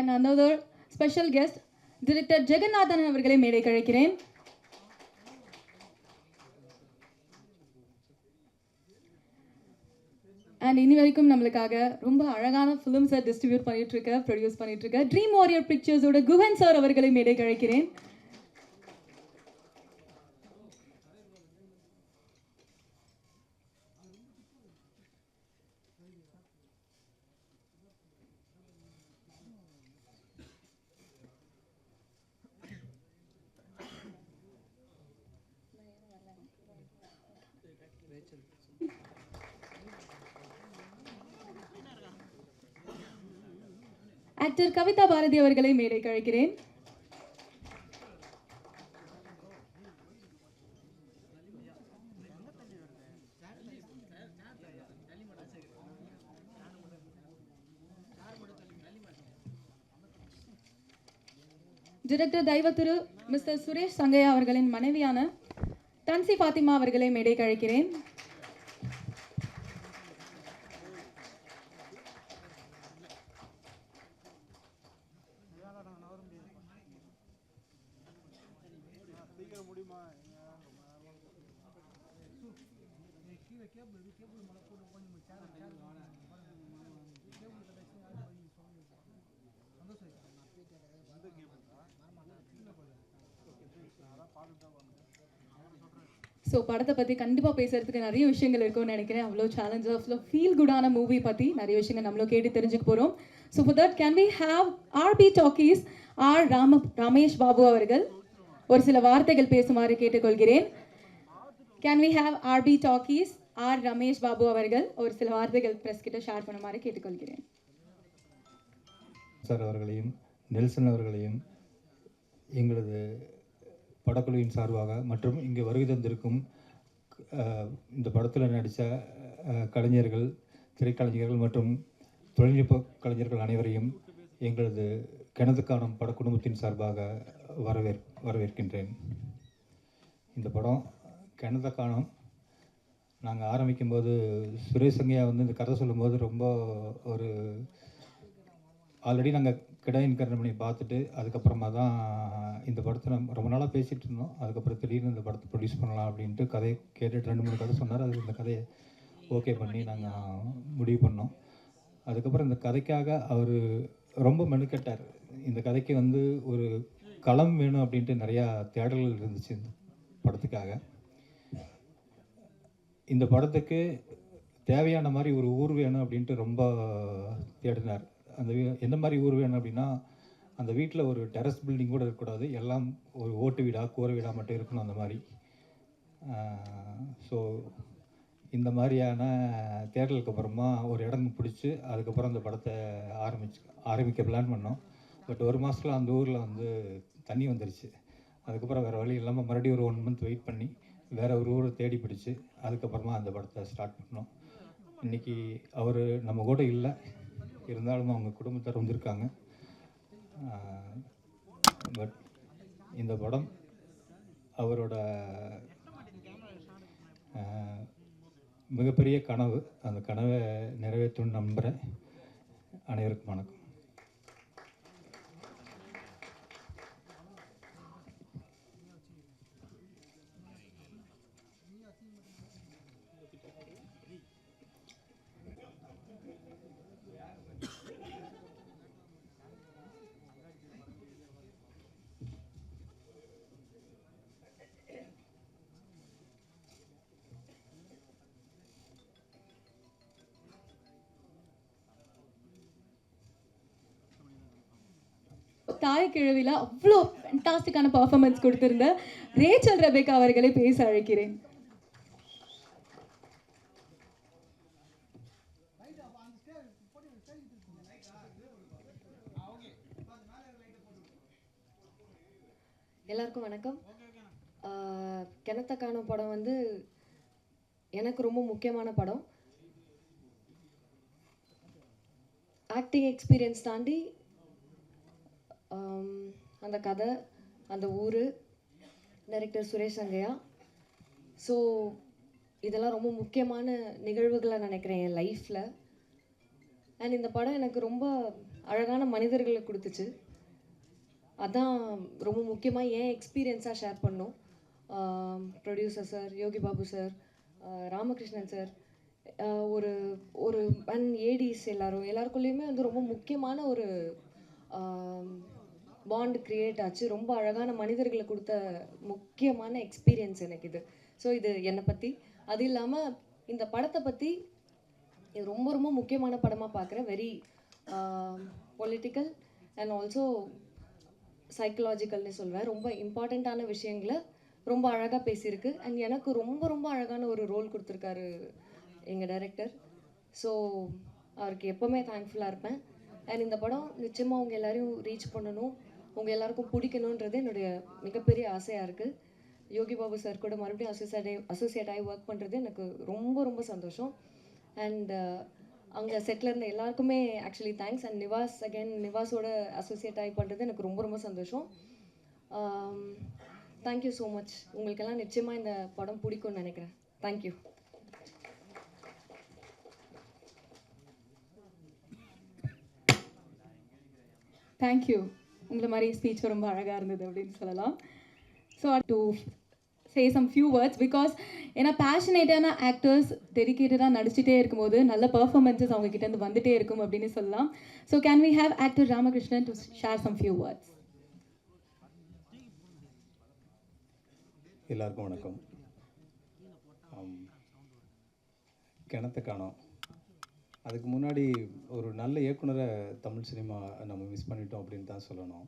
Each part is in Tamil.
And another special guest, Director Jagannathan அவர்களை மேடைக்கு அழைக்கிறேன். அண்ட் இனி வரைக்கும் நம்மளுக்காக ரொம்ப அழகான ஃபிலிம்ஸை டிஸ்ட்ரிபியூட் ப்ரொடியூஸ் பண்ணிட்டு இருக்க ட்ரீம் வாரியர் பிக்சர்ஸோட குஹன் சார் அவர்களை மேடைக்கு அழைக்கிறேன். ஆக்டர் கவிதா பாரதி அவர்களை மேடைக்கு அழைக்கிறேன். டைரக்டர் தெய்வத்திரு மிஸ்டர் சுரேஷ் சங்கையா அவர்களின் மனைவியான தன்சி ஃபாத்திமா அவர்களை மேடைக்கு அழைக்கிறேன். ஸோ படத்தை பற்றி கண்டிப்பாக பேசுகிறதுக்கு நிறைய விஷயங்கள் இருக்கும்னு நினைக்கிறேன். அவ்வளோ சேலஞ்சஸ், அவ்வளோ ஃபீல் குடான மூவி பற்றி நிறைய விஷயங்கள் நம்மளும் கேட்டு தெரிஞ்சுக்க போகிறோம். So for that can we have RB talkies Ramesh Babu அவர்கள் ஒரு சில வார்த்தைகள் பேசுமாறு கேட்டுக்கொள்கிறேன். Can we have RB talkies Ramesh Babu அவர்கள் ஒரு சில வார்த்தைகள் ப்ரெஸ் கிட்ட ஷேர் பண்ணுமாறு கேட்டுக்கொள்கிறேன். சார் அவர்களையும் நெல்சன் அவர்களையும் எங்களது படக்குழுவின் சார்பாக மற்றும் இங்கே வருகை தந்திருக்கும் இந்த படத்தில் நடித்த கலைஞர்கள், திரைக்கலைஞர்கள் மற்றும் தொழில்நுட்ப கலைஞர்கள் அனைவரையும் எங்களது கிணத்து காணும் படக்குடும்பத்தின் சார்பாக வரவேற்கின்றேன். இந்த படம் கிணத்து காணும் நாங்கள் ஆரம்பிக்கும்போது சுரேஷ் சங்கையா இந்த கதை சொல்லும்போது ரொம்ப ஒரு ஆல்ரெடி நாங்கள் கிடாயின் கருணமணி பார்த்துட்டு அதுக்கப்புறமா தான் இந்த படத்தை ரொம்ப நாளாக பேசிகிட்டு இருந்தோம். அதுக்கப்புறம் திடீர்னு இந்த படத்தை ப்ரொடியூஸ் பண்ணலாம் அப்படின்ட்டு கதையை கேட்டுட்டு 2-3 கதை சொன்னார். அது இந்த கதையை ஓகே பண்ணி நாங்கள் முடிவு பண்ணோம். அதுக்கப்புறம் இந்த கதைக்காக அவர் ரொம்ப மெனுக்கட்டார். இந்த கதைக்கு ஒரு களம் வேணும் அப்படின்ட்டு நிறையா தேடல்கள் இருந்துச்சு இந்த படத்துக்காக. இந்த படத்துக்கு தேவையான மாதிரி ஒரு ஊர் வேணும் அப்படின்ட்டு ரொம்ப தேடினார். அந்த எந்த மாதிரி ஊர் வேணும் அப்படின்னா, அந்த வீட்டில் ஒரு டெரஸ் பில்டிங் கூட இருக்கக்கூடாது, எல்லாம் ஒரு ஓட்டு வீடாக கூரை வீடாக மட்டும் இருக்கணும் அந்த மாதிரி. ஸோ இந்த மாதிரியான தேடலுக்கு அப்புறமா ஒரு இடம் பிடிச்சி அதுக்கப்புறம் அந்த படத்தை ஆரம்பிக்க பிளான் பண்ணோம். பட் ஒரு மாதத்தில் அந்த ஊரில் தண்ணி வந்துருச்சு. அதுக்கப்புறம் வேறு வழி இல்லாமல் மறுபடியும் ஒரு 1 மந்த் வெயிட் பண்ணி வேறு ஒரு ஊரை தேடி பிடிச்சி அதுக்கப்புறமா அந்த படத்தை ஸ்டார்ட் பண்ணோம். இன்றைக்கி அவர் நம்ம கூட இல்லை, இருந்தாலும் அவங்க குடும்பத்தார் வந்திருக்காங்க. பட் இந்த படம் அவரோட மிகப்பெரிய கனவு. அந்த கனவை நிறைவேற்றணும்னு நம்புகிறேன். அனைவருக்கும் வணக்கம். தாய் கிழவில அவ்வளோ ஃபேண்டாஸ்டிக்கான பர்ஃபார்மன்ஸ் கொடுத்திருந்த ரேச்சல் ரெபேக்கா அவர்களை பேச அழைக்கிறேன். எல்லாருக்கும் வணக்கம். கிணத்த காணும் படம் எனக்கு ரொம்ப முக்கியமான படம். ஆக்டிங் எக்ஸ்பீரியன்ஸ் தாண்டி அந்த கதை, அந்த ஊர், டைரக்டர் சுரேஷ் சங்கையா. ஸோ இதெல்லாம் ரொம்ப முக்கியமான நிகழ்வுகளை நினைக்கிறேன் என் லைஃப்பில். அண்ட் இந்த படம் எனக்கு ரொம்ப அழகான மனிதர்களை கொடுத்துச்சு. அதான் ரொம்ப முக்கியமாக என் எக்ஸ்பீரியன்ஸாக ஷேர் பண்ணோம். ப்ரொடியூசர் சார், யோகி பாபு சார், ராமகிருஷ்ணன் சார், ஒரு ஒரு அண்ட் ஏடிஸ் எல்லாருக்குள்ளேயுமே வந்து ரொம்ப முக்கியமான ஒரு பாண்ட் க்ரியேட் ஆச்சு. ரொம்ப அழகான மனிதர்களை கொடுத்த முக்கியமான எக்ஸ்பீரியன்ஸ் எனக்கு இது. ஸோ இது என்னை பற்றி. அது இல்லாமல் இந்த படத்தை பற்றி இது ரொம்ப ரொம்ப முக்கியமான படமாக பார்க்குறேன். வெரி பொலிட்டிக்கல் அண்ட் ஆல்சோ சைக்கலாஜிக்கல்னு சொல்வேன். ரொம்ப இம்பார்ட்டண்ட்டான விஷயங்களை ரொம்ப அழகாக பேசியிருக்கு. அண்ட் எனக்கு ரொம்ப ரொம்ப அழகான ஒரு ரோல் கொடுத்துருக்காரு எங்கள் டைரக்டர். ஸோ அவருக்கு எப்போவுமே தேங்க்ஃபுல்லாக இருப்பேன். அண்ட் இந்த படம் நிச்சயமாக உங்கள் எல்லோரையும் ரீச் பண்ணணும், உங்கள் எல்லாருக்கும் பிடிக்கணுன்றது என்னுடைய மிகப்பெரிய ஆசையாக இருக்குது. யோகி பாபு சார் கூட மறுபடியும் அசோசியேட் ஆகி ஒர்க் பண்ணுறது எனக்கு ரொம்ப ரொம்ப சந்தோஷம். அண்ட் அங்கே செட்டில் இருந்த எல்லாருக்குமே ஆக்சுவலி தேங்க்ஸ். அண்ட் நிவாஸோட அசோசியேட் ஆகி பண்ணுறது எனக்கு ரொம்ப ரொம்ப சந்தோஷம். Thank you so much. உங்களுக்கெல்லாம் நிச்சயமாக இந்த படம் பிடிக்கும்னு நினைக்கிறேன். தேங்க்யூ. தேங்க்யூ. உங்களை மாதிரி ஸ்பீச் ரொம்ப அழகாக இருந்தது அப்படின்னு சொல்லலாம். So to say some few words because ஏன்னா பேஷனேட்டான ஆக்டர்ஸ் டெடிக்கேட்டடாக நடிச்சிட்டே இருக்கும்போது நல்ல பர்ஃபார்மன்ஸஸ் அவங்க கிட்டேருந்து வந்துட்டே இருக்கும் அப்படின்னு சொல்லலாம். So can we have actor Ramakrishnan to share some few words? எல்லாருக்கும் வணக்கம். கிணத்த காணோம். அதுக்கு முன்னாடி ஒரு நல்ல இயக்குனரை தமிழ் சினிமா நம்ம மிஸ் பண்ணிட்டோம் அப்படின்னு தான் சொல்லணும்.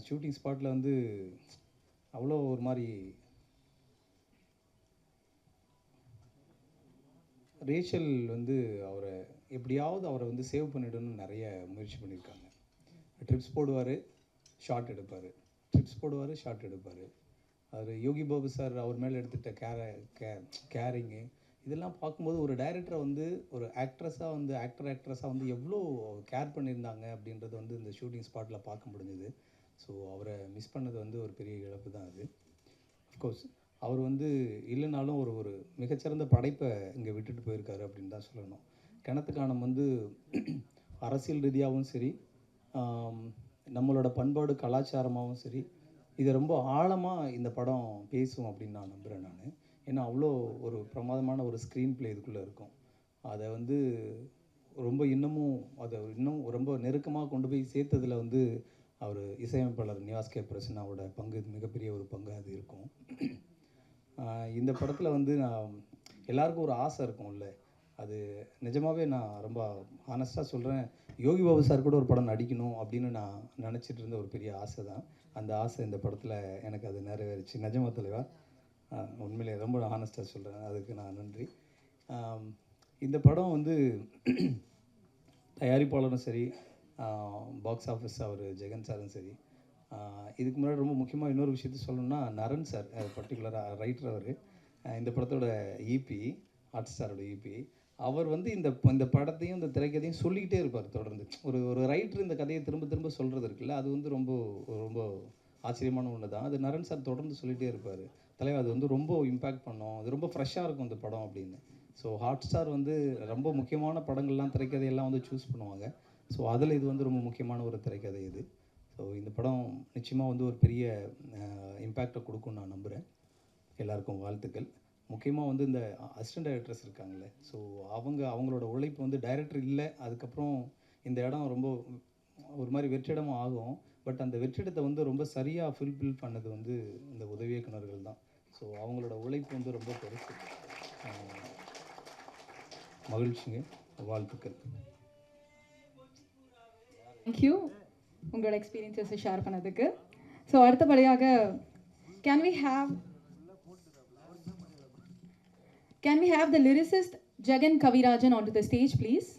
ஷூட்டிங் ஸ்பாட்டில் வந்து அவ்வளோ ஒரு மாதிரி ரேச்சல் வந்து எப்படியாவது அவரை வந்து சேவ் பண்ணிடணும்னு நிறைய முயற்சி பண்ணியிருக்காங்க. ட்ரிப்ஸ் போடுவார், ஷார்ட் எடுப்பார், ட்ரிப்ஸ் போடுவார், ஷார்ட் எடுப்பார். அவர் யோகி பாபு சார் அவர் மேலே எடுத்துகிட்ட கேரிங்கு இதெல்லாம் பார்க்கும்போது ஒரு டைரக்டரை வந்து ஒரு ஆக்ட்ரஸாக வந்து எவ்வளோ கேர் பண்ணியிருந்தாங்க அப்படின்றது வந்து இந்த ஷூட்டிங் ஸ்பாட்டில் பார்க்க முடிஞ்சுது. ஸோ அவரை மிஸ் பண்ணது வந்து ஒரு பெரிய இழப்பு தான் அது. அஃப்கோர்ஸ் அவர் வந்து இல்லைனாலும் ஒரு மிகச்சிறந்த படைப்பை இங்கே விட்டுட்டு போயிருக்காரு அப்படின்னு தான் சொல்லணும். கிணத்து காணம் வந்து அரசியல் ரீதியாகவும் சரி, நம்மளோட பண்பாடு கலாச்சாரமாகவும் சரி, இதை ரொம்ப ஆழமாக இந்த படம் பேசும் அப்படின்னு நான் நம்புகிறேன். ஏன்னா அவ்வளோ ஒரு பிரமாதமான ஒரு ஸ்க்ரீன் ப்ளே இதுக்குள்ளே இருக்கும். அதை வந்து இன்னும் ரொம்ப நெருக்கமாக கொண்டு போய் சேர்த்ததில் வந்து அவர் இசையமைப்பாளர் நிவாஸ் கே பிரசன்னாவோட பங்கு மிகப்பெரிய ஒரு பங்கு அது இருக்கும். இந்த படத்தில் வந்து எல்லாருக்கும் ஒரு ஆசை இருக்கும்ல, அது நிஜமாகவே நான் ரொம்ப ஹானஸ்ட்டாக சொல்கிறேன். யோகி பாபு சார் கூட ஒரு படம் நடிக்கணும் அப்படின்னு நான் நினச்சிட்டு இருந்த ஒரு பெரிய ஆசை தான். அந்த ஆசை இந்த படத்தில் எனக்கு அது நிறைவேறிச்சு. நிஜமா தலைவா, உண்மையிலே ரொம்ப ஹானஸ்ட்டாக சொல்கிறேன். அதுக்கு நான் நன்றி. இந்த படம் வந்து தயாரிப்பாளரும் சரி, பாக்ஸ் ஆஃபீஸ் அவர் ஜெகன் சாரும் சரி, இதுக்கு முன்னாடி ரொம்ப முக்கியமாக இன்னொரு விஷயத்த சொல்லணும்னா நரன் சார் பர்டிகுலராக ரைட்டர். அவர் இந்த படத்தோட ஈபி, ஹாட் ஸ்டாரோட ஈபி. அவர் வந்து இந்த படத்தையும் இந்த திரைக்கதையும் சொல்லிக்கிட்டே இருப்பார் தொடர்ந்து. ஒரு ரைட்டர் இந்த கதையை திரும்ப திரும்ப சொல்கிறது இருக்குல்ல, அது வந்து ரொம்ப ரொம்ப ஆச்சரியமான ஒன்று தான். அது நரன் சார் தொடர்ந்து சொல்லிகிட்டே இருப்பார். தலைவர் அது வந்து ரொம்ப இம்பேக்ட் பண்ணோம், அது ரொம்ப ஃப்ரெஷ்ஷாக இருக்கும் இந்த படம் அப்படின்னு. ஸோ ஹாட் ஸ்டார் வந்து ரொம்ப முக்கியமான படங்கள்லாம் திரைக்கதையெல்லாம் வந்து சூஸ் பண்ணுவாங்க. ஸோ அதில் இது வந்து ரொம்ப முக்கியமான ஒரு திரைக்கதை இது. ஸோ இந்த படம் நிச்சயமாக வந்து ஒரு பெரிய இம்பேக்டை கொடுக்கும்னு நான் நம்புகிறேன். எல்லாருக்கும் வாழ்த்துக்கள். முக்கியமாக வந்து இந்த அசிஸ்டன்ட் டைரக்டர்ஸ் இருக்காங்களே, ஸோ அவங்களோட உழைப்பு வந்து டைரக்டர் இல்லை, அதுக்கப்புறம் இந்த இடம் ரொம்ப ஒரு மாதிரி வெற்றிடமும் ஆகும். பட் அந்த வெற்றிடத்தை வந்து ரொம்ப சரியாக ஃபில் பண்ணது வந்து இந்த உதவி இயக்குனர்கள் தான். ஸோ அவங்களோட உழைப்பு வந்து ரொம்ப பெருசு. மகிழ்ச்சிங்க, வாழ்த்துக்கள். தேங்க்யூ உங்களோட எக்ஸ்பீரியன்ஸஸை ஷேர் பண்ணதுக்கு. ஸோ அடுத்தபடியாக can we have the lyricist Jagan Kavirajan onto the stage, please?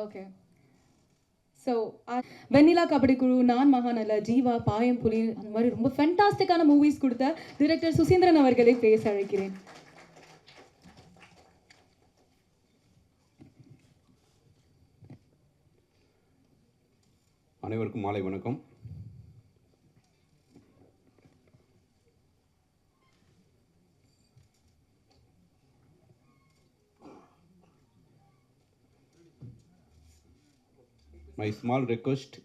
Okay. So Vennila Kabadi Kuzhu, நான் மகாநல, ஜீவா, பாயம் புலி, அந்த மாதிரி ரொம்ப ஃபென்டாஸ்டிக்கான மூவிஸ் கொடுத்த டிரெக்டர் சுசீந்திரன் அவர்களை பேச அழைக்கிறேன். அனைவருக்கும் மாலை வணக்கம். My small request,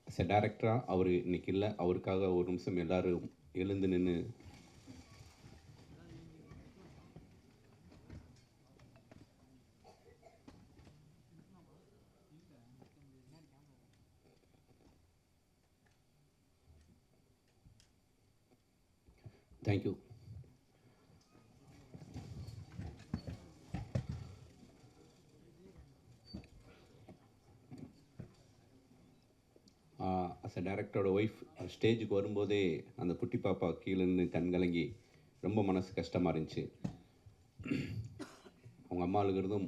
as a டேரக்டராக அவர் இன்னைக்கு இல்லை, அவருக்காக ஒரு நிமிஷம் எல்லாரும் எழுந்து நின்று தேங்க்யூ. அஸ் அ டேரக்டரோட ஒய்ஃப் ஸ்டேஜுக்கு வரும்போதே அந்த குட்டி பாப்பா கீழே நின்று கண் கலங்கி ரொம்ப மனசு கஷ்டமாக இருந்துச்சு. அவங்க அம்மா அழுகிறதும்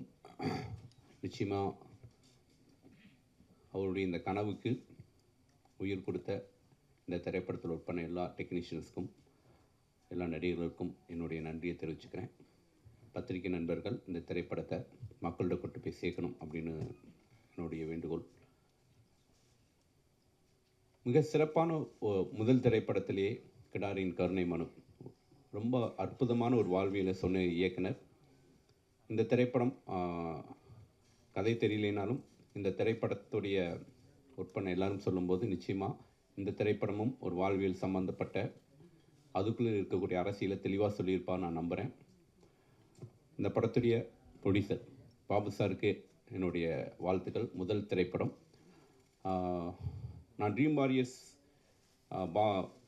நிச்சயமாக அவருடைய இந்த கனவுக்கு உயிர் கொடுத்த இந்த திரைப்படத்தில் ஒர்க் பண்ண எல்லா டெக்னீஷியன்ஸ்க்கும் எல்லா நடிகர்களுக்கும் என்னுடைய நன்றியை தெரிவிச்சுக்கிறேன். பத்திரிகை நண்பர்கள் இந்த திரைப்படத்தை மக்கள்கிட்ட கொண்டு போய் சேர்க்கணும் அப்படின்னு என்னுடைய வேண்டுகோள். மிக சிறப்பான முதல் திரைப்படத்திலேயே கிடாரியின் கருணை மனு ரொம்ப அற்புதமான ஒரு வாழ்வியலை சொன்ன இயக்குனர். இந்த திரைப்படம் கதை தெரியலைனாலும் இந்த திரைப்படத்துடைய ஒர்க் பண்ண எல்லாரும் சொல்லும்போது நிச்சயமாக இந்த திரைப்படமும் ஒரு வாழ்வியல் சம்மந்தப்பட்ட அதுக்குள்ளே இருக்கக்கூடிய அரசியலை தெளிவாக சொல்லியிருப்பான்னு நான் நம்புகிறேன். இந்த படத்துடைய ப்ரொடியூசர் பாபு சாருக்கு என்னுடைய வாழ்த்துக்கள். முதல் திரைப்படம். நான் ட்ரீம் வாரியர்ஸ்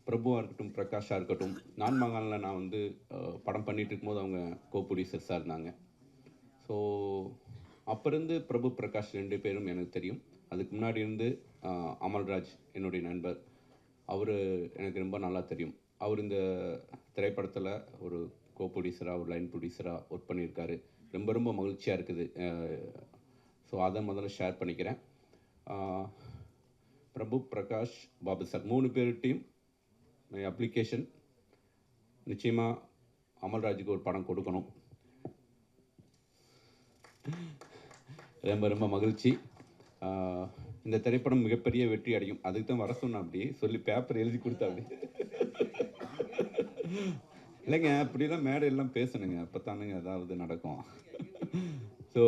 பிரபுவாக இருக்கட்டும், பிரகாஷாக இருக்கட்டும், நான் மகானில் நான் வந்து படம் பண்ணிகிட்டு இருக்கும்போது அவங்க கோ ப்ரொடியூசர்ஸாக இருந்தாங்க. ஸோ அப்போ இருந்து பிரபு பிரகாஷ் 2 பேரும் எனக்கு தெரியும். அதுக்கு முன்னாடி இருந்து அமல்ராஜ் என்னுடைய நண்பர், அவர் எனக்கு ரொம்ப நல்லா தெரியும். அவர் இந்த திரைப்படத்தில் ஒரு கோ ப்ரொடியூசராக ஒரு லைன் ப்ரொடியூசராக ஒர்க் பண்ணியிருக்காரு. ரொம்ப ரொம்ப மகிழ்ச்சியாக இருக்குது. ஸோ அதை முதல்ல ஷேர் பண்ணிக்கிறேன். பிரபு, பிரகாஷ், பாபு சார் 3 பேர்கிட்டையும் அப்ளிகேஷன் நிச்சயமாக அமல்ராஜுக்கு ஒரு படம் கொடுக்கணும். ரொம்ப ரொம்ப மகிழ்ச்சி. இந்த திரைப்படம் மிகப்பெரிய வெற்றி அடையும். அதுக்கு தான் வர சொன்னேன், அப்படி சொல்லி பேப்பர் எழுதி கொடுத்தா அப்படி இல்லைங்க, அப்படிலாம் மேடையெல்லாம் பேசணுங்க, அப்போ தானுங்க ஏதாவது நடக்கும். ஸோ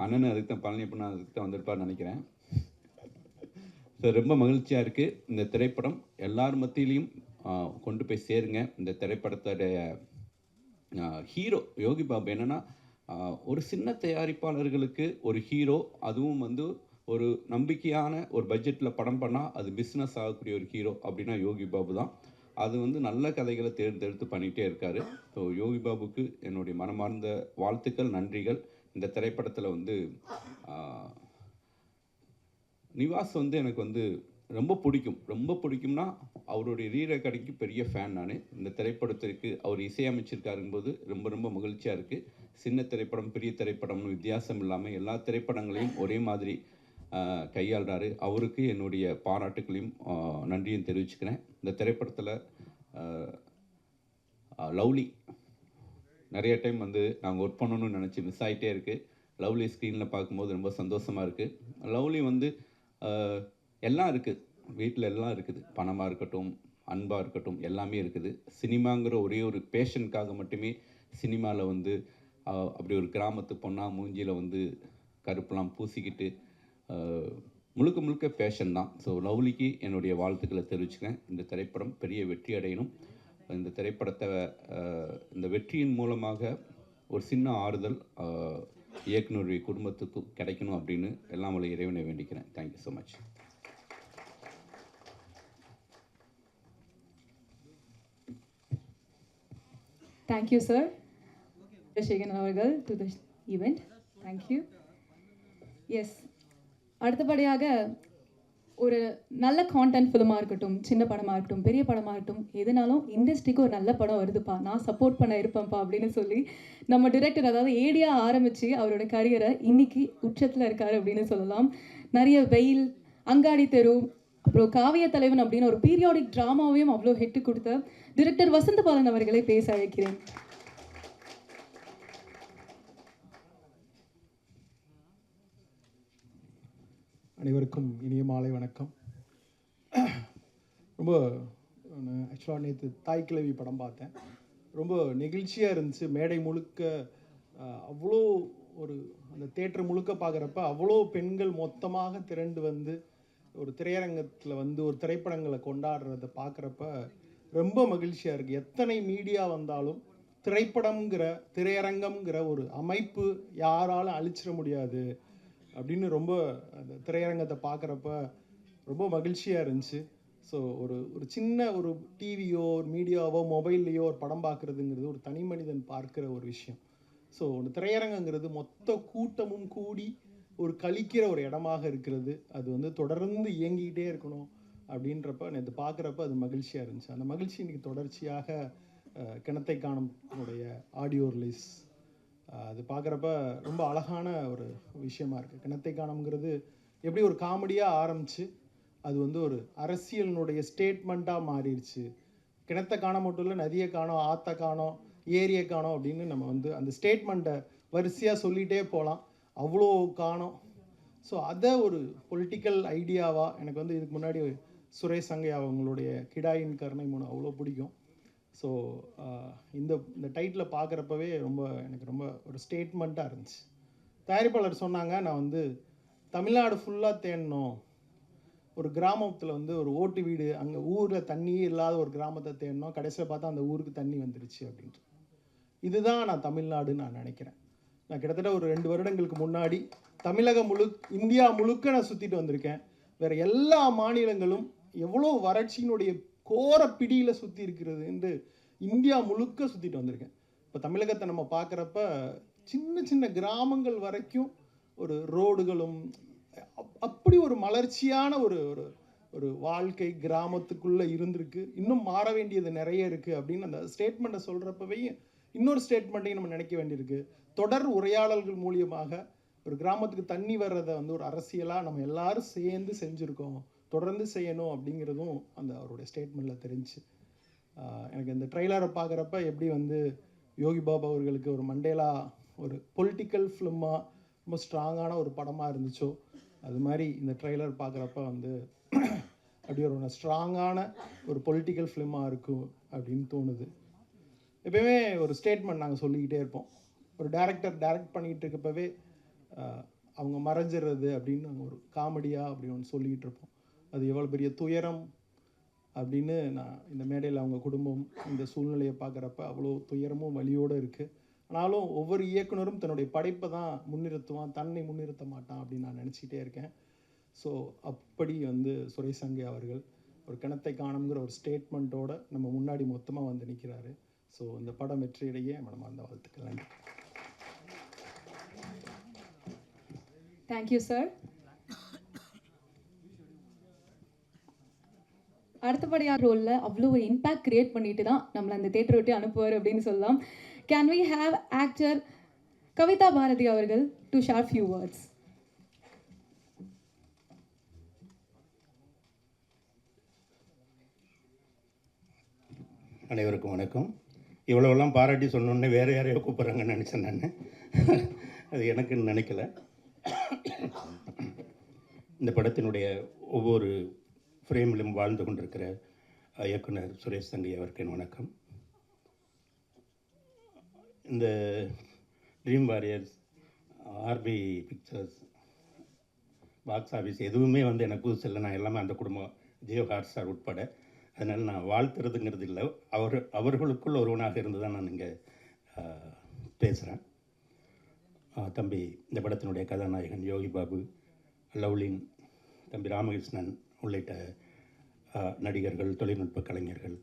அண்ணன் அதுக்கு தான் பழனி பண்ண அதுக்கு தான் வந்திருப்பார்னு நினைக்கிறேன். ஸோ ரொம்ப மகிழ்ச்சியாக இருக்குது. இந்த திரைப்படம் எல்லார் மத்தியிலையும் கொண்டு போய் சேருங்க. இந்த திரைப்படத்துடைய ஹீரோ யோகி பாபு என்னென்னா, ஒரு சின்ன தயாரிப்பாளர்களுக்கு ஒரு ஹீரோ, அதுவும் வந்து ஒரு நம்பிக்கையான ஒரு பட்ஜெட்டில் படம் பண்ணால் அது பிஸ்னஸ் ஆகக்கூடிய ஒரு ஹீரோ அப்படின்னா யோகி பாபு தான். அது வந்து நல்ல கதைகளை தேர்ந்தெடுத்து பண்ணிகிட்டே இருக்கார். ஸோ யோகி பாபுக்கு என்னுடைய மனமார்ந்த வாழ்த்துக்கள், நன்றிகள். இந்த திரைப்படத்தில் வந்து நிவாஸ் வந்து எனக்கு வந்து ரொம்ப பிடிக்கும். ரொம்ப பிடிக்கும்னா அவருடைய ரீரெக்கார்டிங்க்கு பெரிய ஃபேன் நான். இந்த திரைப்படத்திற்கு அவர் இசையமைச்சிருக்காருங்கும்போது ரொம்ப ரொம்ப மகிழ்ச்சியாக இருக்குது. சின்ன திரைப்படம் பெரிய திரைப்படம்னு வித்தியாசம் இல்லாமல் எல்லா திரைப்படங்களையும் ஒரே மாதிரி கையாளுறாரு. அவருக்கு என்னுடைய பாராட்டுகளையும் நன்றியும் தெரிவிச்சுக்கிறேன். இந்த திரைப்படத்தில் லவ்லி நிறைய டைம் வந்து நாங்கள் ஒர்க் பண்ணணும்னு நினச்சி மிஸ் ஆகிட்டே இருக்குது. லவ்லி ஸ்க்ரீனில் பார்க்கும்போது ரொம்ப சந்தோஷமாக இருக்குது. லவ்லி வந்து எல்லாம் இருக்குது, வீட்டில் எல்லாம் இருக்குது. பணமாக இருக்கட்டும், அன்பாக இருக்கட்டும், எல்லாமே இருக்குது. சினிமாங்கிற ஒரே ஒரு பேஷனுக்காக மட்டுமே சினிமாவில் வந்து அப்படி ஒரு கிராமத்து பொண்ணாக மூஞ்சியில் வந்து கருப்பெல்லாம் பூசிக்கிட்டு முழுக்க முழுக்க பேஷன் தான். ஸோ லவ்லிக்கு என்னுடைய வாழ்த்துக்களை தெரிவிச்சுக்கிறேன். இந்த திரைப்படம் பெரிய வெற்றி அடையணும். இந்த திரைப்படத்தை இந்த வெற்றியின் மூலமாக ஒரு சின்ன ஆறுதல் இயக்குனருடைய குடும்பத்துக்கு கிடைக்கணும் அப்படின்னு எல்லாம் வல்ல இறைவனை வேண்டிக்கிறேன். Thank you so much. Thank you sir Sekan அவர்கள் to the event. Thank you. Yes, அடுத்தபடியாக ஒரு நல்ல கான்டென்ட் ஃபிலிமாக இருக்கட்டும், சின்ன படமாக இருக்கட்டும், பெரிய படமாக இருக்கட்டும், எதுனாலும் இண்டஸ்ட்ரிக்கு ஒரு நல்ல படம் வருதுப்பா, நான் சப்போர்ட் பண்ண இருப்பேன்ப்பா அப்படின்னு சொல்லி நம்ம டிரெக்டர், அதாவது ஏடியாக ஆரம்பித்து அவரோட கரியரை இன்னைக்கு உச்சத்தில் இருக்கார் அப்படின்னு சொல்லலாம். நிறைய வெயில், அங்காடி தெரு, அப்புறம் காவிய தலைவன் அப்படின்னு ஒரு பீரியாடிக் ட்ராமாவையும் அவ்வளோ ஹிட்டு கொடுத்த டிரெக்டர் வசந்த பாலன் அவர்களை பேச அழைக்கிறேன். அனைவருக்கும் இனிய மாலை வணக்கம். ரொம்ப ஆக்சுவலாக நேற்று தாய் கிழவி படம் பார்த்தேன். ரொம்ப நெகிழ்ச்சியாக இருந்துச்சு. மேடை முழுக்க அவ்வளோ ஒரு அந்த தேட்டர் முழுக்க பார்க்குறப்ப அவ்வளோ பெண்கள் மொத்தமாக திரண்டு வந்து ஒரு திரையரங்கத்தில் வந்து ஒரு திரைப்படங்களை கொண்டாடுறத பார்க்குறப்ப ரொம்ப மகிழ்ச்சியாக இருக்குது. எத்தனை மீடியா வந்தாலும் திரைப்படம்ங்கிற திரையரங்கம்ங்கிற ஒரு அமைப்பு யாராலும் அழிச்சிட முடியாது அப்படின்னு ரொம்ப அந்த திரையரங்கத்தை பார்க்குறப்ப ரொம்ப மகிழ்ச்சியாக இருந்துச்சு. ஸோ ஒரு ஒரு சின்ன ஒரு டிவியோ ஒரு மீடியாவோ மொபைல்லையோ ஒரு படம் பார்க்குறதுங்கிறது ஒரு தனி மனிதன் பார்க்குற ஒரு விஷயம். ஸோ ஒரு திரையரங்கங்கிறது மொத்த கூட்டமும் கூடி ஒரு கழிக்கிற ஒரு இடமாக இருக்கிறது. அது வந்து தொடர்ந்து இயங்கிக்கிட்டே இருக்கணும் அப்படின்றப்ப நேற்று பார்க்குறப்ப அது மகிழ்ச்சியாக இருந்துச்சு. அந்த மகிழ்ச்சி இன்றைக்கி தொடர்ச்சியாக கிணத்தை காணுடைய ஆடியோ ரிலீஸ் அது பார்க்குறப்ப ரொம்ப அழகான ஒரு விஷயமா இருக்குது. கிணத்தை காணுங்கிறது எப்படி ஒரு காமெடியாக ஆரம்பித்து அது வந்து ஒரு அரசியலினுடைய ஸ்டேட்மெண்ட்டாக மாறிடுச்சு. கிணத்தை காண மட்டும் இல்லை, நதியை காணோம், ஆற்றை காணோம், ஏரியை காணோம் அப்படின்னு நம்ம வந்து அந்த ஸ்டேட்மெண்ட்டை வரிசையாக சொல்லிகிட்டே போகலாம். அவ்வளோ காணோம். ஸோ அதை ஒரு பொலிட்டிக்கல் ஐடியாவாக எனக்கு வந்து இதுக்கு முன்னாடி சுரேஷ் சங்கையா அவங்களுடைய கிடாயின் கருணை மூணு அவ்வளோ பிடிக்கும். ஸோ இந்த இந்த டைட்டில் பார்க்குறப்பவே எனக்கு ரொம்ப ஒரு ஸ்டேட்மெண்ட்டாக இருந்துச்சு. தயாரிப்பாளர் சொன்னாங்க, நான் வந்து தமிழ்நாடு ஃபுல்லாக தேடணும், ஒரு கிராமத்தில் வந்து ஒரு ஓட்டு வீடு அங்கே ஊரில் தண்ணியே இல்லாத ஒரு கிராமத்தை தேடணும், கடைசியில் பார்த்தா அந்த ஊருக்கு தண்ணி வந்துருச்சு அப்படின்ட்டு. இதுதான் நான் தமிழ்நாடுன்னு நான் நினைக்கிறேன். நான் கிட்டத்தட்ட ஒரு 2 வருடங்களுக்கு முன்னாடி தமிழகம் இந்தியா முழுக்க நான் சுற்றிட்டு வந்திருக்கேன். வேறு எல்லா மாநிலங்களும் எவ்வளோ வறட்சியினுடைய கோர பிடியில் சுற்றி இருக்கிறது என்று இந்தியா முழுக்க சுற்றிட்டு வந்திருக்கேன். இப்போ தமிழகத்தை நம்ம பார்க்குறப்ப சின்ன சின்ன கிராமங்கள் வரைக்கும் ஒரு ரோடுகளும் அப்படி ஒரு மலர்ச்சியான ஒரு ஒரு ஒரு வாழ்க்கை கிராமத்துக்குள்ளே இருந்திருக்கு. இன்னும் மாற வேண்டியது நிறைய இருக்குது அப்படின்னு அந்த ஸ்டேட்மெண்ட்டை சொல்கிறப்பவே இன்னொரு ஸ்டேட்மெண்ட்டையும் நம்ம நினைக்க வேண்டியிருக்கு. தொடர் உரையாடல்கள் மூலியமாக ஒரு கிராமத்துக்கு தண்ணி வர்றதை வந்து ஒரு அரசியலாக நம்ம எல்லாரும் சேர்ந்து செஞ்சுருக்கோம், தொடர்ந்து செய்யணும் அப்படிங்கிறதும் அந்த அவருடைய ஸ்டேட்மெண்ட்டில் தெரிஞ்சு. எனக்கு இந்த ட்ரெய்லரை பார்க்குறப்ப எப்படி வந்து யோகி பாபு அவர்களுக்கு ஒரு மண்டேலா ஒரு பொலிட்டிக்கல் ஃபிலிமாக ரொம்ப ஸ்ட்ராங்கான ஒரு படமாக இருந்துச்சோ, அது மாதிரி இந்த ட்ரெய்லர் பார்க்குறப்ப வந்து அப்படி ஒரு ஸ்ட்ராங்கான ஒரு பொலிட்டிக்கல் ஃபிலிமாக இருக்கும் அப்படின்னு தோணுது. எப்பயுமே ஒரு ஸ்டேட்மெண்ட் நாங்கள் சொல்லிக்கிட்டே இருப்போம். ஒரு டைரக்ட் பண்ணிகிட்டு இருக்கப்பவே அவங்க மறைஞ்சிடுறது அப்படின்னு நாங்கள் ஒரு காமெடியாக அப்படின்னு ஒன்று சொல்லிக்கிட்டு இருப்போம். அது எவ்வளோ பெரிய துயரம் அப்படின்னு நான் இந்த மேடையில் அவங்க குடும்பம் இந்த சூழ்நிலையை பார்க்குறப்ப அவ்வளோ துயரமும் வலியோடு இருக்குது. ஆனாலும் ஒவ்வொரு இயக்குனரும் தன்னுடைய படைப்பை தான் முன்னிறுத்துவான், தன்னை முன்னிறுத்த மாட்டான் அப்படின்னு நான் நினச்சிக்கிட்டே இருக்கேன். ஸோ அப்படி வந்து சுரேஷ் சங்கை அவர்கள் ஒரு கிணத்தை காணுங்கிற ஒரு ஸ்டேட்மெண்ட்டோடு நம்ம முன்னாடி மொத்தமாக வந்து நிற்கிறாரு. ஸோ இந்த படம் வெற்றியடைய மனமார்ந்த வாழ்த்துக்கள். நன்றி. Thank you sir. அடுத்தபடியாக ரோலில் அவ்வளோ இம்பேக்ட் கிரியேட் பண்ணிட்டு தான் நம்மளை அந்த தேட்டரை விட்டு அனுப்புவார் அப்படின்னு சொல்லலாம். Can we have actor Kavitha Bharathi அவர்கள் டு ஷேர் ஃபியூ வேர்ட்ஸ்? அனைவருக்கும் வணக்கம். இவ்வளோவெல்லாம் பாராட்டி சொன்னோன்னே வேறு யாரையோ கூப்பிட்றாங்கன்னு நினச்சேன் நான். அது எனக்குன்னு நினைக்கல. இந்த படத்தினுடைய ஒவ்வொரு ஃப்ரேமிலும் வாழ்ந்து கொண்டிருக்கிற இயக்குனர் சுரேஷ் சங்கை அவருக்கு என் வணக்கம். இந்த Dream Warriors, RB Pictures, box office எதுவுமே வந்து எனக்கு புதுசு இல்லை. நான் எல்லாமே அந்த குடும்பம், ஜியோ ஹாட்ஸ்டார் உட்பட. அதனால் நான் வாழ்த்துறதுங்கிறது இல்லை, அவர்களுக்குள் ஒருவனாக இருந்து தான் நான் இங்கே பேசுகிறேன். தம்பி இந்த படத்தினுடைய கதாநாயகன் யோகி பாபு, லவ்லின், தம்பி ராமகிருஷ்ணன் உள்ளிட்ட நடிகர்கள், தொழில்நுட்ப கலைஞர்கள்,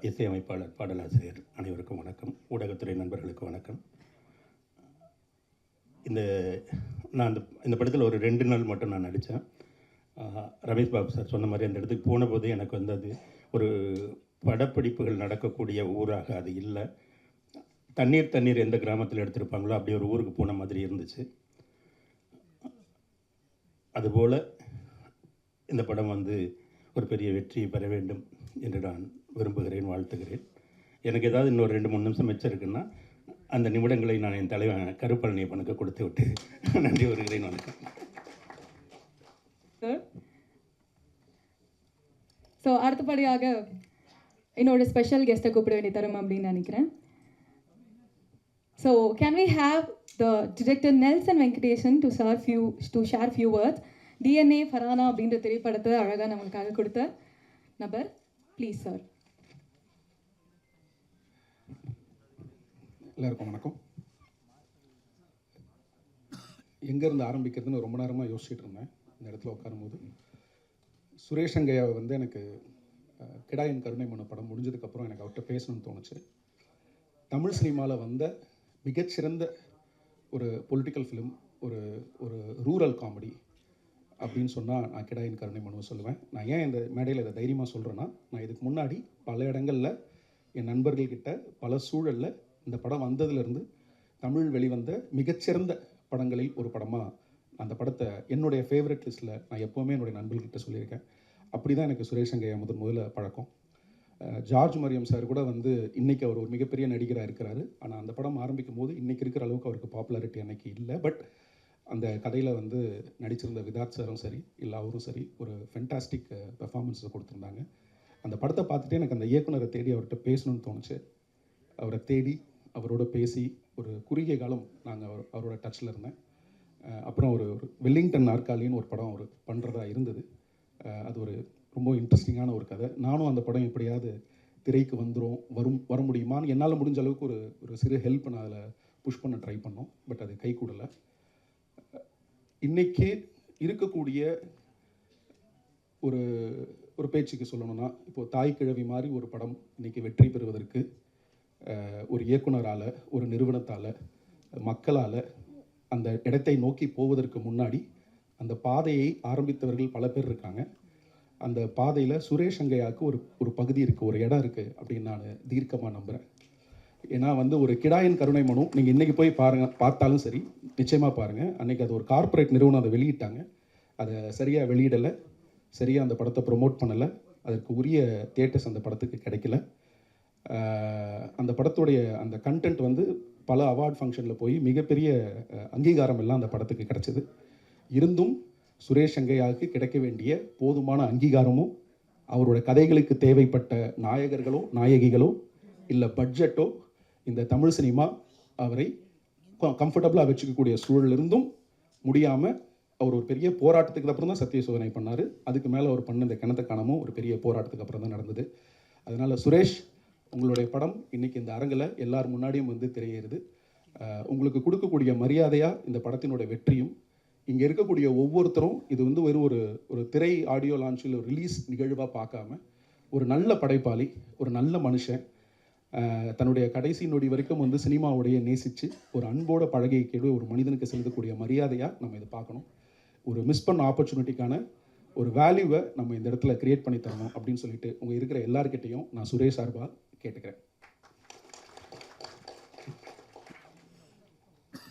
இசையமைப்பாளர், பாடலாசிரியர் அனைவருக்கும் வணக்கம். ஊடகத்துறை நண்பர்களுக்கு வணக்கம். நான் இந்த படத்தில் ஒரு 2 நாள் மட்டும் நான் நடித்தேன். ரமேஷ் பாபு சார் சொன்ன மாதிரி அந்த இடத்துக்கு போன போது எனக்கு வந்து அது ஒரு படப்பிடிப்புகள் நடக்கக்கூடிய ஊராக அது இல்லை. தண்ணீர் எந்த கிராமத்தில் எடுத்திருப்பாங்களோ அப்படி ஒரு ஊருக்கு போன மாதிரி இருந்துச்சு. அதுபோல் இந்த படம் வந்து ஒரு பெரிய வெற்றி பெற வேண்டும் என்று நான் விரும்புகிறேன், வாழ்த்துகிறேன். எனக்கு ஏதாவது இன்னொரு 2-3 நிமிஷம் மிச்சம் இருக்குன்னா அந்த நிமிடங்களை நான் என் தலைவன் கருப்பழனியப்பனுக்கு கொடுத்து விட்டு நன்றி வருகிறேன். வணக்கம். ஸோ அடுத்தபடியாக என்னோட ஸ்பெஷல் கெஸ்ட்டை கூப்பிட வேண்டிய தரும் அப்படின்னு நினைக்கிறேன். So can we have the director Nelson Venkatesan to share few words? DNA Farhana அப்படின்ற திரைப்படத்தை அழகாக நம்மளுக்காக கொடுத்த நபர், ப்ளீஸ் சார். எல்லாருக்கும் வணக்கம். எங்கேருந்து ஆரம்பிக்கிறதுன்னு ரொம்ப நேரமாக யோசிச்சுட்டு இருந்தேன் இந்த இடத்துல உட்காரும்போது. சுரேஷ் அங்கையாவை வந்து எனக்கு கிடாயின் கருணை மனு படம் முடிஞ்சதுக்கப்புறம் எனக்கு அவர்கிட்ட பேசணும்னு தோணுச்சு. தமிழ் சினிமாவில் வந்த மிகச்சிறந்த ஒரு பொலிட்டிக்கல் ஃபிலிம், ஒரு ஒரு ரூரல் காமெடி அப்படின்னு சொன்னால் நான் கிடாயின் கருணை மனுவை சொல்லுவேன். நான் ஏன் இந்த மேடையில் இதை தைரியமாக சொல்கிறேன்னா, நான் இதுக்கு முன்னாடி பல இடங்களில் என் நண்பர்கள்கிட்ட பல சூழலில் இந்த படம் வந்ததுலேருந்து தமிழ் வெளிவந்த மிகச்சிறந்த படங்களில் ஒரு படமாக அந்த படத்தை என்னுடைய ஃபேவரட் லிஸ்ட்டில் நான் எப்போவுமே என்னுடைய நண்பர்கிட்ட சொல்லியிருக்கேன். அப்படி தான் எனக்கு சுரேஷ் அங்கையா முதல்ல பழக்கம். ஜார்ஜ் மரியம் சார் கூட வந்து இன்றைக்கி அவர் ஒரு மிகப்பெரிய நடிகராக இருக்கிறாரு. ஆனால் அந்த படம் ஆரம்பிக்கும் போது இன்றைக்கி இருக்கிற அளவுக்கு அவருக்கு பாப்புலாரிட்டி அன்றைக்கி இல்லை. பட் அந்த கதையில் வந்து நடிச்சிருந்த விதார்த் சாரும் சரி, இல்லை அவரும் சரி, ஒரு ஃபென்டாஸ்டிக் பெர்ஃபார்மன்ஸை கொடுத்துருந்தாங்க. அந்த படத்தை பார்த்துட்டு எனக்கு அந்த இயக்குனரை தேடி அவர்கிட்ட பேசணும்னு தோணுச்சு. அவரை தேடி அவரோட பேசி ஒரு குறுகிய காலம் நாங்கள் அவரோட டச்சில் இருந்தேன். அப்புறம் ஒரு வெல்லிங்டன் நாற்காலின்னு ஒரு படம் அவர் பண்ணுறதா இருந்தது. அது ஒரு ரொம்ப இன்ட்ரெஸ்டிங்கான ஒரு கதை. நானும் அந்த படம் எப்படியாவது திரைக்கு வர முடியுமான்னு என்னால் முடிஞ்ச அளவுக்கு ஒரு சிறு ஹெல்ப் நான் அதில் புஷ் பண்ண ட்ரை பண்ணோம். பட் அது கை கூடலை. இன்றைக்கி இருக்கக்கூடிய ஒரு பேச்சுக்கு சொல்லணும்னா, இப்போது தாய் கிழவி மாதிரி ஒரு படம் இன்றைக்கி வெற்றி பெறுவதற்கு ஒரு இயக்குனரால், ஒரு நிறுவனத்தால், மக்களால் அந்த இடத்தை நோக்கி போவதற்கு முன்னாடி அந்த பாதையை ஆரம்பித்தவர்கள் பல பேர் இருக்காங்க. அந்த பாதையில் சுரேஷ் அங்கையாவுக்கு ஒரு பகுதி இருக்குது, ஒரு இடம் இருக்குது அப்படின்னு நான் தீர்க்கமாக நம்புகிறேன். ஏன்னா வந்து ஒரு கிடாயின் கருணை மனு நீங்கள் இன்றைக்கி போய் பார்த்தாலும் சரி, நிச்சயமாக பாருங்கள். அன்றைக்கி அது ஒரு கார்ப்பரேட் நிறுவனம் அதை வெளியிட்டாங்க. அதை சரியாக வெளியிடலை, சரியாக அந்த படத்தை ப்ரொமோட் பண்ணலை, அதற்கு உரிய தியேட்டர்ஸ் அந்த படத்துக்கு கிடைக்கல. அந்த படத்துடைய அந்த கண்டென்ட் வந்து பல அவார்ட் ஃபங்க்ஷனில் போய் மிகப்பெரிய அங்கீகாரம் எல்லாம் அந்த படத்துக்கு கிடச்சிது. இருந்தும் சுரேஷ் அங்கையாவுக்கு கிடைக்க வேண்டிய போதுமான அங்கீகாரமும், அவரோட கதைகளுக்கு தேவைப்பட்ட நாயகர்களோ நாயகிகளோ இல்லை பட்ஜெட்டோ இந்த தமிழ் சினிமா அவரை கம்ஃபர்டபுளாக வச்சுக்கக்கூடிய சூழலிருந்தும் முடியாமல் அவர் ஒரு பெரிய போராட்டத்துக்கு அப்புறம் தான் சத்திய சோதனை பண்ணார். அதுக்கு மேலே அவர் பண்ண இந்த கிணத்த காணமும் ஒரு பெரிய போராட்டத்துக்கு அப்புறம் தான் நடந்தது. அதனால் சுரேஷ், உங்களுடைய படம் இன்றைக்கி இந்த அரங்கில் எல்லார் முன்னாடியும் வந்து திரையேறுது. உங்களுக்கு கொடுக்கக்கூடிய மரியாதையாக இந்த படத்தினோட வெற்றியும், இங்கே இருக்கக்கூடிய ஒவ்வொருத்தரும் இது வந்து ஒரு திரை ஆடியோ லான்ச்சில் ஒரு ரிலீஸ் நிகழ்வாக பார்க்காம ஒரு நல்ல படைப்பாளி, ஒரு நல்ல மனுஷன், தன்னுடைய கடைசி நொடி வரைக்கும் வந்து சினிமாவுடைய நேசித்து ஒரு அன்போட பழகிய ஒரு மனிதனுக்கு செலுத்தக்கூடிய மரியாதையாக நம்ம இதை பார்க்கணும். ஒரு மிஸ் பண்ண ஆப்பர்ச்சுனிட்டிக்கான ஒரு வேல்யூவை நம்ம இந்த இடத்துல கிரியேட் பண்ணி தரணும் அப்படின்னு சொல்லிட்டு உங்கள் இருக்கிற எல்லாருக்கிட்டையும் நான் சுரேஷ் சார்பாக கேட்டுக்கிறேன்.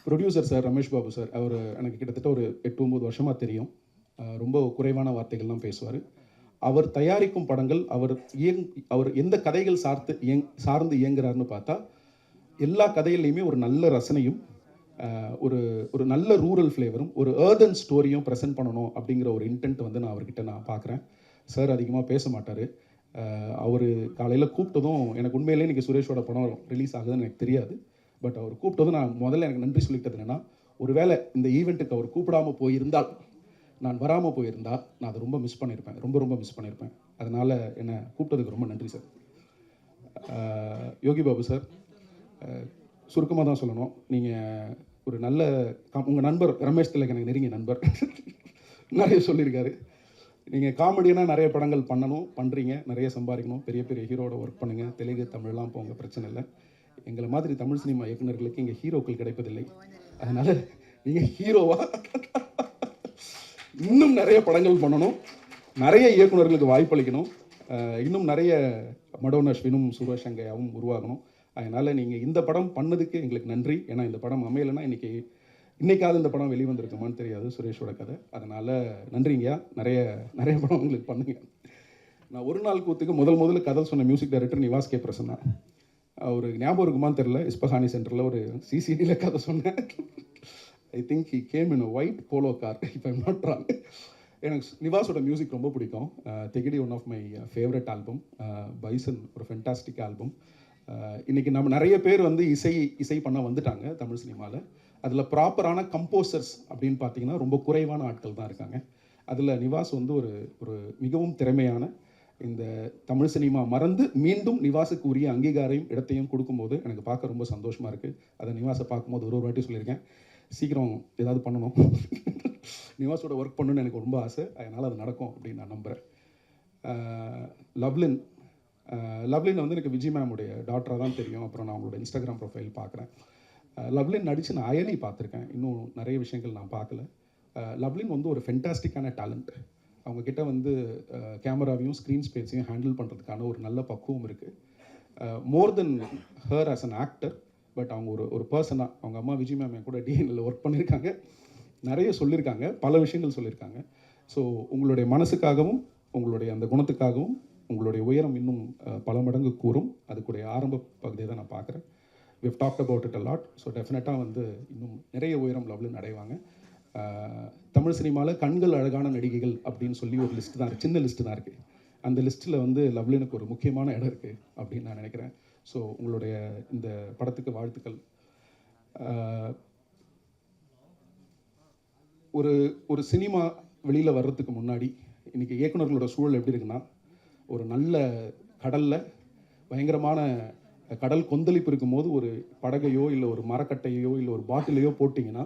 Producer sir Ramesh Babu sir, அவர் எனக்கு கிட்டத்தட்ட ஒரு 8-9 வருஷமாக தெரியும். ரொம்ப குறைவான வார்த்தைகள்லாம் பேசுவார். அவர் தயாரிக்கும் படங்கள், அவர் எந்த கதைகள் சார்ந்து இயங்குறாருன்னு பார்த்தா எல்லா கதையிலையுமே ஒரு நல்ல ரசனையும், ஒரு நல்ல ரூரல் ஃப்ளேவரும், ஒரு ஏர்தன் ஸ்டோரியும் ப்ரெசென்ட் பண்ணணும் அப்படிங்கிற ஒரு இன்டென்ட் வந்து நான் அவர்கிட்ட பார்க்குறேன். சார் அதிகமாக பேச மாட்டார். அவர் காலையில் கூப்பிட்டதும், எனக்கு உண்மையிலே இன்றைக்கி சுரேஷோட படம் ரிலீஸ் ஆகுதுன்னு எனக்கு தெரியாது. பட் அவர் கூப்பிட்டதும் நான் முதல்ல எனக்கு நன்றி சொல்லிட்டது என்னென்னா, ஒருவேளை இந்த ஈவெண்ட்டுக்கு அவர் கூப்பிடாமல் போயிருந்தால், நான் வராமல் போயிருந்தா நான் அதை ரொம்ப மிஸ் பண்ணியிருப்பேன், ரொம்ப மிஸ் பண்ணியிருப்பேன். அதனால் என்னை கூப்பிட்டதுக்கு ரொம்ப நன்றி சார். யோகி பாபு சார், சுருக்கமாக தான் சொல்லணும். நீங்கள் ஒரு நல்ல உங்கள் நண்பர் ரமேஷ் திலக் எனக்கு நெருங்கிய நண்பர், நிறைய சொல்லியிருக்காரு. நீங்கள் காமெடியனாக நிறைய படங்கள் பண்ணுறீங்க, நிறைய சம்பாதிக்கணும், பெரிய பெரிய ஹீரோட ஒர்க் பண்ணுங்கள், தெலுங்கு தமிழ்லாம் போங்க, பிரச்சனை இல்லை. எங்களை மாதிரி தமிழ் சினிமா இயக்குநர்களுக்கு இங்கே ஹீரோக்கள் கிடைப்பதில்லை. அதனால் நீங்கள் ஹீரோவாக இன்னும் நிறைய படங்கள் பண்ணணும், நிறைய இயக்குநர்களுக்கு வாய்ப்பளிக்கணும், இன்னும் நிறைய மடோனா அஸ்வினும் சுரேஷ் அங்கையாவும் உருவாகணும். அதனால் நீங்கள் இந்த படம் பண்ணதுக்கு எங்களுக்கு நன்றி. ஏன்னா இந்த படம் அமையலைன்னா இன்றைக்காவது இந்த படம் வெளிவந்திருக்குமான்னு தெரியாது, சுரேஷோட கதை. அதனால் நன்றிங்கய்யா, நிறைய படம் உங்களுக்கு பண்ணுங்க. நான் ஒரு நாள் கூத்துக்கு முதல்ல கதை சொன்ன music director Nivas K Prasanna. ஒரு ஞாபகம் இருக்குமான்னு தெரில, இஸ்பஹானி சென்டரில் ஒரு சிசிடியில் கதை சொன்னேன். I think he came in a white Polo car, if I'm not wrong. எனக்கு நிவாஸோட மியூசிக் ரொம்ப பிடிக்கும். Thegidi one of my favourite album. Bison ஒரு ஃபென்டாஸ்டிக் ஆல்பம். இன்றைக்கி நம்ம நிறைய பேர் வந்து இசை பண்ண வந்துட்டாங்க தமிழ் சினிமாவில். அதில் ப்ராப்பரான கம்போசர்ஸ் அப்படின்னு பார்த்தீங்கன்னா ரொம்ப குறைவான ஆட்கள் தான் இருக்காங்க. அதில் நிவாஸ் வந்து ஒரு மிகவும் திறமையான, இந்த தமிழ் சினிமா மறந்து மீண்டும் நிவாஸுக்கு உரிய அங்கீகாரையும் இடத்தையும் கொடுக்கும்போது எனக்கு பார்க்க ரொம்ப சந்தோஷமாக இருக்குது. அதை நிவாஸை பார்க்கும்போது ஒரு வாட்டி சொல்லியிருக்கேன், சீக்கிரம் ஏதாவது பண்ணணும், நிவாஸோட ஒர்க் பண்ணணும்னு எனக்கு ரொம்ப ஆசை. அதனால் அது நடக்கும் அப்படின்னு நான் நம்புகிறேன். லவ்லின் வந்து எனக்கு விஜய் மேமுடைய டாக்டராக தான் தெரியும். அப்புறம் நான் அவங்களோட இன்ஸ்டாகிராம் ப்ரொஃபைல் பார்க்குறேன். லவ்லின் நடித்து நான் அயனி பார்த்துருக்கேன். இன்னும் நிறைய விஷயங்கள் நான் பார்க்கல. லவ்லின் வந்து ஒரு ஃபென்டாஸ்டிக்கான டேலண்ட். அவங்கக்கிட்ட வந்து கேமராவையும் ஸ்க்ரீன் ஸ்பேஸையும் ஹேண்டில் பண்ணுறதுக்கான ஒரு நல்ல பக்குவம் இருக்குது. More than her as an actor, but அவங்க ஒரு பர்சனாக, அவங்க அம்மா விஜய் மேம் கூட டிஎன்எல்ல ஒர்க் பண்ணியிருக்காங்க, நிறைய சொல்லியிருக்காங்க, பல விஷயங்கள் சொல்லியிருக்காங்க. ஸோ உங்களுடைய மனசுக்காகவும் உங்களுடைய அந்த குணத்துக்காகவும் உங்களுடைய உயரம் இன்னும் பல மடங்கு கூறும். அதுக்குடைய ஆரம்ப பகுதியை தான் நான் பார்க்குறேன். we've talked about it a lot. So டெஃபினட்டாக வந்து இன்னும் நிறைய உயரம் லவ்லின் அடைவாங்க. தமிழ் சினிமாவில் கண்கள் அழகான நடிகைகள் அப்படின்னு சொல்லி ஒரு லிஸ்ட் தான், சின்ன லிஸ்ட்டு தான் இருக்குது. அந்த லிஸ்ட்டில் வந்து லவ்லினுக்கு ஒரு முக்கியமான இடம் இருக்குது அப்படின்னு நான் நினைக்கிறேன். ஸோ உங்களுடைய இந்த படத்துக்கு வாழ்த்துக்கள். ஒரு சினிமா வெளியில் வர்றதுக்கு முன்னாடி இன்றைக்கி இயக்குனர்களோட சூழல் எப்படி இருக்குன்னா, ஒரு நல்ல கடலில் பயங்கரமான கடல் கொந்தளிப்பு இருக்கும்போது ஒரு படகையோ இல்லை ஒரு மரக்கட்டையோ இல்லை ஒரு பாட்டிலையோ போட்டிங்கன்னா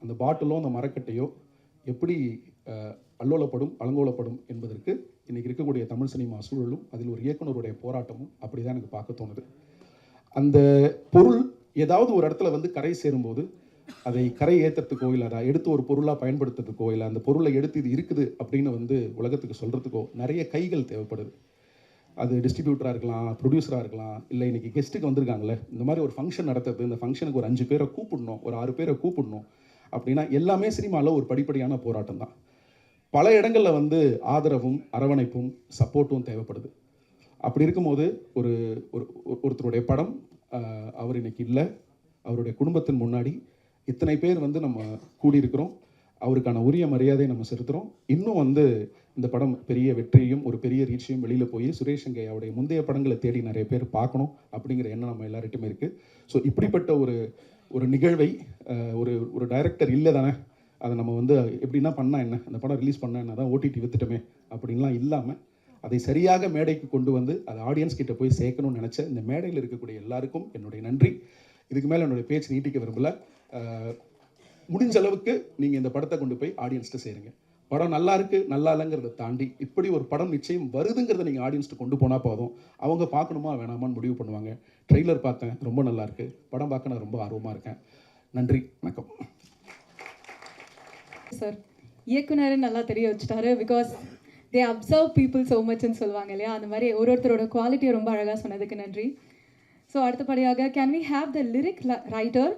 அந்த பாட்டிலோ அந்த மரக்கட்டையோ எப்படி அலங்கோலப்படும் என்பதற்கு இன்றைக்கி இருக்கக்கூடிய தமிழ் சினிமா சூழலும் அதில் ஒரு இயக்குனருடைய போராட்டமும் அப்படி தான் எனக்கு பார்க்க தோணுது. அந்த பொருள் ஏதாவது ஒரு இடத்துல வந்து கரை சேரும்போது அதை கரை ஏற்றுறதுக்கோ இல்லை அதை எடுத்து ஒரு பொருளாக பயன்படுத்துறதுக்கோ இல்லை அந்த பொருளை எடுத்து இது இருக்குது அப்படின்னு வந்து உலகத்துக்கு சொல்கிறதுக்கோ நிறைய கைகள் தேவைப்படுது. அது டிஸ்ட்ரிபியூட்டராக இருக்கலாம், ப்ரொடியூசராக இருக்கலாம், இல்லை இன்றைக்கி கெஸ்ட்டுக்கு வந்திருக்காங்களே, இந்த மாதிரி ஒரு ஃபங்க்ஷன் நடத்துறது, இந்த ஃபங்க்ஷனுக்கு ஒரு 5 பேரை கூப்பிடணும், ஒரு 6 பேரை கூப்பிடணும் அப்படின்னா எல்லாமே சினிமாவில் ஒரு படிப்படியான போராட்டம் தான். பல இடங்களில் வந்து ஆதரவும் அரவணைப்பும் சப்போர்ட்டும் தேவைப்படுது. அப்படி இருக்கும்போது ஒருத்தருடைய படம் அவர் இன்னைக்கு இல்லை, அவருடைய குடும்பத்தின் முன்னாடி இத்தனை பேர் வந்து நம்ம கூடியிருக்கிறோம், அவருக்கான உரிய மரியாதையை நம்ம செலுத்துகிறோம். இன்னும் வந்து இந்த படம் பெரிய வெற்றியும் ஒரு பெரிய ரீச்சையும் வெளியில் போய் சுரேஷ் அங்கையாவுடைய முந்தைய படங்களை தேடி நிறைய பேர் பார்க்கணும் அப்படிங்கிற எண்ணம் நம்ம எல்லார்கிட்டையுமே இருக்குது. ஸோ இப்படிப்பட்ட ஒரு நிகழ்வை ஒரு டைரக்டர் இல்லை தானே, அதை நம்ம வந்து எப்படின்னா பண்ணால் என்ன, அந்த படம் ரிலீஸ் பண்ணால் என்ன, தான் ஓடிடி வித்துட்டோமே அப்படின்லாம் இல்லாமல் அதை சரியாக மேடைக்கு கொண்டு வந்து அதை ஆடியன்ஸ் கிட்ட போய் சேர்க்கணும்னு நினச்ச இந்த மேடையில் இருக்கக்கூடிய எல்லாருக்கும் என்னுடைய நன்றி. இதுக்கு மேலே என்னுடைய பேச்சு நீட்டிக்க விரும்பல. முடிஞ்ச அளவுக்கு நீங்கள் இந்த படத்தை கொண்டு போய் ஆடியன்ஸ்ட்டு சேருங்க. படம் நல்லா இருக்குது நல்லா இல்லைங்கிறத தாண்டி இப்படி ஒரு படம் நிச்சயம் வருதுங்கிறத நீங்கள் ஆடியன்ஸ்ட்டு கொண்டு போனால் போதும், அவங்க பார்க்கணுமா வேணாமான்னு முடிவு பண்ணுவாங்க. ட்ரெய்லர் பார்த்தேன், ரொம்ப நல்லா இருக்குது, படம் பார்க்க நான் ரொம்ப ஆர்வமாக இருக்கேன். நன்றி, வணக்கம். சார் இயக்குனர் நல்லா தெரிய வச்சுட்டாரு. Because they observe people so மச்ன்னு சொல்லுவாங்க இல்லையா, அந்த மாதிரி ஒருத்தரோட குவாலிட்டியை ரொம்ப அழகாக சொன்னதுக்கு நன்றி. ஸோ அடுத்தபடியாக can we have the lyric writer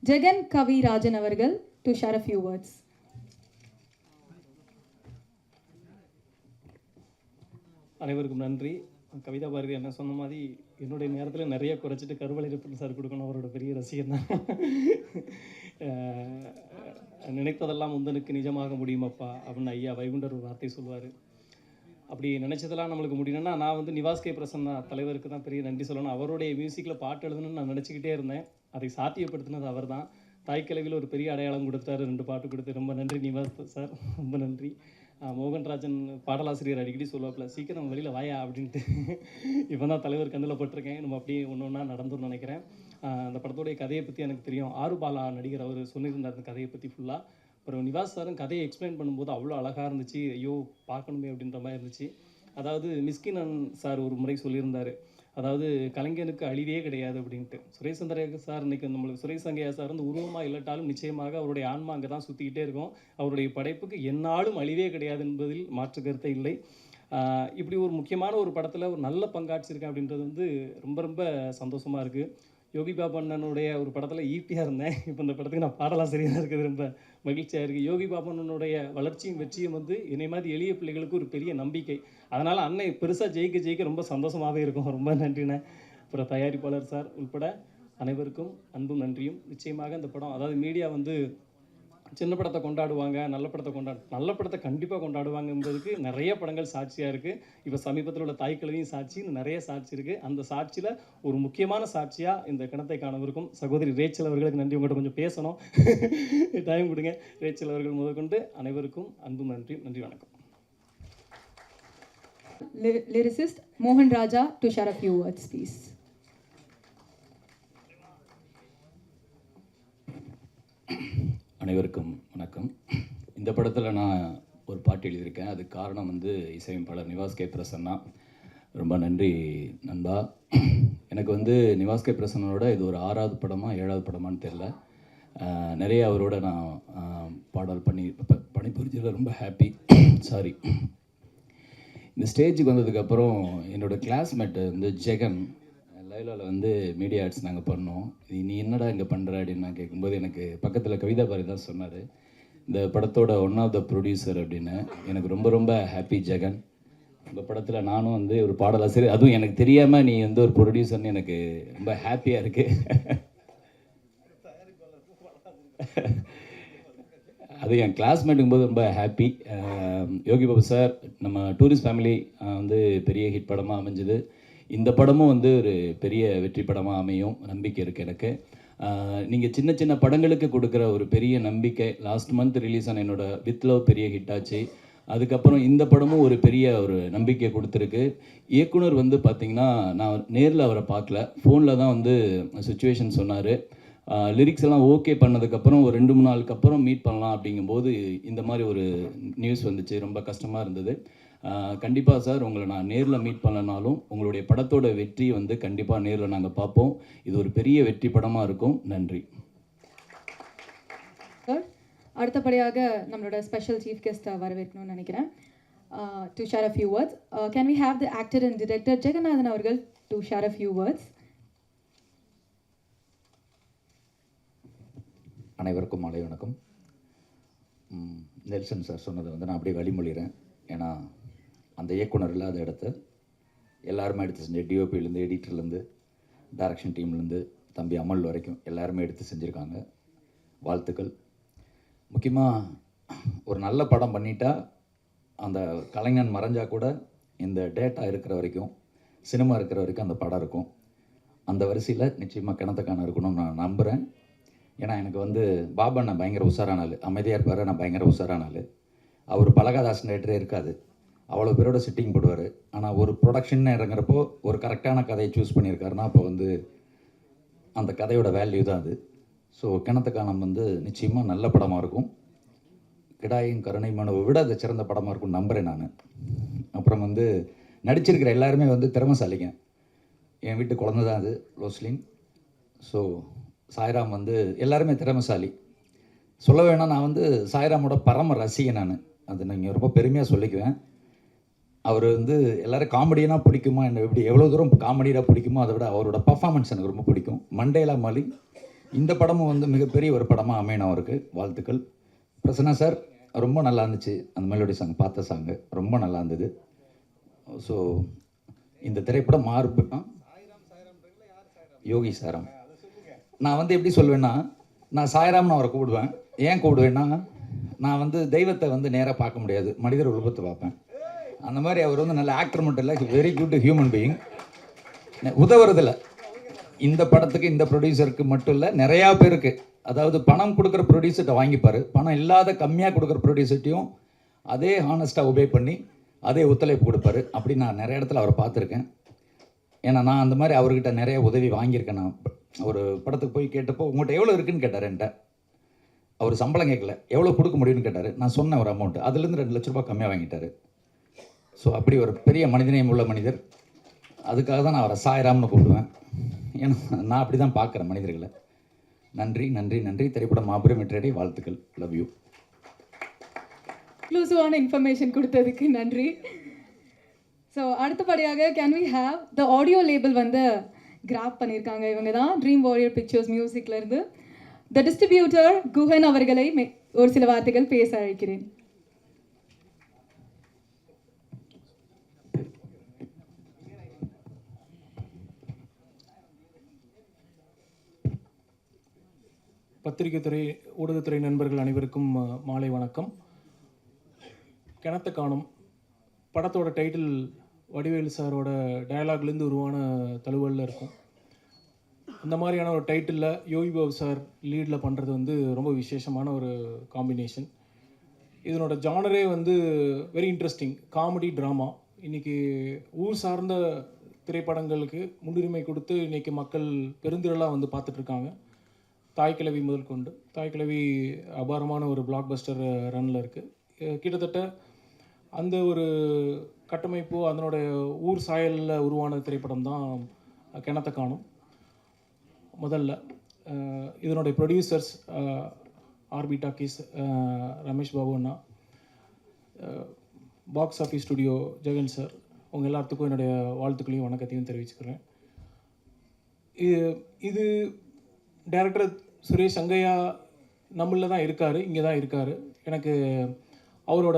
Jegan Kavi Rajan அவர்கள் to share a few words. அனைவருக்கும் நன்றி. கவிதா பாரதி என்ன சொன்ன மாதிரி என்னுடைய நேரத்தில் நிறைய குறைச்சிட்டு கருவளையப்பன் சார் கொடுக்கணும், அவரோட பெரிய ரசிகன் தான். நினைத்ததெல்லாம் முந்தனுக்கு நிஜமாக முடியுமாப்பா அப்படின்னு ஐயா வைகுண்டர் ஒரு வார்த்தை சொல்லுவார். அப்படி நினச்சதெல்லாம் நம்மளுக்கு முடியணும்னா நான் வந்து நிவாஸ் கே பிரசன்னா தலைவருக்கு தான் பெரிய நன்றி சொல்லணும். அவருடைய மியூசிக்கில் பாட்டு எழுதணும்னு நான் நினச்சிக்கிட்டே இருந்தேன், அதை சாத்தியப்படுத்தினது அவர் தான். தாய்க்கிழவியில் ஒரு பெரிய அடையாளம் கொடுத்தாரு, 2 பாட்டு கொடுத்து. ரொம்ப நன்றி நிவாஸ் சார், ரொம்ப நன்றி. மோகன்ராஜன் பாடலாசிரியர் அடிக்கடி சொல்லுவாப்பில், சீக்கிரம் வெளியில் வாயா அப்படின்ட்டு. இப்போ தான் தலைவர் கண்ணில் பட்டிருக்கேன், நம்ம அப்படியே ஒன்று ஒன்றா நடந்துன்னு நினைக்கிறேன். அந்த படத்தோடைய கதையை பற்றி எனக்கு தெரியும், ஆறுபாலா நடிகர் அவர் சொல்லியிருந்தார் அந்த கதையை பற்றி ஃபுல்லாக. அப்புறம் நிவாஸ் சாரும் கதையை எக்ஸ்பிளைன் பண்ணும்போது அவ்வளோ அழகாக இருந்துச்சு, ஐயோ பார்க்கணுமே அப்படின்ற மாதிரி இருந்துச்சு. அதாவது மிஸ்கின் சார் ஒரு முறை சொல்லியிருந்தார், அதாவது கலைஞனுக்கு அழிவே கிடையாது அப்படின்ட்டு. சுரேஷ் சந்திர சார் இன்றைக்கி நம்மளுக்கு சுரேஷ் சங்கையா சார் வந்து உருவமாக இல்லாட்டாலும் நிச்சயமாக அவருடைய ஆன்மா அங்கே தான் சுற்றிக்கிட்டே இருக்கும். அவருடைய படைப்புக்கு எந்நாளும் அழிவே கிடையாது என்பதில் மாற்று கருத்தை இல்லை. இப்படி ஒரு முக்கியமான ஒரு படத்தில் ஒரு நல்ல பங்காற்றிருக்கேன் அப்படின்றது வந்து ரொம்ப ரொம்ப சந்தோஷமாக இருக்குது. யோகி பாபு அண்ணனுடைய ஒரு படத்தில் ஈபியாக இருந்தேன், இப்போ இந்த படத்துக்கு நான் பாடலாசிரியராக இருக்குது, ரொம்ப மகிழ்ச்சியாக இருக்குது. யோகி பாபு அண்ணனுடைய வளர்ச்சியும் வெற்றியும் வந்து என்னை மாதிரி எளிய பிள்ளைகளுக்கு ஒரு பெரிய நம்பிக்கை. அதனால் அண்ணன் பெருசாக ஜெயிக்க ரொம்ப சந்தோஷமாகவே இருக்கும். ரொம்ப நன்றிண்ணே. அப்புறம் தயாரிப்பாளர் சார் உள்பட அனைவருக்கும் அன்பும் நன்றியும். நிச்சயமாக இந்த படம், அதாவது மீடியா வந்து சின்ன படத்தை கொண்டாடுவாங்க, நல்ல படத்தை கண்டிப்பாக கொண்டாடுவாங்க என்பதுக்கு நிறைய படங்கள் சாட்சியாக இருக்குது. இப்போ சமீபத்தில் உள்ள தாய்க்கிழவியும் சாட்சி, இன்னும் நிறைய சாட்சி இருக்குது. அந்த சாட்சியில் ஒரு முக்கியமான சாட்சியாக இந்த கிணத்தை காணவிருக்கும் சகோதரி ரேச்சல் அவர்களுக்கு நன்றி. உங்கள்கிட்ட கொஞ்சம் பேசணும், டைம் கொடுங்க. ரேச்சல் அவர்கள் முதற்கொண்டு அனைவருக்கும் அன்பு நன்றி. நன்றி, வணக்கம். Lyricist Mohan Raja to share a few words, please. அனைவருக்கும் வணக்கம். இந்த படத்தில் நான் ஒரு பாட்டு எழுதியிருக்கேன். அதுக்கு காரணம் வந்து இசையமைப்பாளர் நிவாஸ் கே பிரசன்னா. ரொம்ப நன்றி நண்பா. எனக்கு வந்து நிவாஸ் கே பிரசன்னோட இது ஒரு 6வது படமா 7வது படமான்னு தெரில. நிறைய அவரோட நான் பாடல் பணிபுரிஞ்சதில் ரொம்ப ஹாப்பி. சாரி. இந்த ஸ்டேஜுக்கு வந்ததுக்கப்புறம் என்னோடய கிளாஸ்மேட்டு வந்து ஜெகன் லைலாவில் வந்து மீடியா ஆர்ட்ஸ் நாங்கள் பண்ணோம். நீ என்னடா இங்கே பண்ணுற அப்படின்னு நான் கேட்கும்போது எனக்கு பக்கத்தில் கவிதா பாரி தான் சொன்னார், இந்த படத்தோட ஒன் ஆஃப் த ப்ரொடியூசர் அப்படின்னு. எனக்கு ரொம்ப ரொம்ப ஹாப்பி ஜெகன். உங்கள் படத்தில் நானும் வந்து ஒரு பாடலாசிரியர், அதுவும் எனக்கு தெரியாமல் நீ வந்து ஒரு ப்ரொடியூசர்னு எனக்கு ரொம்ப ஹாப்பியாக இருக்குது. அது என் கிளாஸ்மேட்டுக்கும் போது ரொம்ப ஹாப்பி. யோகி பாபு சார், நம்ம டூரிஸ்ட் ஃபேமிலி வந்து பெரிய ஹிட் படமாக அமைஞ்சுது. இந்த படமும் வந்து ஒரு பெரிய வெற்றி படமாக அமையும் நம்பிக்கை இருக்குது எனக்கு. நீங்கள் சின்ன சின்ன படங்களுக்கு கொடுக்குற ஒரு பெரிய நம்பிக்கை. லாஸ்ட் மந்த் ரிலீஸ் ஆன என்னோட வித் லவ் பெரிய ஹிட் ஆச்சு. அதுக்கப்புறம் இந்த படமும் ஒரு பெரிய ஒரு நம்பிக்கை கொடுத்துருக்கு. இயக்குனர் வந்து பார்த்திங்கன்னா, நான் நேரில் அவரை பார்க்கல, ஃபோனில் தான் வந்து சுச்சுவேஷன் சொன்னார். லிரிக்ஸ் எல்லாம் ஓகே பண்ணதுக்கப்புறம் ஒரு 2-3 நாளுக்கு அப்புறம் மீட் பண்ணலாம் அப்படிங்கும்போது இந்த மாதிரி ஒரு நியூஸ் வந்துச்சு. ரொம்ப கஷ்டமாக இருந்தது. கண்டிப்பாக சார், உங்களை நான் நேரில் மீட் பண்ணனாலும் உங்களுடைய படத்தோட வெற்றி வந்து கண்டிப்பாக நேரில் நாங்கள் பார்ப்போம். இது ஒரு பெரிய வெற்றி படமாக இருக்கும். நன்றி சார். அடுத்தபடியாக நம்மளோட ஸ்பெஷல் சீஃப் கெஸ்ட்டை வரவேற்கணும்னு நினைக்கிறேன். To share a few words, can we have the actor and director Jeganathan அவர்கள் to share a few words. அனைவருக்கும் மாலை வணக்கம். நெல்சன் சார் சொன்னதை வந்து நான் அப்படியே வழிமொழிகிறேன். ஏன்னா அந்த இயக்குனர் இல்லாத இடத்த எல்லாருமே எடுத்து செஞ்ச டிஓபிலேருந்து எடிட்டர்லேருந்து டைரக்ஷன் டீம்லேருந்து தம்பி அமல் வரைக்கும் எல்லாருமே எடுத்து செஞ்சுருக்காங்க. வாழ்த்துக்கள். முக்கியமாக ஒரு நல்ல படம் பண்ணிட்டா அந்த கலைஞன் மறைஞ்சால் கூட இந்த டேட்டா இருக்கிற வரைக்கும், சினிமா இருக்கிற வரைக்கும் அந்த படம் இருக்கும். அந்த வரிசையில் நிச்சயமாக கிணத்துக்கான இருக்கணும்னு நான் நம்புகிறேன். ஏன்னா எனக்கு வந்து பாபா நான் பயங்கர உஷாரான ஆள், அமைதியாக இருப்பார், நான் பயங்கர உஷாரான ஆள். அவர் பலகாதாசன் டேட்டரே இருக்காது, அவ்வளோ பேரோட சிட்டிங் போடுவார். ஆனால் ஒரு ப்ரொடக்ஷன் இறங்குறப்போ ஒரு கரெக்டான கதையை சூஸ் பண்ணியிருக்காருன்னா அப்போ வந்து அந்த கதையோட வேல்யூ தான் அது. ஸோ கிணத்துக்கானம் வந்து நிச்சயமாக நல்ல படமாக இருக்கும். கிடாயும் கருணை மனுவை விட அது சிறந்த படமாக இருக்கும்னு நம்புகிறேன் நான். அப்புறம் வந்து நடிச்சிருக்கிற எல்லாருமே வந்து திறமைசாலிங்க. என் வீட்டு குழந்தை தான் அது, ரோஸ்லின். ஸோ சாய்ராம் வந்து எல்லாருமே திறமைசாலி. சொல்ல வேணால் நான் வந்து சாய்ராமோட பரம ரசிகன் நான். அது நீங்கள் ரொம்ப பெருமையாக சொல்லிக்குவேன். அவர் வந்து எல்லோரும் காமெடியனாக பிடிக்குமா, என்ன எப்படி எவ்வளோ தூரம் காமெடியாக பிடிக்குமோ அதை விட அவரோட பர்ஃபார்மன்ஸ் எனக்கு ரொம்ப பிடிக்கும். மண்டேலா மாலி இந்த படமும் வந்து மிகப்பெரிய ஒரு படமாக அமையணும் அவருக்கு. வாழ்த்துக்கள். பிரசன்னா சார் ரொம்ப நல்லா இருந்துச்சு. அந்த மெலோடி சாங் பார்த்த சாங்கு ரொம்ப நல்லா இருந்தது. ஸோ இந்த திரைப்படம் யோகி சாரம். நான் வந்து எப்படி சொல்வேன்னா, நான் சாய்ராம்னு அவரை கூப்பிடுவேன். ஏன் கூப்பிடுவேன்னா, நான் வந்து தெய்வத்தை வந்து நேராக பார்க்க முடியாது, மனிதர் உருவத்தை பார்ப்பேன். அந்த மாதிரி அவர் வந்து நல்ல ஆக்டர் மட்டும் இல்லை, வெரி குட் ஹியூமன் பீயிங். உதவுறதில்ல இந்த படத்துக்கு, இந்த ப்ரொடியூசருக்கு மட்டும் இல்லை, நிறையா பேருக்கு. அதாவது பணம் கொடுக்குற ப்ரொடியூசர்கிட்ட வாங்கிப்பார், பணம் இல்லாத கம்மியாக கொடுக்குற ப்ரொடியூசர்ட்டையும் அதே ஹானஸ்ட்டாக ஒபே பண்ணி அதே ஒத்துழைப்பு கொடுப்பாரு. அப்படி நான் நிறைய இடத்துல அவரை பார்த்துருக்கேன். ஏன்னா நான் அந்த மாதிரி அவர்கிட்ட நிறைய உதவி வாங்கியிருக்கேன். நான் ஒரு படத்துக்கு போய் கேட்டப்போ உங்கள்கிட்ட எவ்வளோ இருக்குன்னு கேட்டார் என்கிட்ட. அவர் சம்பளம் கேட்கல, எவ்வளோ கொடுக்க முடியும்னு கேட்டார். நான் சொன்ன ஒரு அமௌண்ட், அதுலேருந்து 2 லட்ச ரூபா கம்மியாக வாங்கிட்டார். ஸோ அப்படி ஒரு பெரிய மனிதநேயம் உள்ள மனிதர். அதுக்காக தான் நான் அவரை சாய்ராம்னு கூப்பிடுவேன். ஏன்னா நான் அப்படி தான் பார்க்குறேன் மனிதர்களை. நன்றி நன்றி நன்றி. திரைப்படம் மாபெரும் வெற்றியடை. வாழ்த்துக்கள். Love you. எக்ஸ்க்ளூசிவான இன்ஃபர்மேஷன் கொடுத்ததுக்கு நன்றி. ஸோ அடுத்தபடியாக can we have the audio label வந்து கிராப் பண்ணியிருக்காங்க. இவங்க தான் ட்ரீம் வாரியர் பிக்சர்ஸ் மியூசிக்லேருந்து த டிஸ்ட்ரிபியூட்டர் குஹன் அவர்களை ஒரு சில வார்த்தைகள் பேச அழைக்கிறேன். பத்திரிகை துறை ஊடகத்துறை நண்பர்கள் அனைவருக்கும் மாலை வணக்கம். கிணத்த காணும் படத்தோட டைட்டில் வடிவேலு சாரோட டயலாக்லேருந்து உருவான தழுவலில் இருக்கும். இந்த மாதிரியான ஒரு டைட்டிலில் யோகி பாபு சார் லீடில் பண்ணுறது வந்து ரொம்ப விசேஷமான ஒரு காம்பினேஷன். இதனோட ஜானரே வந்து வெரி இன்ட்ரெஸ்டிங், காமெடி ட்ராமா. இன்றைக்கி ஊர் சார்ந்த திரைப்படங்களுக்கு முன்னுரிமை கொடுத்து இன்றைக்கி மக்கள் பெருந்திரளாக வந்து பார்த்துட்ருக்காங்க. தாய்க்கிழவி முதல் கொண்டு தாய்க்கிழவி அபாரமான ஒரு பிளாக் பஸ்டர் ரன்னில் இருக்குது. கிட்டத்தட்ட அந்த ஒரு கட்டமைப்பு அதனோட ஊர் சாயலில் உருவான திரைப்படம் தான் கிணத்த காணும். முதல்ல இதனுடைய producers RB talkies Ramesh Babu அண்ணா, box office studio Jegan sir, உங்கள் எல்லாத்துக்கும் என்னுடைய வாழ்த்துக்களையும் வணக்கத்தையும் தெரிவிச்சுக்கிறேன். இது டைரக்டர் சுரேஷ் சங்கையா நம்மளில் தான் இருக்கார், இங்கே தான் இருக்கார். எனக்கு அவரோட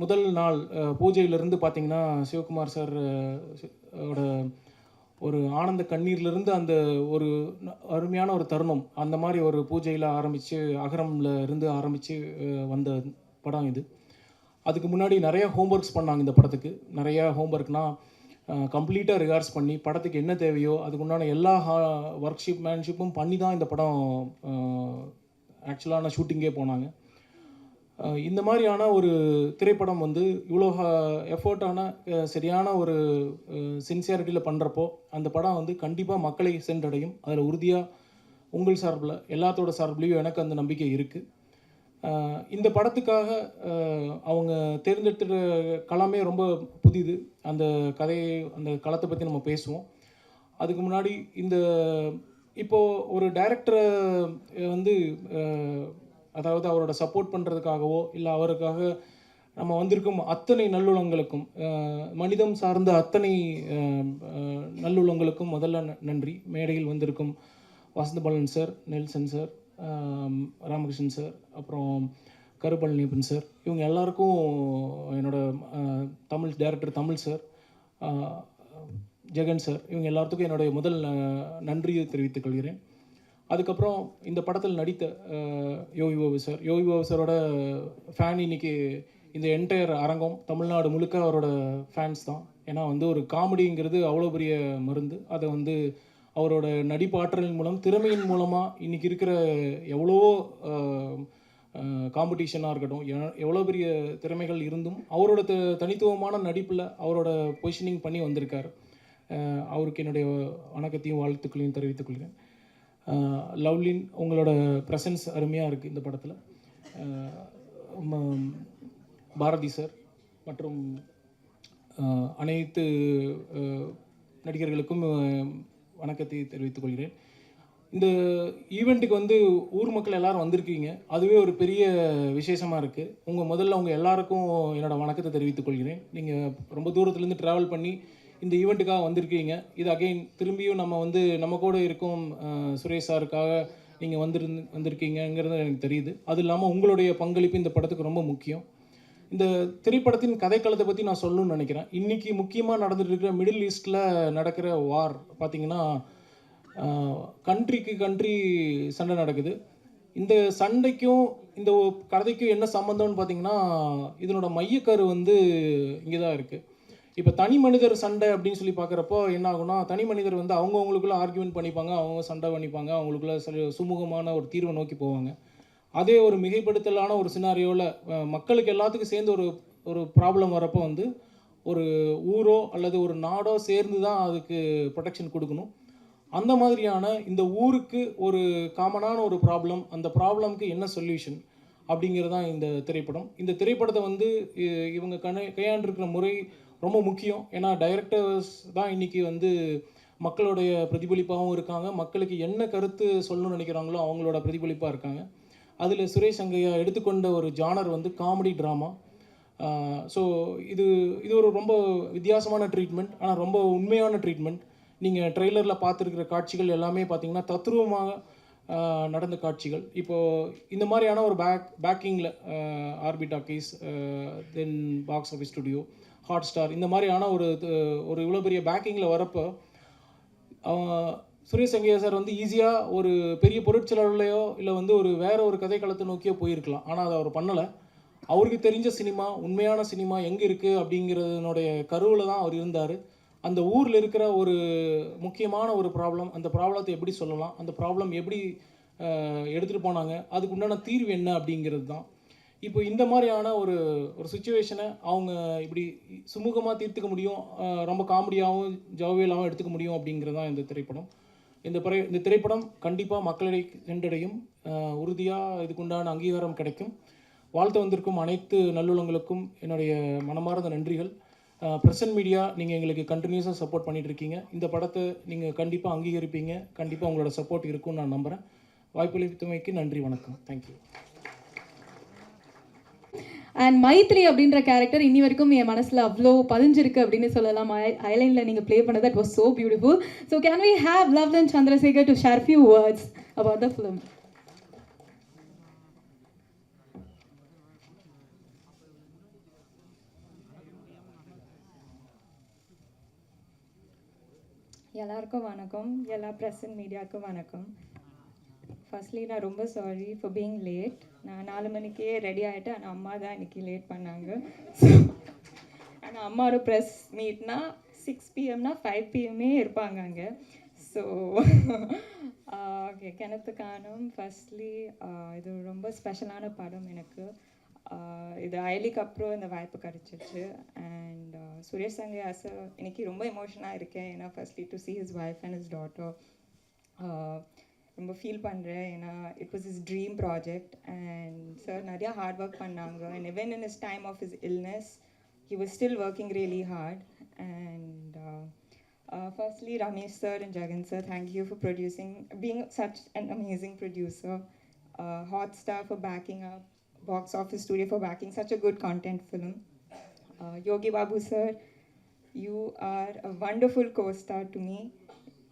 முதல் நாள் பூஜையிலேருந்து பார்த்திங்கன்னா சிவகுமார் சார் ஓட ஒரு ஆனந்த கண்ணீர்லேருந்து அந்த ஒரு அருமையான ஒரு தருணம், அந்த மாதிரி ஒரு பூஜையில் ஆரம்பித்து அகரமில் இருந்து ஆரம்பித்து வந்த படம் இது. அதுக்கு முன்னாடி நிறையா ஹோம்ஒர்க்ஸ் பண்ணாங்க இந்த படத்துக்கு. நிறையா ஹோம்ஒர்க்னால் கம்ப்ளீட்டாக ரிகார்ட்ஸ் பண்ணி படத்துக்கு என்ன தேவையோ அதுக்குண்டான எல்லா மேன்ஷிப்பும் பண்ணி தான் இந்த படம் ஆக்சுவலான ஷூட்டிங்கே போனாங்க. இந்த மாதிரியான ஒரு திரைப்படம் வந்து இவ்வளோ எஃபோர்ட்டான சரியான ஒரு சின்சியாரிட்டியில் பண்ணுறப்போ அந்த படம் வந்து கண்டிப்பாக மக்களை சென்றடையும். அதில் உறுதியாக உங்கள் சார்பில் எல்லாத்தோட சார்பிலையும் எனக்கு அந்த நம்பிக்கை இருக்குது. இந்த படத்துக்காக அவங்க தேர்ந்தெடுத்துகிற களமே ரொம்ப புதிது. அந்த கதையை அந்த களத்தை பற்றி நம்ம பேசுவோம். அதுக்கு முன்னாடி இப்போது ஒரு டைரக்டரை வந்து அதாவது அவரோட சப்போர்ட் பண்ணுறதுக்காகவோ இல்லை அவருக்காக நம்ம வந்திருக்கும் அத்தனை நல்லுள்ளங்களுக்கும், மனிதம் சார்ந்த அத்தனை நல்லுள்ளங்களுக்கும் முதல்ல நன்றி. மேடையில் வந்திருக்கும் Vasanthabalan sir, Nelson sir, Ramakrishnan sir, அப்புறம் கருப்பழனியப்பன் சார், இவங்க எல்லாருக்கும் என்னோட Tamil director Tamil sir, Jagan sir, இவங்க எல்லாத்துக்கும் என்னுடைய முதல் நன்றியை தெரிவித்துக் கொள்கிறேன். அதுக்கப்புறம் இந்த படத்தில் நடித்த யோகி பாபு சார், யோகி பாபு சாரோட ஃபேன் இன்றைக்கி இந்த என்டையர் அரங்கம் தமிழ்நாடு முழுக்க அவரோட ஃபேன்ஸ் தான். ஏன்னா வந்து ஒரு காமெடிங்கிறது அவ்வளோ பெரிய மருந்து. அதை வந்து அவரோட நடிப்பாற்றலின் மூலம் திறமையின் மூலமாக இன்றைக்கி இருக்கிற எவ்வளவோ காம்படிஷனாக இருக்கட்டும், எவ்வளோ பெரிய திறமைகள் இருந்தும் அவரோட தனித்துவமான நடிப்பில் அவரோட பொசிஷனிங் பண்ணி வந்திருக்கார். அவருக்கு என்னுடைய வணக்கத்தையும் வாழ்த்துக்களையும் தெரிவித்துக் கொள்கிறேன். லவ்லின், உங்களோட ப்ரெசன்ஸ் அருமையாக இருக்குது இந்த படத்தில். பாரதி சார் மற்றும் அனைத்து நடிகர்களுக்கும் வணக்கத்தை தெரிவித்துக் கொள்கிறேன். இந்த ஈவெண்ட்டுக்கு வந்து ஊர் மக்கள் எல்லோரும் வந்திருக்கீங்க, அதுவே ஒரு பெரிய விசேஷமாக இருக்குது. முதல்ல உங்கள் எல்லாருக்கும் என்னோடய வணக்கத்தை தெரிவித்துக் கொள்கிறேன். நீங்கள் ரொம்ப தூரத்துலேருந்து ட்ராவல் பண்ணி இந்த ஈவெண்ட்டுக்காக வந்திருக்கீங்க. இது அகைன் திரும்பியும் நம்ம கூட இருக்கும் சுரேஷ் சாருக்காக நீங்கள் வந்திருக்கீங்கிறது எனக்கு தெரியுது. அது இல்லாமல் உங்களுடைய பங்களிப்பு இந்த படத்துக்கு ரொம்ப முக்கியம். இந்த திரைப்படத்தின் கதைக்களத்தை பற்றி நான் சொல்லணும்னு நினைக்கிறேன். இன்றைக்கி முக்கியமாக நடந்துட்டு இருக்கிற மிடில் ஈஸ்டில் நடக்கிற வார் பார்த்திங்கன்னா, கண்ட்ரிக்கு கண்ட்ரி சண்டை நடக்குது. இந்த சண்டைக்கும் இந்த கதைக்கும் என்ன சம்மந்தம்னு பார்த்திங்கன்னா, இதனோட மையக்கரு வந்து இங்கே தான் இருக்குது. இப்போ தனி மனிதர் சண்டை அப்படின்னு சொல்லி பார்க்குறப்போ என்ன ஆகுனா, தனி மனிதர் வந்து அவங்கவுங்களுக்குள்ளே ஆர்கியூமெண்ட் பண்ணிப்பாங்க, அவங்க சண்டை பண்ணிப்பாங்க, அவங்களுக்குள்ள சுமூகமான ஒரு தீர்வை நோக்கி போவாங்க. அதே ஒரு மிகைப்படுத்தலான ஒரு சினாரியோவில் மக்களுக்கு எல்லாத்துக்கும் சேர்ந்து ஒரு ப்ராப்ளம் வரப்போ வந்து ஒரு ஊரோ அல்லது ஒரு நாடோ சேர்ந்து தான் அதுக்கு ப்ரொடெக்ஷன் கொடுக்கணும். அந்த மாதிரியான இந்த ஊருக்கு ஒரு காமனான ஒரு ப்ராப்ளம், அந்த ப்ராப்ளம்க்கு என்ன சொல்யூஷன் அப்படிங்கிறது தான் இந்த திரைப்படம். இந்த திரைப்படத்தை வந்து இவங்க கையாண்டிருக்கிற முறை ரொம்ப முக்கியம். ஏன்னா டைரக்டர்ஸ் தான் இன்றைக்கி வந்து மக்களுடைய பிரதிபலிப்பாகவும் இருக்காங்க, மக்களுக்கு என்ன கருத்து சொல்லணும்னு நினைக்கிறாங்களோ அவங்களோட பிரதிபலிப்பாக இருக்காங்க. அதில் சுரேஷ் சங்கையா எடுத்துக்கொண்ட ஒரு ஜானர் வந்து காமெடி ட்ராமா. ஸோ இது ஒரு ரொம்ப வித்தியாசமான ட்ரீட்மெண்ட், ஆனால் ரொம்ப உண்மையான ட்ரீட்மெண்ட். நீங்கள் ட்ரெய்லரில் பார்த்துருக்கிற காட்சிகள் எல்லாமே பார்த்திங்கன்னா தத்ரூபமாக நடந்த காட்சிகள். இப்போது இந்த மாதிரியான ஒரு பேக்கிங்கில் RB talkies, then box office studio, Hotstar, இந்த மாதிரியான ஒரு இவ்வளோ பெரிய பேக்கிங்கில் வரப்போ சுரேஷ் சங்கையா சார் வந்து ஈஸியாக ஒரு பெரிய பொருட்செலவுலையோ இல்லை வந்து ஒரு வேற ஒரு கதைக்களத்தை நோக்கியோ போயிருக்கலாம். ஆனால் அதை அவர் பண்ணலை. அவருக்கு தெரிஞ்ச சினிமா, உண்மையான சினிமா எங்கே இருக்குது அப்படிங்கிறதுனுடைய கருவில் தான் அவர் இருந்தார். அந்த ஊரில் இருக்கிற ஒரு முக்கியமான ஒரு ப்ராப்ளம், அந்த ப்ராப்ளத்தை எப்படி சொல்லலாம், அந்த ப்ராப்ளம் எப்படி எடுத்துகிட்டு போனாங்க, அதுக்கு உண்டான தீர்வு என்ன அப்படிங்கிறது தான். இப்போ இந்த மாதிரியான ஒரு சுச்சுவேஷனை அவங்க இப்படி சுமூகமாக தீர்த்துக்க முடியும், ரொம்ப காமெடியாகவும் ஜாவியலாகவும் எடுத்துக்க முடியும் அப்படிங்கிறது தான் இந்த திரைப்படம். இந்த திரைப்படம் கண்டிப்பாக மக்களை சென்றடையும், உறுதியாக இதுக்குண்டான அங்கீகாரம் கிடைக்கும். வாழ்த்து வந்திருக்கும் அனைத்து நல்லுள்ளங்களுக்கும் என்னுடைய மனமார்ந்த நன்றிகள். பிரசன்ட் மீடியா நீங்கள் எங்களுக்கு கண்டினியூஸாக சப்போர்ட் பண்ணிகிட்டு இருக்கீங்க. இந்த படத்தை நீங்கள் கண்டிப்பாக அங்கீகரிப்பீங்க, கண்டிப்பாக உங்களோட சப்போர்ட் இருக்கும்னு நான் நம்புகிறேன். வாய்ப்பளித்தமைக்கு நன்றி, வணக்கம், தேங்க்யூ. அண்ட் மைத்ரி அப்படின்ற கேரக்டர் இன்னி வரைக்கும் என் மனசில் அவ்வளோ பதிஞ்சிருக்கு அப்படின்னு சொல்லலாம். ஐலைனில் நீங்கள் ப்ளே பண்ணது, it was so beautiful. So can we have Lovelin Chandrasekar to share few words about the film? எல்லாருக்கும் வணக்கம், எல்லா ப்ரெசன்ட் மீடியாவுக்கும் வணக்கம். ஃபர்ஸ்ட்லி நான் ரொம்ப சாரி ஃபார் பீயிங் லேட். நான் 4 மணிக்கே ரெடி ஆகிட்டேன், ஆனால் அம்மா தான் இன்றைக்கி லேட் பண்ணாங்க. ஆனால் அம்மாவோட ப்ரெஸ் மீட்னா 6 PM 5 PM இருப்பாங்க அங்கே. ஸோ ஓகே, கிணத்து காணும். ஃபர்ஸ்ட்லி இது ரொம்ப ஸ்பெஷலான படம் எனக்கு. இது அயலிக்கு அப்புறம் இந்த வாய்ப்பு கிடச்சிச்சு. அண்ட் சுரேஷ் சங்கையா சார் இன்னைக்கு ரொம்ப எமோஷனாக இருக்கேன். ஏன்னா firstly to see his wife and his daughter. ரொம்ப ஃபீல் பண்ணுறேன், ஏன்னா it was his dream project. And sir நிறையா ஹார்ட் ஒர்க் பண்ணாங்க. And even in his time of his illness he was still working really hard. And firstly Ramesh sir and Jagan sir, thank you for being such an amazing producer. Hotstar for backing up, Box Office Studio for backing such a good content film. Yogi Babu sir, you are a wonderful co-star to me.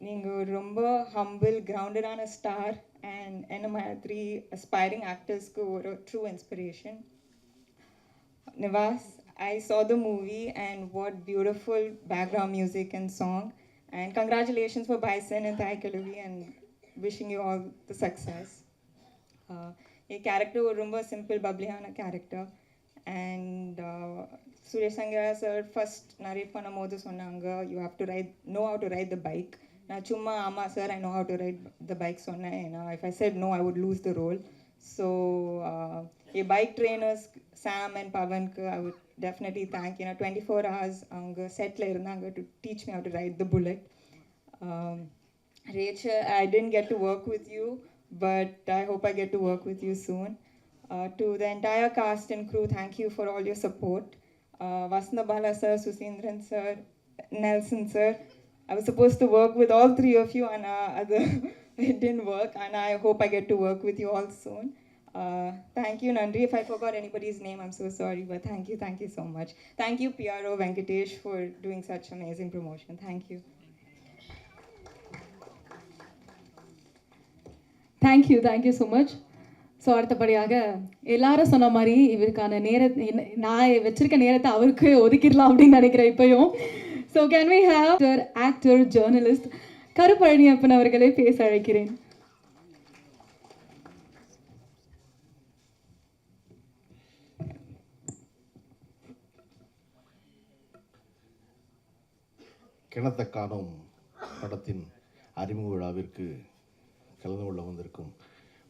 நீங்கள் ரொம்ப ஹம்பிள், கிரவுண்டடான ஸ்டார் அண்ட் என்ன மாதிரி அஸ்பைரிங் ஆக்டர்ஸ்க்கு ஒரு true inspiration. Nivas, I saw the movie and what beautiful background music and song. And congratulations for Bison and Thai Kalavi and wishing you all the success. ये कैरेक्टर ஒரு ரொம்ப சிம்பிள் பப்ளியான character. And Suresh Sangaiah sir first narrate பண்ணும்போது சொன்னாங்க, you have to know how to ride the bike. நான் சும்மா ஆமாம் sir I know how to ride the bike சொன்னேன். ஏன்னா if I said no I would lose the role. So a bike trainers Sam and பவனுக்கு ஐ வுட் டெஃபினெட்லி தேங்க். ஏன்னா 24 hours அவங்க செட்டில் இருந்தாங்க to teach me have to ride the bullet. Rachel, I didn't get to work with you, but I hope I get to work with you soon. To the entire cast and crew, thank you for all your support. Vasanta Bala sir, Susindran sir, Nelson sir, I was supposed to work with all 3 of you and it didn't work, and I hope I get to work with you all soon. Thank you, Nandri. If I forgot anybody's name, I'm so sorry, but thank you so much. Thank you, PRO Venkatesh, for doing such amazing promotion. Thank you. Thank you so much. So அடுத்தபடியாக எல்லாரும் சொன்ன மாதிரி இவருக்கான நான் வச்சிருக்க நேரத்தை அவருக்கு ஒதுக்கிடலாம் அப்படின்னு நினைக்கிறேன் இப்பயும். So can we have actor journalist Karupalaniappan அவர்களை பேச அழைக்கிறேன். கிணத்த காணும் படத்தின் அறிமுக விழாவிற்கு கலந்து கொள்ள வந்திருக்கும்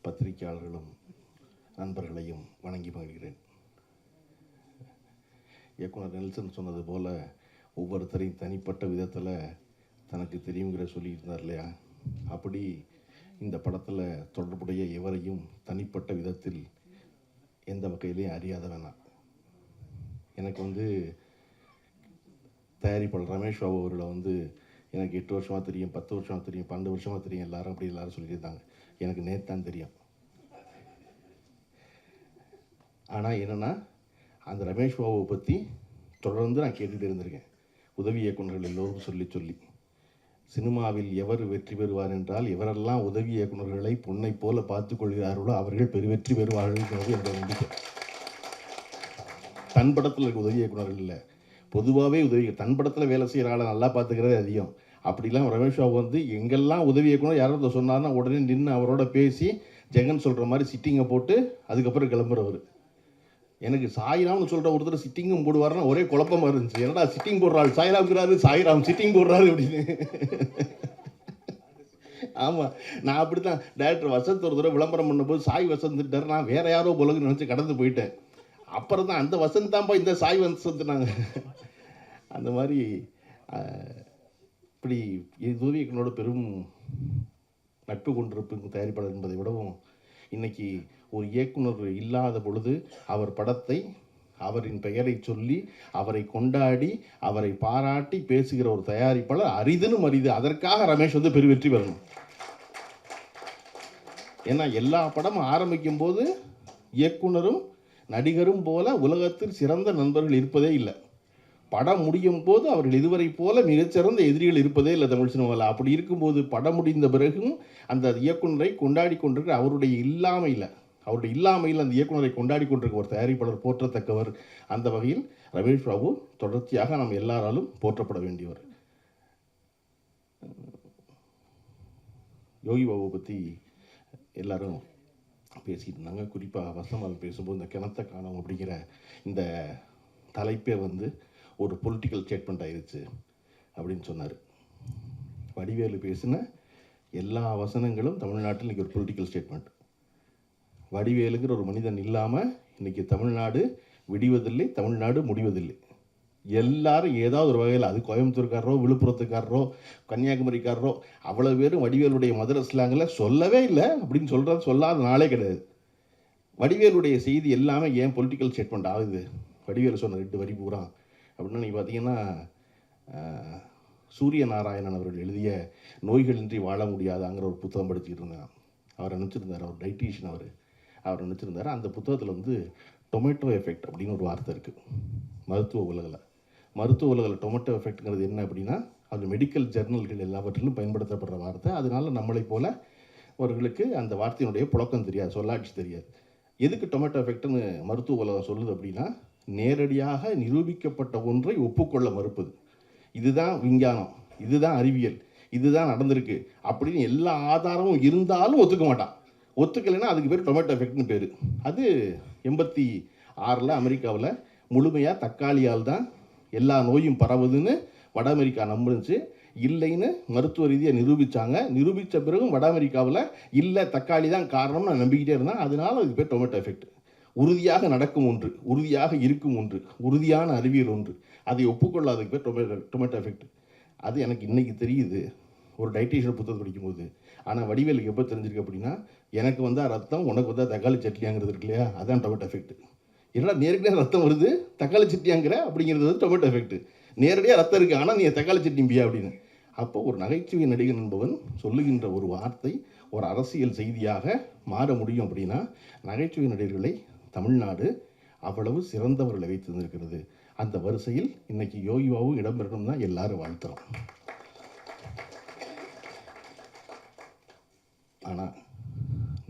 பத்திரிகையாளர்களும் நண்பர்களையும் வணங்கி மகிழ்கிறேன். இயக்குனர் நெல்சன் சொன்னது போல் ஒவ்வொருத்தரையும் தனிப்பட்ட விதத்தில் தனக்கு தெரியுங்கிற சொல்லியிருந்தார் இல்லையா, அப்படி இந்த படத்தில் தொடர்புடைய எவரையும் தனிப்பட்ட விதத்தில் எந்த வகையிலையும் அறியாத வேணாம். எனக்கு தயாரிப்பாளர் ரமேஷ் பாபு அவர்களை எனக்கு 8 வருஷமாக தெரியும், 10 வருஷமாக தெரியும், 12 வருஷமாக தெரியும், எல்லாரும் சொல்லியிருந்தாங்க. எனக்கு நேற்று தான் தெரியும். ஆனால் என்னென்னா, அந்த ரமேஷ் பாபுவை பற்றி தொடர்ந்து நான் கேட்டுகிட்டே இருந்திருக்கேன். உதவி இயக்குநர்கள் எல்லோரும் சொல்லி சினிமாவில் எவர் வெற்றி பெறுவார் என்றால், எவரெல்லாம் உதவி இயக்குநர்களை பொன்னை போல பார்த்து கொள்கிறார்களோ அவர்கள் வெற்றி பெறுவார்கள் என்ற நம்பிக்கை. தன் படத்தில் இருக்க உதவி இயக்குநர்கள் இல்லை, பொதுவாகவே தன் படத்தில் வேலை செய்கிற ஆளை நல்லா பார்த்துக்கிறதே அதிகம். அப்படிலாம் ரமேஷ் பாபு வந்து எங்கெல்லாம் உதவி இயக்குனர் யாராவது சொன்னார்னா உடனே நின்று அவரோட பேசி ஜெகன் சொல்கிற மாதிரி சிட்டிங்கை போட்டு அதுக்கப்புறம் கிளம்புறவர். எனக்கு சாய்ராம்னு சொல்கிற ஒருத்தர் சிட்டிங்கும் போடுவார்னா ஒரே குழப்பமாக இருந்துச்சு. என்னடா சிட்டிங் போடுறாள் சாய்ராம்ங்கிறாரு, சாய்ராம் சிட்டிங் போடுறாரு அப்படின்னு. ஆமாம், நான் அப்படி தான் டேரக்டர் வசந்த் ஒரு தடவை விளம்பரம் பண்ணும்போது சாய் வசந்த்ட்டார், நான் வேறு யாரோ போலன்னு நினச்சி கடந்து போயிட்டேன். அப்புறம் தான் அந்த வசந்த் தான்ப்பா இந்த சாய் வசந்த்னாங்க. அந்த மாதிரி இப்படி உதவி இயக்குனரோட பெரும் நட்பு கொண்டிருக்கும் தயாரிப்பாளர் என்பதை விடவும் இன்றைக்கி ஒரு இயக்குனர் இல்லாத பொழுது அவர் படத்தை அவரின் பெயரை சொல்லி அவரை கொண்டாடி அவரை பாராட்டி பேசுகிற ஒரு தயாரிப்பாளர் அரிதுன்னு அரிது. அதற்காக ரமேஷ் வந்து பெரு வெற்றி பெறணும். ஏன்னா எல்லா படமும் ஆரம்பிக்கும் போது இயக்குனரும் நடிகரும் போல உலகத்தில் சிறந்த நண்பர்கள் இருப்பதே இல்லை. படம் முடியும் போது அவர்கள் இதுவரை போல மிகச்சிறந்த எதிரிகள் இருப்பதே இல்லை தமிழ் சினிமாவில். அப்படி இருக்கும்போது படம் முடிந்த பிறகும் அந்த இயக்குனரை கொண்டாடி கொண்டிருக்கிற அவருடைய இல்லாமையில் அந்த இயக்குனரை கொண்டாடி கொண்டிருக்க ஒரு தயாரிப்பாளர் போற்றத்தக்கவர். அந்த வகையில் ரமேஷ் பாபு தொடர்ச்சியாக நாம் எல்லாராலும் போற்றப்பட வேண்டியவர். யோகி பாபு பற்றி எல்லாரும் பேசிகிட்டு இருந்தாங்க. குறிப்பாக வசமால் பேசும்போது இந்த கிணத்தை காணோம் அப்படிங்கிற இந்த தலைப்பே வந்து ஒரு பொலிட்டிக்கல் ஸ்டேட்மெண்ட் ஆயிடுச்சு அப்படின்னு சொன்னார். வடிவேலு பேசின எல்லா வசனங்களும் தமிழ்நாட்டில் இன்றைக்கி ஒரு பொலிட்டிக்கல் ஸ்டேட்மெண்ட். வடிவேலுங்கிற ஒரு மனிதன் இல்லாமல் இன்றைக்கி தமிழ்நாடு விடிவதில்லை, தமிழ்நாடு முடிவதில்லை. எல்லாரும் ஏதாவது ஒரு வகையில், அது கோயம்புத்தூர்காரரோ விழுப்புரத்துக்காரரோ கன்னியாகுமரிக்காரரோ அவ்வளோ பேரும் வடிவேலுடைய மதுரை ஸ்லாங்கில் சொல்லவே இல்லை அப்படின்னு சொல்லாத நாளே கிடையாது. வடிவேலுடைய செய்தி எல்லாமே ஏன் பொலிட்டிக்கல் ஸ்டேட்மெண்ட் ஆகுது? வடிவேலு சொன்ன 2 வரி பூரா அப்படின்னா நீங்கள் பார்த்தீங்கன்னா சூரிய நாராயணன் அவர்கள் எழுதிய நோய்களின்றி வாழ முடியாதாங்கிற ஒரு புத்தகம் படிச்சுக்கிட்டு இருந்தேன். அவர் நினச்சிருந்தார், அவர் டைட்டீஷியன் அவர் நினச்சிருந்தார். அந்த புத்தகத்தில் வந்து டொமேட்டோ எஃபெக்ட் அப்படின்னு ஒரு வார்த்தை இருக்குது மருத்துவ உலகில். டொமேட்டோ எஃபெக்ட்ங்கிறது என்ன அப்படின்னா அது மெடிக்கல் ஜர்னல்கள் எல்லாவற்றிலும் பயன்படுத்தப்படுற வார்த்தை. அதனால் நம்மளை போல அவர்களுக்கு அந்த வார்த்தையினுடைய புழக்கம் தெரியாது, சொல்லாட்சி தெரியாது. எதுக்கு டொமேட்டோ எஃபெக்ட்னு மருத்துவ உலகம் சொல்லுது அப்படின்னா நேரடியாக நிரூபிக்கப்பட்ட ஒன்றை ஒப்புக்கொள்ள மறுப்பது. இதுதான் விஞ்ஞானம், இதுதான் அறிவியல், இதுதான் நடந்திருக்கு அப்படின்னு எல்லா ஆதாரமும் இருந்தாலும் ஒத்துக்க மாட்டான். ஒத்துக்கலைன்னா அதுக்கு பேர் டொமேட்டோ எஃபெக்ட்னு பேர். அது 86 அமெரிக்காவில் முழுமையாக தக்காளியால் தான் எல்லா நோயும் பரவுதுன்னு வட அமெரிக்கா நம்புச்சு. இல்லைன்னு மருத்துவ ரீதியாக நிரூபித்த பிறகும் வட அமெரிக்காவில் இல்லை தக்காளி தான் காரணம்னு நான் நம்பிக்கிட்டே இருந்தேன். அதனால அதுக்கு பேர் டொமேட்டோ எஃபெக்ட். உறுதியாக நடக்கும் ஒன்று, உறுதியாக இருக்கும் ஒன்று, உறுதியான அறிவியல் ஒன்று, அதை ஒப்புக்கொள்ளாததுக்கு பேர் டொமேட்டோ எஃபெக்ட். அது எனக்கு இன்றைக்கி தெரியுது ஒரு டைட்டீஷியன் புத்தகம் படிக்கும்போது. ஆனால் வடிவேலுக்கு எப்போ தெரிஞ்சிருக்கு அப்படின்னா எனக்கு வந்தால் ரத்தம், உனக்கு வந்தால் தக்காளி சட்னியாங்கிறது இருக்கு இல்லையா, அதுதான் டொமேட்டோ எஃபெக்ட். ஏன்னா நேரடியாக ரத்தம் வருது, தக்காளி சட்னியாங்கிற அப்படிங்கிறது வந்து டொமேட்டோ எஃபெக்ட். நேரடியாக ரத்தம் இருக்குது ஆனால் நீ தக்காளி சட்னிம்பியா அப்படின்னு. அப்போ ஒரு நகைச்சுவை நடிகன் என்பவன் சொல்லுகின்ற ஒரு வார்த்தை ஒரு அரசியல் செய்தியாக மாற முடியும் அப்படின்னா நகைச்சுவை நடிகர்களை தமிழ்நாடு அவ்வளவு சிறந்தவர்களை வைத்திருந்திருக்கிறது. அந்த வரிசையில் இன்னைக்கு யோகி பாபு இடம்பெறணும் தான் எல்லாரும் வாழ்த்துறோம். ஆனால்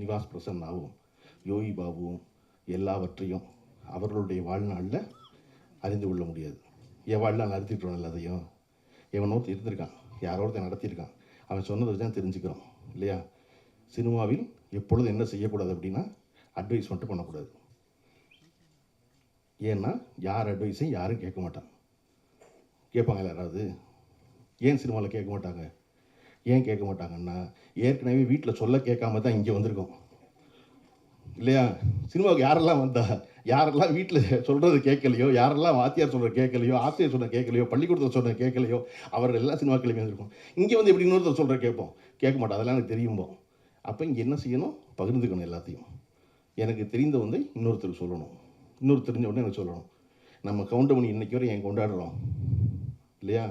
நிவாஸ் பிரசன்னாவும் யோகி பாபுவும் எல்லாவற்றையும் அவர்களுடைய வாழ்நாளில் அறிந்து கொள்ள முடியாது. என் வாழ்நாள் நடத்திட்டுறோம் எல்லாத்தையும். எவனோ இருந்திருக்கான், யாரோ ஒருத்தன் நடத்தியிருக்கான், அவன் சொன்னதை தான் தெரிஞ்சுக்கிறோம் இல்லையா. சினிமாவில் எப்பொழுதும் என்ன செய்யக்கூடாது அப்படின்னா அட்வைஸ் மட்டும் பண்ணக்கூடாது. ஏன்னா யார் அட்வைஸையும் யாரும் கேட்க மாட்டான். கேட்பாங்க யாராவது? ஏன் சினிமாவில் கேட்க மாட்டாங்க? ஏன் கேட்க மாட்டாங்கன்னா ஏற்கனவே வீட்டில் சொல்ல கேட்காம தான் இங்கே வந்திருக்கோம் இல்லையா. சினிமாவுக்கு யாரெல்லாம் வந்தா, யாரெல்லாம் வீட்டில் சொல்கிறது கேட்கலையோ, யாரெல்லாம் வாத்தியார் சொல்கிற கேட்கலையோ, ஆசிரியர் சொன்ன கேட்கலையோ, பள்ளிக்கூடத்தில் சொன்ன கேட்கலையோ, அவர்கள் எல்லாம் சினிமா கிளம்பி வந்திருக்கோம். இங்கே வந்து எப்படி இன்னொருத்தர் சொல்கிற கேட்க மாட்டோம். அதெல்லாம் எனக்கு தெரியும்போம். அப்போ இங்கே என்ன செய்யணும்? பகிர்ந்துக்கணும் எல்லாத்தையும். எனக்கு தெரிந்த வந்து இன்னொருத்தருக்கு சொல்லணும், இன்னொரு தெரிஞ்ச உடனே எனக்கு சொல்லணும். நம்ம கவுண்டமணி இன்றைக்கி வரை ஏன் கொண்டாடுறோம் இல்லையா.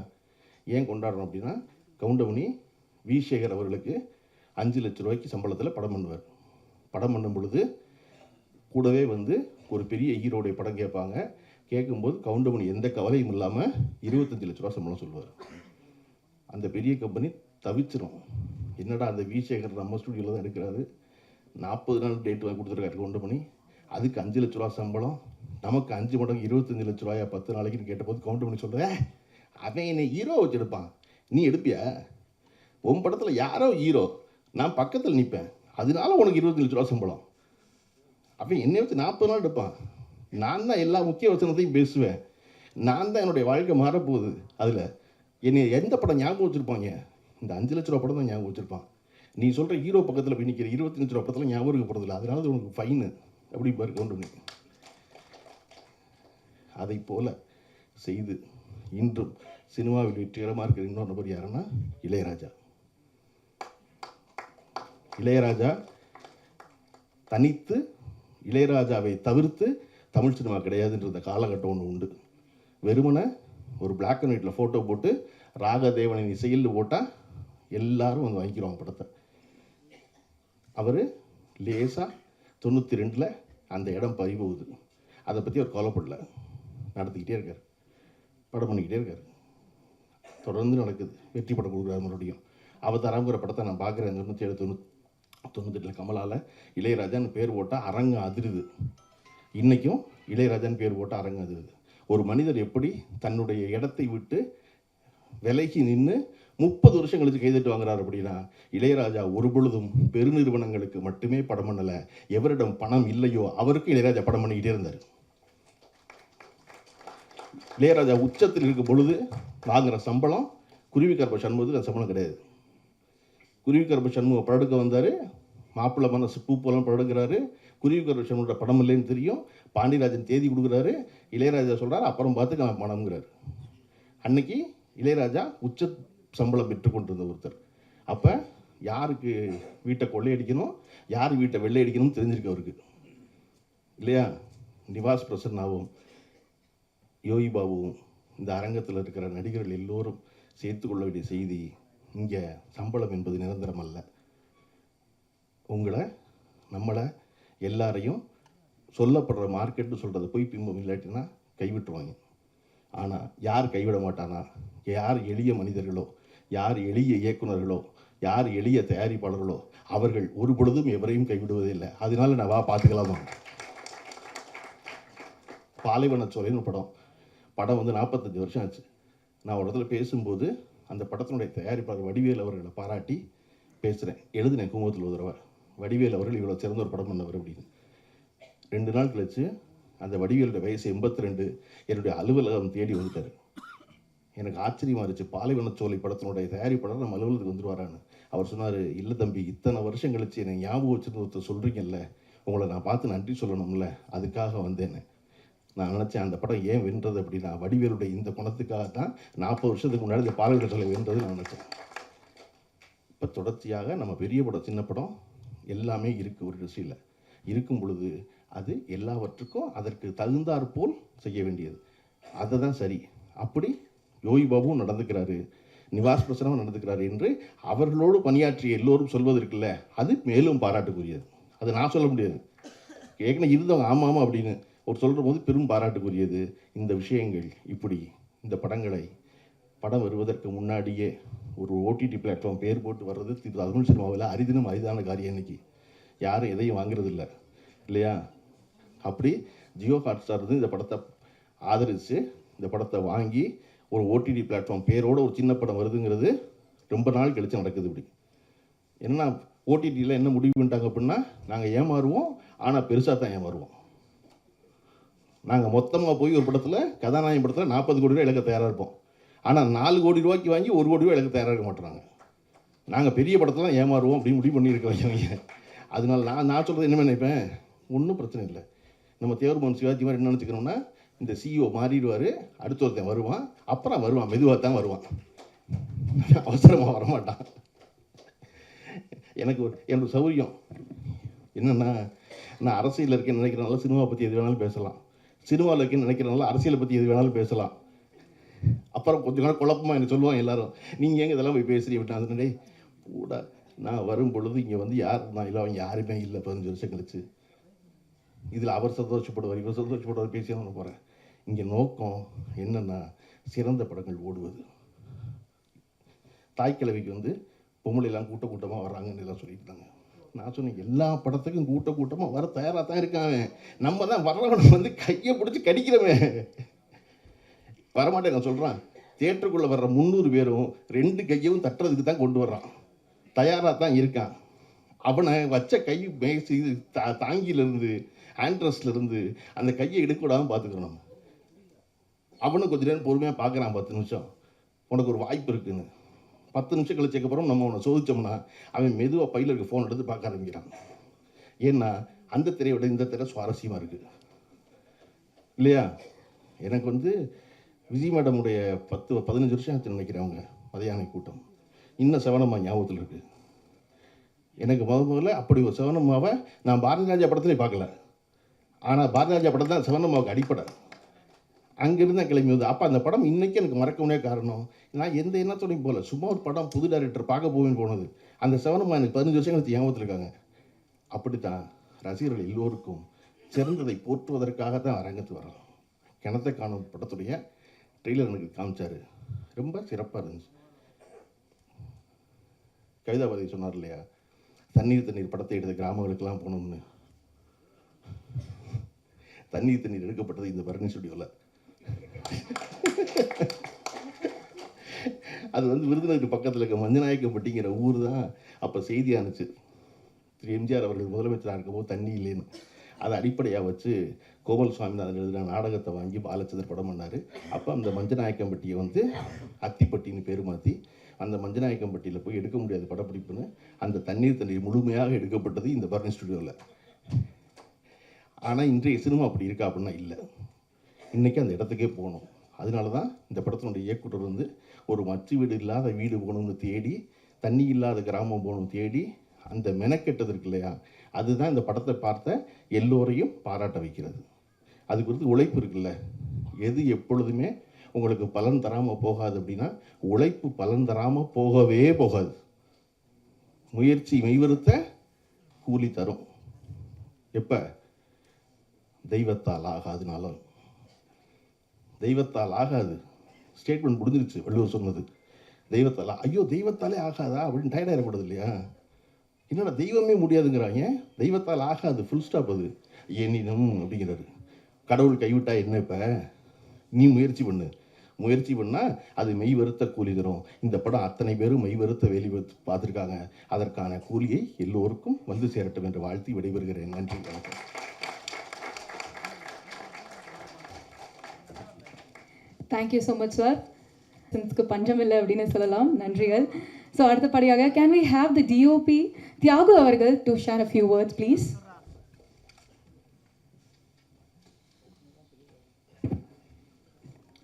ஏன் கொண்டாடுறோம் அப்படின்னா கவுண்டமணி வி சேகர் அவர்களுக்கு 5 லட்ச ரூபாய்க்கு சம்பளத்தில் படம் பண்ணுவார். படம் பண்ணும் பொழுது கூடவே வந்து ஒரு பெரிய ஹீரோடைய படம் கேட்பாங்க. கேட்கும்போது கவுண்டமணி எந்த கவலையும் இல்லாமல் 25 லட்ச ரூபா சம்பளம் சொல்லுவார். அந்த பெரிய கம்பெனி தவிச்சிரும். என்னடா அந்த வி சேகர் நம்ம ஸ்டுடியோவில் தான் எடுக்கிறாரு, 40 நாள் டேட் வாங்கி கொடுத்துருக்காரு கவுண்டமணி, அதுக்கு 5 லட்ச ரூபா சம்பளம், நமக்கு 5 மடங்கு 25 லட்ச ரூபாயா 10 நாளைக்குன்னு கேட்டபோது கவுண்டமணி சொல்கிறேன், அவன் என்னை ஹீரோ வச்சுருப்பான், நீ எடுப்பியா? உன் படத்தில் யாரோ ஹீரோ, நான் பக்கத்தில் நிற்பேன், அதனால உனக்கு 25 லட்ச ரூபா சம்பளம். அப்போ என்னை வச்சு 40 நாள் எடுப்பான். நான் தான் எல்லா முக்கிய வசனத்தையும் பேசுவேன். நான் தான் என்னுடைய வாழ்க்கை மாறப்போகுது. அதில் என்னை எந்த படம் ஞாபகம் வச்சுருப்பாங்க? இந்த 5 லட்ச ரூபா படம் தான் ஞாபகம் வச்சுருப்பான். நீ சொல்கிற ஹீரோ பக்கத்தில் போய் நிற்கிற 25 லட்ச ரூபா படத்தில் ஞாபகம் இருக்க போகிறதில்ல, அதனால அது உனக்கு ஃபைனு அப்படி பாரு கொண்டு. அதை போல் செய்து இன்றும் சினிமாவில் வெற்றிகரமாக இருக்கிற இன்னொரு நபர் யாருன்னா இளையராஜா. இளையராஜா தனித்து, இளையராஜாவை தவிர்த்து தமிழ் சினிமா கிடையாதுன்ற காலகட்டம் ஒன்று உண்டு. வெறுமனை ஒரு பிளாக் அண்ட் ஒயிட்டில் ஃபோட்டோ போட்டு ராகதேவனின் இசையில் போட்டால் எல்லாரும் வந்து வாங்கிக்கிறோம் படத்தை. அவர் லேசாக 92 அந்த இடம் பறிபோகுது. அதை பற்றி அவர் கவலைப்படல, நடத்திக்கிட்டே இருக்கார், படம் பண்ணிக்கிட்டே இருக்கார், தொடர்ந்து நடக்குது. வெற்றி படம் கொடுக்குறாரு. மறுபடியும் அவதாரங்கிற படத்தை நான் பார்க்குறேன். 97-98 கமலால் இளையராஜான்னு பேர் போட்டால் அரங்கு அதிருது. இன்றைக்கும் இளையராஜான்னு பேர் போட்டால் அரங்கு அதிருது. ஒரு மனிதர் எப்படி தன்னுடைய இடத்தை விட்டு விலகி நின்று 30 வருஷம் கழிச்சு கைதட்டு வாங்குறாரு அப்படின்னா, இளையராஜா ஒரு பொழுதும் பெருநிறுவனங்களுக்கு மட்டுமே படம் பண்ணலை. எவரிடம் பணம் இல்லையோ அவருக்கு இளையராஜா படம் பண்ணிக்கிட்டே இருந்தார். இளையராஜா உச்சத்தில் இருக்கும் பொழுது வாங்குகிற சம்பளம் குருவிக்கரப்ப சண்முகத்துக்கு அந்த சம்பளம் கிடையாது. குருவிக்கரப்ப சண்முகம் படுக்க வந்தார், மாப்பிள்ளை மனசு பூ போலாம் படுக்கிறாரு. குருவிக்கரப்ப சண்முகோட படம் இல்லைன்னு தெரியும். பாண்டியராஜன் தேதி கொடுக்குறாரு. இளையராஜா சொல்கிறார் அப்புறம் பார்த்துக்க நான் பணம்ங்கிறார். அன்னைக்கு இளையராஜா உச்ச சம்பளம் பெற்றுக்கொண்டிருந்த ஒருத்தர். அப்போ யாருக்கு வீட்டை கொள்ளையடிக்கணும், யார் வீட்டை வெள்ளை அடிக்கணும்னு தெரிஞ்சிருக்கு அவருக்கு இல்லையா? நிவாஸ் பிரசன்னாவும் யோகி பாபுவும் இந்த அரங்கத்தில் இருக்கிற நடிகர்கள் எல்லோரும் சேர்த்து கொள்ள வேண்டிய செய்தி, இங்கே சம்பளம் என்பது நிரந்தரம் அல்ல. உங்களை, நம்மளை, எல்லாரையும் சொல்லப்படுற மார்க்கெட்னு சொல்கிறத போய் பிம்பம் இல்லாட்டினா கைவிட்டுருவாங்க. ஆனால் யார் கைவிட மாட்டானா? யார் எளிய மனிதர்களோ, யார் எளிய இயக்குநர்களோ, யார் எளிய தயாரிப்பாளர்களோ அவர்கள் ஒரு பொழுதும் எவரையும் கைவிடுவதே இல்லை. அதனால நான் வா பார்த்துக்கலாமா. பாலைவனச்சோலைன்னு படம் வந்து 45 வருஷம் ஆச்சு. நான் ஒரு இடத்துல பேசும்போது அந்த படத்தினுடைய தயாரிப்பாளர் வடிவேல் அவர்களை பாராட்டி பேசுகிறேன். எழுதினேன் குமுகத்தில் ஒரு தடவை, வடிவேல் அவர்கள் இவ்வளோ சிறந்த ஒரு படம் பண்ணவர் அப்படின்னு. 2 நாள் கழிச்சு அந்த வடிவேலுடைய வயசு 82 என்னுடைய அலுவலகம் தேடி வந்துட்டார். எனக்கு ஆச்சரியமாக இருந்துச்சு. பாலைவனச்சோலை படத்தினுடைய தயாரிப்பாளர் நம்ம அலுவலகத்துக்கு வந்துடுவாரான்னு. அவர் சொன்னார், இல்லை தம்பி, இத்தனை வருஷம் கழிச்சு என்னை ஞாபகம் வச்சுருந்து ஒருத்தர் சொல்கிறீங்கல்ல, உங்களை நான் பார்த்து நன்றி சொல்லணும்ல, அதுக்காக வந்தேன்னு. நான் நினச்சேன் அந்த படம் ஏன் வென்றது அப்படின்னா, வடிவேலுடைய இந்த படத்துக்காக தான் 40 வருஷத்துக்கு முன்னாடி இந்த பாலைவனச்சோலை வென்றது நான் நினச்சேன். இப்போ தொடர்ச்சியாக நம்ம பெரிய படம் சின்ன படம் எல்லாமே இருக்குது. ஒரு ருசியில் இருக்கும் பொழுது அது எல்லாவற்றுக்கும் அதற்கு தகுந்தாற்போல் செய்ய வேண்டியது, அதை தான் சரி. அப்படி யோகி பாபுவும் நடந்துக்கிறாரு, நிவாஸ் பிரசனமும் நடந்துக்கிறாரு என்று அவர்களோடு பணியாற்றிய எல்லோரும் சொல்வதற்கில்ல, அது மேலும் பாராட்டுக்குரியது. அது நான் சொல்ல முடியாது, ஏற்கனவே இருந்தவங்க ஆமாம் அப்படின்னு ஒரு சொல்கிற போது பெரும் பாராட்டுக்குரியது. இந்த விஷயங்கள் இப்படி இந்த படம் வருவதற்கு முன்னாடியே ஒரு ஓடிடி பிளாட்ஃபார்ம் பேர் போட்டு வர்றது தமிழ் சினிமாவில் அரிதினும் அரிதான காரியம். இன்றைக்கி யாரும் எதையும் வாங்குறதில்லை இல்லையா? அப்படி ஜியோ ஹாட்ஸ்டார் வந்து இந்த படத்தை ஆதரித்து இந்த படத்தை வாங்கி ஒரு ஓடிடி பிளாட்ஃபார்ம் பேரோடு ஒரு சின்ன படம் வருதுங்கிறது ரொம்ப நாள் கழித்து நடக்குது. இப்படி என்ன ஓடிடியில் என்ன முடிவு பண்ணிட்டாங்க அப்படின்னா, நாங்கள் ஏமாறுவோம், ஆனால் பெருசாக தான் ஏமாறுவோம். நாங்கள் மொத்தமாக போய் ஒரு படத்தில் கதாநாயகன் படத்தில் 40 கோடி ரூபா இழக்க தயாராக இருப்போம். ஆனால் 4 கோடி ரூபாய்க்கு வாங்கி 1 கோடி ரூபா இழக்க தயாராக இருக்க மாட்டுறாங்க. நாங்கள் பெரிய படத்தில் ஏமாறுவோம் அப்படின்னு முடிவு பண்ணியிருக்கிறவங்க. அதனால நான் சொல்கிறது என்ன நினைப்பேன், ஒன்றும் பிரச்சனை இல்லை. நம்ம தேவர்மன் சிவாஜி மாதிரி என்ன நினச்சிக்கணும்னா, இந்த சிஇஓ மாறிடுவார், அடுத்த ஒருத்தன் வருவான், அப்புறம் வருவான், மெதுவாக தான் வருவான், அவசரமாக வரமாட்டான். என்னோட சௌரியம் என்னென்னா, நான் அரசியலில் இருக்கேன்னு நினைக்கிறனால சினிமாவை பற்றி எது வேணாலும் பேசலாம், சினிமாவில் இருக்கேன்னு நினைக்கிறனால அரசியலை பற்றி எது வேணாலும் பேசலாம். அப்புறம் கொஞ்சம் நாள் குழப்பமாக என்ன சொல்லுவாங்க எல்லாரும், நீங்கள் எங்கே இதெல்லாம் போய் பேசுகிறீங்க அப்படின்னா, அதனே கூட நான் வரும் பொழுது இங்கே வந்து யார் நான் இல்லை, அவங்க யாருமே இல்லை 15 வருஷம் கழிச்சு. இதில் அவர் சந்தோஷப்படுவார், இவர் சந்தோஷப்படுவார், பேசி தான் போகிறேன். இங்கே நோக்கம் என்னென்னா, சிறந்த படங்கள் ஓடுவது. தாய்க்கிழவிக்கு வந்து பொம்பளைலாம் கூட்டமாக வர்றாங்கன்னு எல்லாம் சொல்லியிருந்தாங்க. நான் சொன்னேன், எல்லா படத்துக்கும் கூட்டமாக வர தயாராக தான் இருக்காங்க, நம்ம தான் வர்றவனை வந்து கையை பிடிச்சி கடிக்கிறவன் வரமாட்டேன். நான் சொல்கிறேன், தேட்டருக்குள்ளே வர்ற 300 பேரும் 2 கையவும் தட்டுறதுக்கு தான் கொண்டு வர்றான், தயாராக தான் இருக்கான். அவனை வச்ச கை மேசி தாங்கியிலேருந்து ஹேண்ட்ரஸ்லேருந்து அந்த கையை எடுக்க விடாமல் பார்த்துக்கணும். அவனும் கொஞ்சம் நேரம் பொறுமையாக பார்க்குறான், 10 நிமிஷம் உனக்கு ஒரு வாய்ப்பு இருக்குன்னு. 10 நிமிஷம் கழிச்சதுக்கப்புறம் நம்ம அவனை சோதித்தோம்னா அவன் மெதுவாக பையில் இருக்க ஃபோன் எடுத்து பார்க்க ஆரம்பிக்கிறான். ஏன்னா அந்த திரையை விட இந்த திரை சுவாரஸ்யமாக இருக்குது இல்லையா? எனக்கு வந்து விஜய் மேடமுடைய 10-15 வருஷம் ஆச்சு நினைக்கிறேன். அவங்க மதியான கூட்டம் இன்னும் செவனம்மா ஞாபகத்தில் இருக்குது. எனக்கு முதல்ல அப்படி ஒரு செவனம்மாவை நான் பாரதி ராஜா படத்துலேயே பார்க்கல. ஆனால் பாரதி ராஜா படம் தான் செவனம்மாவுக்கு அடிப்படை. அங்கேருந்து தான் கிளம்பி வந்து அப்போ அந்த படம் இன்றைக்கி எனக்கு மறக்க முடியாத காரணம், நான் எந்த எண்ணத்தோடையும் போகல, சும்மா ஒரு படம் புது டைரக்டர் பார்க்க போவேன்னு போனது. அந்த செவனம்மா எனக்கு 15 வருஷம் கழிச்சு ஞாபகத்தில் இருக்காங்க. அப்படித்தான் ரசிகர்கள் எல்லோருக்கும் சிறந்ததை போற்றுவதற்காக தான் அரங்கத்து வரலாம். கிணத்தை காணும் படத்துடைய ட்ரெய்லர் எனக்கு காமிச்சார், ரொம்ப சிறப்பாக இருந்துச்சு. கவிதாபாரதி சொன்னார் இல்லையா, தண்ணீர் படத்தை எடுத்த கிராமங்களுக்கெல்லாம் போகணும்னு. தண்ணீர் எடுக்கப்பட்டது இந்த பரணி ஸ்டுடியோவில். அது வந்து விருதுநகர் பக்கத்தில் இருக்க மஞ்சநாயக்கப்பட்டிங்கிற ஊர் தான் அப்போ செய்தியானுச்சு. திரு எம்ஜிஆர் அவர்கள் முதலமைச்சராக இருக்கும்போது தண்ணி இல்லைன்னு. அதை அடிப்படையாக வச்சு கோமல் சுவாமிநாதன் எழுதின நாடகத்தை வாங்கி பாலச்சந்தர் படம் பண்ணார். அப்போ அந்த மஞ்சநாயக்கம்பட்டியை வந்து அத்திப்பட்டின்னு பேர் மாற்றி அந்த மஞ்சநாயக்கம்பட்டியில் போய் எடுக்க முடியாது படப்பிடிப்புன்னு அந்த தண்ணீர் முழுமையாக எடுக்கப்பட்டது இந்த பரணி ஸ்டுடியோவில். ஆனால் இன்றைய சினிமா அப்படி இருக்கா அப்படின்னா இல்லை. இன்றைக்கி அந்த இடத்துக்கே போகணும். அதனால தான் இந்த படத்தினுடைய இயக்குனர் வந்து ஒரு மச்சு வீடு இல்லாத வீடு போகணும்னு தேடி, தண்ணி இல்லாத கிராமம் போகணும்னு தேடி அந்த மெனக்கெட்டது இருக்கு இல்லையா, அதுதான் இந்த படத்தை பார்த்த எல்லோரையும் பாராட்ட வைக்கிறது. அது குறித்து உழைப்பு இருக்குல்ல, எது எப்பொழுதுமே உங்களுக்கு பலன் தராமல் போகாது அப்படின்னா உழைப்பு பலன் தராமல் போகவே போகாது. முயற்சி மெய்வருத்த கூலி தரும். எப்போ? தெய்வத்தால் ஆகாதுனாலும். தெய்வத்தால் ஆகாது ஸ்டேட்மெண்ட் முடிஞ்சிருச்சு. வள்ளுவர் சொன்னது தெய்வத்தால். ஐயோ தெய்வத்தாலே ஆகாதா அப்படின்னு டயர்டாக இருக்கக்கூடாது இல்லையா? என்னடா தெய்வமே முடியாதுங்கிறாங்க, தெய்வத்தால் ஆகாது ஃபுல் ஸ்டாப். அது எனினும் அப்படிங்கிறாரு. கடவுள் கைவிட்டா என்ன? இப்போ நீ முயற்சி பண்ணு, முயற்சி பண்ணால் அது மெய் வருத்த கூலி தரும். இந்த படம் அத்தனை பேரும் மெய் வருத்த வேலி பார்த்துருக்காங்க. அதற்கான கூலியை எல்லோருக்கும் வந்து சேரட்டும் என்று வாழ்த்தி விடைபெறுகிறேன். நன்றி, வணக்கம். Thank you so much sir. சென்ஸ்க்கு பஞ்சம் இல்லை அப்படின்னு சொல்லலாம். நன்றிகள். ஸோ அடுத்தபடியாக can we have the DOP Thiagu அவர்கள் to share a few words please.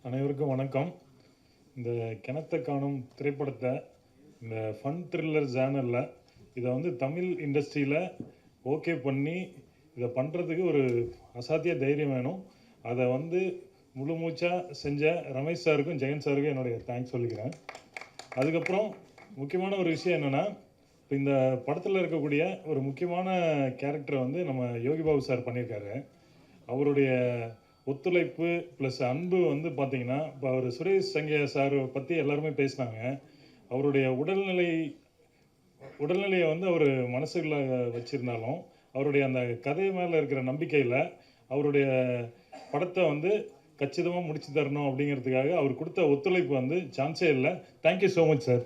அனைவருக்கும் வணக்கம். இந்த கிணத்தை காணும் திரைப்படத்தை இந்த ஃபன் த்ரில்லர் ஜேனரில் இதை வந்து தமிழ் இண்டஸ்ட்ரியில் ஓகே பண்ணி இதை பண்ணுறதுக்கு ஒரு அசாத்திய தைரியம் வேணும். அதை வந்து முழு மூச்சாக செஞ்ச ரமேஷ் சாருக்கும் ஜெகன் சாருக்கும் என்னுடைய தேங்க்ஸ் சொல்லிக்கிறேன். அதுக்கப்புறம் முக்கியமான ஒரு விஷயம் என்னென்னா, இப்போ இந்த படத்தில் இருக்கக்கூடிய ஒரு முக்கியமான கேரக்டரை வந்து நம்ம யோகி பாபு சார் பண்ணியிருக்காரு. அவருடைய ஒத்துழைப்பு ப்ளஸ் அன்பு வந்து பார்த்திங்கன்னா, இப்போ அவர் சுரேஷ் சங்கையா சார் பற்றி எல்லாருமே பேசினாங்க. அவருடைய உடல்நிலையை வந்து அவர் மனசுக்குள்ள வச்சுருந்தாலும் அவருடைய அந்த கதை மேலே இருக்கிற நம்பிக்கையில் அவருடைய படத்தை வந்து கச்சிதமாக முடிச்சு தரணும் அப்படிங்கிறதுக்காக அவர் கொடுத்த ஒத்துழைப்பு வந்து சான்ஸே இல்லை. Thank you so much sir.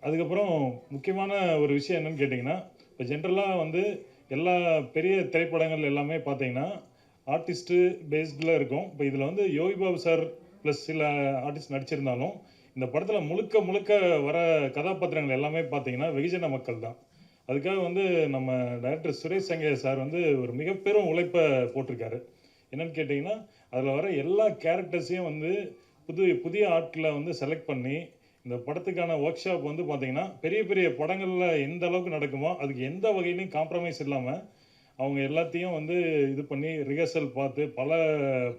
அதுக்கப்புறம் முக்கியமான ஒரு விஷயம் என்னன்னு கேட்டிங்கன்னா, இப்போ ஜென்ரலாக வந்து எல்லா பெரிய திரைப்படங்கள் எல்லாமே பார்த்தீங்கன்னா ஆர்டிஸ்ட்டு பேஸ்டில் இருக்கும். இப்போ இதில் வந்து யோகி பாபு சார் ப்ளஸ் சில ஆர்டிஸ்ட் நடிச்சிருந்தாலும் இந்த படத்தில் முழுக்க வர கதாபாத்திரங்கள் எல்லாமே பார்த்தீங்கன்னா வெகுஜன மக்கள் தான். அதுக்காக வந்து நம்ம டைரக்டர் சுரேஷ் சங்கையா சார் வந்து ஒரு மிகப்பெரும் உழைப்பை போட்டிருக்காரு. என்னென்னு கேட்டிங்கன்னா, அதில் வர எல்லா கேரக்டர்ஸையும் வந்து புதிய ஆட்களை வந்து செலக்ட் பண்ணி இந்த படத்துக்கான ஒர்க் ஷாப் வந்து பார்த்திங்கன்னா பெரிய படங்களில் எந்த அளவுக்கு நடக்குமோ அதுக்கு எந்த வகையிலையும் காம்ப்ரமைஸ் இல்லாமல் அவங்க எல்லாத்தையும் வந்து இது பண்ணி ரிஹர்சல் பார்த்து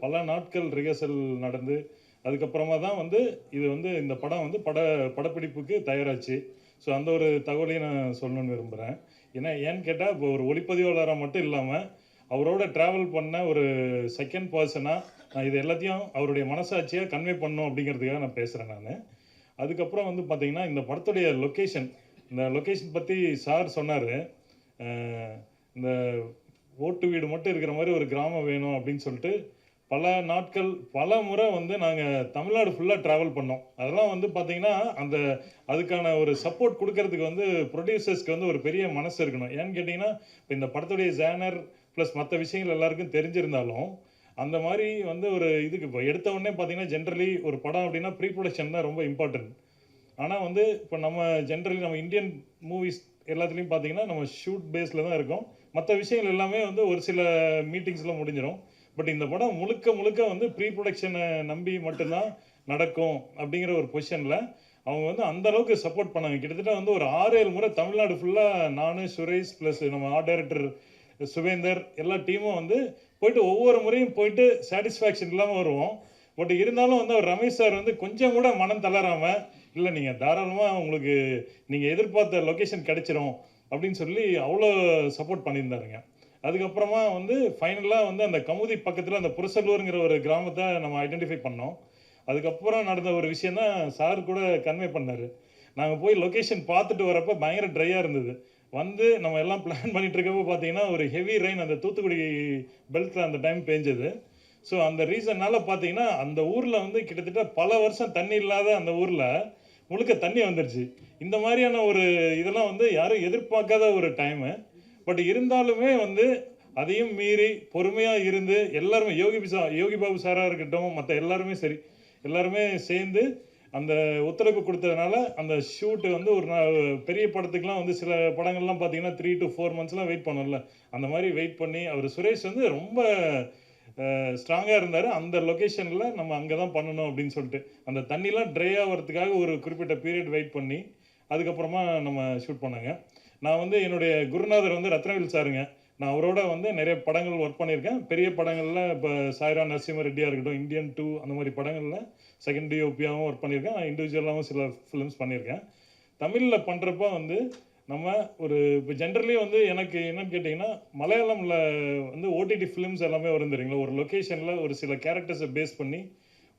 பல நாட்கள் ரிஹர்சல் நடந்து அதுக்கப்புறமா தான் வந்து இது வந்து இந்த படம் வந்து படப்பிடிப்புக்கு தயாராச்சு. ஸோ அந்த ஒரு தகவலையும் நான் சொல்லணும்னு விரும்புகிறேன். ஏன்னு கேட்டால் இப்போ ஒரு ஒளிப்பதிவாளராக மட்டும் இல்லாமல் அவரோட ட்ராவல் பண்ண ஒரு செகண்ட் பர்சனாக நான் இது எல்லாத்தையும் அவருடைய மனசாட்சியாக கன்வே பண்ணணும் அப்படிங்கிறதுக்காக நான் பேசுகிறேன் நான். அதுக்கப்புறம் வந்து பார்த்திங்கன்னா, இந்த படத்துடைய இந்த லொக்கேஷன் பற்றி சார் சொன்னார். இந்த ஓட்டு வீடு மட்டும் இருக்கிற மாதிரி ஒரு கிராமம் வேணும் அப்படின்னு சொல்லிட்டு பல நாட்கள் பல முறை வந்து நாங்கள் தமிழ்நாடு ஃபுல்லாக ட்ராவல் பண்ணோம். அதெல்லாம் வந்து பார்த்திங்கன்னா அதுக்கான ஒரு சப்போர்ட் கொடுக்கறதுக்கு வந்து ப்ரொடியூசர்ஸ்க்கு வந்து ஒரு பெரிய மனசு இருக்கணும். ஏன்னு கேட்டிங்கன்னா இப்போ இந்த படத்துடைய ஜேனர் ப்ளஸ் மற்ற விஷயங்கள் எல்லாருக்கும் தெரிஞ்சிருந்தாலும் அந்த மாதிரி வந்து ஒரு இதுக்கு இப்போ எடுத்த உடனே பார்த்தீங்கன்னா ஜென்ரலி ஒரு படம் அப்படின்னா ப்ரீ ப்ரொடக்ஷன் தான் ரொம்ப இம்பார்ட்டன்ட். ஆனால் வந்து இப்போ நம்ம ஜென்ரலி நம்ம இந்தியன் மூவிஸ் எல்லாத்துலேயும் பார்த்தீங்கன்னா நம்ம ஷூட் பேஸில் தான் இருக்கோம். மற்ற விஷயங்கள் எல்லாமே வந்து ஒரு சில மீட்டிங்ஸில் முடிஞ்சிடும். பட் இந்த படம் முழுக்க முழுக்க வந்து ப்ரீ ப்ரொடக்ஷனை நம்பி மட்டும்தான் நடக்கும் அப்படிங்கிற ஒரு பொசிஷனில் அவங்க வந்து அந்த அளவுக்கு சப்போர்ட் பண்ணாங்க. கிட்டத்தட்ட வந்து ஒரு 6-7 முறை தமிழ்நாடு ஃபுல்லாக நான், சுரேஷ் ப்ளஸ் நம்ம ஆர்ட் டைரக்டர் சுவேந்தர் எல்லா டீமும் வந்து போயிட்டு ஒவ்வொரு முறையும் போயிட்டு சாட்டிஸ்ஃபேக்ஷன் இல்லாமல் வருவோம். பட் இருந்தாலும் வந்து அவர் ரமேஷ் சார் வந்து கொஞ்சம் கூட மனம் தளராமல், இல்லை நீங்கள் தாராளமாக உங்களுக்கு நீங்கள் எதிர்பார்த்த லொக்கேஷன் கிடைச்சிரும் அப்படின்னு சொல்லி அவ்வளோ சப்போர்ட் பண்ணியிருந்தாருங்க. அதுக்கப்புறமா வந்து ஃபைனலாக வந்து அந்த கமுதி பக்கத்தில் அந்த புரசலூருங்கிற ஒரு கிராமத்தை நம்ம ஐடென்டிஃபை பண்ணோம். அதுக்கப்புறம் நடந்த ஒரு விஷயம் தான் சார் கூட கன்வே பண்ணார். நாங்கள் போய் லொக்கேஷன் பார்த்துட்டு வரப்போ பயங்கர ட்ரையாக இருந்தது. வந்து நம்ம எல்லாம் பிளான் பண்ணிட்டு இருக்கப்போ பார்த்தீங்கன்னா ஒரு ஹெவி ரெயின் அந்த தூத்துக்குடி பெல்ட்டில் அந்த டைம் பேஞ்சது. ஸோ அந்த ரீசன்னால் பார்த்தீங்கன்னா அந்த ஊரில் வந்து கிட்டத்தட்ட பல வருஷம் தண்ணி இல்லாத அந்த ஊரில் முழுக்க தண்ணி வந்துடுச்சு. இந்த மாதிரியான ஒரு இதெல்லாம் வந்து யாரும் எதிர்பார்க்காத ஒரு டைமு. பட் இருந்தாலுமே வந்து அதையும் மீறி பொறுமையாக இருந்து எல்லாருமே யோகி பாபு சாராக இருக்கட்டும், மற்ற எல்லாருமே சரி, எல்லாருமே சேர்ந்து அந்த ஒத்துழைப்பு கொடுத்ததுனால அந்த ஷூட்டு வந்து ஒரு பெரிய படத்துக்குலாம் வந்து சில படங்கள்லாம் பார்த்தீங்கன்னா 3 to 4 monthsலாம் வெயிட் பண்ணோம்ல, அந்த மாதிரி வெயிட் பண்ணி அவர் சுரேஷ் வந்து ரொம்ப ஸ்ட்ராங்காக இருந்தார். அந்த லொக்கேஷனில் நம்ம அங்கே தான் பண்ணணும் அப்படின்னு சொல்லிட்டு அந்த தண்ணிலாம் ட்ரை ஆகிறதுக்காக ஒரு குறிப்பிட்ட பீரியட் வெயிட் பண்ணி அதுக்கப்புறமா நம்ம ஷூட் பண்ணாங்க. நான் வந்து என்னுடைய குருநாதர் வந்து ரத்னவேல் சாருங்க. நான் அவரோட வந்து நிறைய படங்கள் ஒர்க் பண்ணியிருக்கேன். பெரிய படங்களில் இப்போ சாய்ரா நரசிம்ம ரெட்டியாக இருக்கட்டும், இந்தியன் 2 அந்த மாதிரி படங்களில் செகண்ட் டிஓபியாகவும் ஒர்க் பண்ணியிருக்கேன். நான் இண்டிவிஜுவலாகவும் சில ஃபிலிம்ஸ் பண்ணியிருக்கேன். தமிழில் பண்ணுறப்ப வந்து நம்ம ஒரு இப்போ ஜென்ரலி வந்து எனக்கு என்னன்னு கேட்டிங்கன்னா மலையாளமில் வந்து ஓடிடி ஃபிலிம்ஸ் எல்லாமே வரும் தெரியுங்களா. ஒரு லொக்கேஷனில் ஒரு சில கேரக்டர்ஸை பேஸ் பண்ணி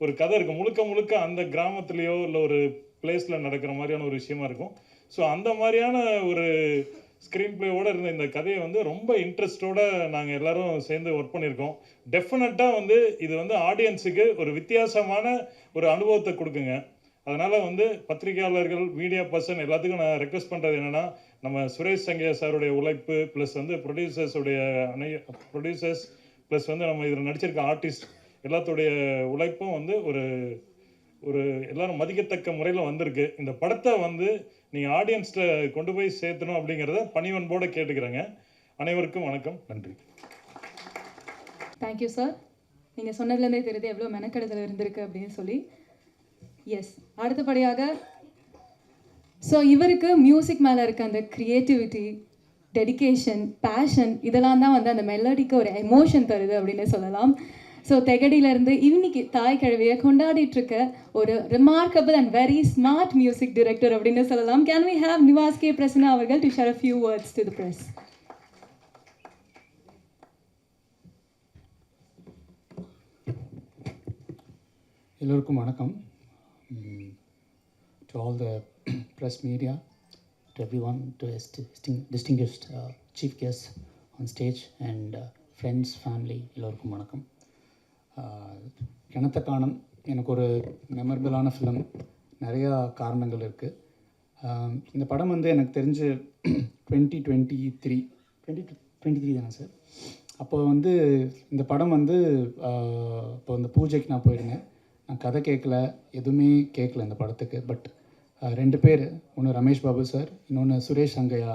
ஒரு கதை இருக்குது. முழுக்க முழுக்க அந்த கிராமத்துலேயோ இல்லை ஒரு பிளேஸில் நடக்கிற மாதிரியான ஒரு விஷயமா இருக்கும். ஸோ அந்த மாதிரியான ஒரு ஸ்க்ரீன் பிளேவோடு இருந்த இந்த கதையை வந்து ரொம்ப இன்ட்ரெஸ்டோடு நாங்கள் எல்லோரும் சேர்ந்து ஒர்க் பண்ணியிருக்கோம். டெஃபினட்டாக வந்து இது வந்து ஆடியன்ஸுக்கு ஒரு வித்தியாசமான ஒரு அனுபவத்தை கொடுக்குங்க. அதனால் வந்து பத்திரிகையாளர்கள், மீடியா பர்சன் எல்லாத்துக்கும் நான் ரெக்வெஸ்ட் பண்ணுறது என்னென்னா, நம்ம சுரேஷ் சங்கையா சாருடைய உழைப்பு ப்ளஸ் வந்து ப்ரொடியூசர்ஸ் ப்ளஸ் வந்து நம்ம இதில் நடிச்சிருக்க ஆர்டிஸ்ட் எல்லாத்துடைய உழைப்பும் வந்து ஒரு எல்லாரும் மதிக்கத்தக்க முறையில் வந்திருக்கு. இந்த படத்தை வந்து நீங்கள் ஆடியன்ஸ்கிட்ட கொண்டு போய் சேர்த்தணும் அப்படிங்கிறத பணிவன்போடு கேட்டுக்கிறேங்க. அனைவருக்கும் வணக்கம், நன்றி. Thank you sir. நீங்கள் சொன்னதுலேருந்தே தெரியுது எவ்வளோ மெனக்கெடுதல் இருந்திருக்கு அப்படின்னு சொல்லி. எஸ், அடுத்தபடியாக ஸோ இவருக்கு மியூசிக் மேலே இருக்க அந்த க்ரியேட்டிவிட்டி, டெடிகேஷன், பேஷன் இதெல்லாம் தான் வந்து அந்த மெலடிக்கு ஒரு எமோஷன் தருது அப்படின்னு சொல்லலாம். ஸோ தெகடியிலேருந்து இன்னைக்கு தாய் கிழவியை கொண்டாடிட்டு இருக்க ஒரு remarkable and very smart music director அப்படின்னு சொல்லலாம். Can we have Nivas K Prasanna அவர்கள் to share a few words to the press. எல்லோருக்கும் வணக்கம். To all the press media, to everyone, to distinguished chief guests on stage and friends, family, எல்லோருக்கும் வணக்கம். கிணத்த காணும் எனக்கு ஒரு மெமரபிளான ஃபிலிம். நிறையா காரணங்கள் இருக்குது. இந்த படம் வந்து எனக்கு தெரிஞ்சு 2023 தானே சார். அப்போ வந்து இந்த படம் வந்து இப்போ இந்த பூஜைக்கு நான் போயிருந்தேன். நான் கதை கேட்கல, எதுவுமே கேட்கல இந்த படத்துக்கு. பட் 2 பேர், ஒன்று ரமேஷ் பாபு சார், இன்னொன்று சுரேஷ் சங்கையா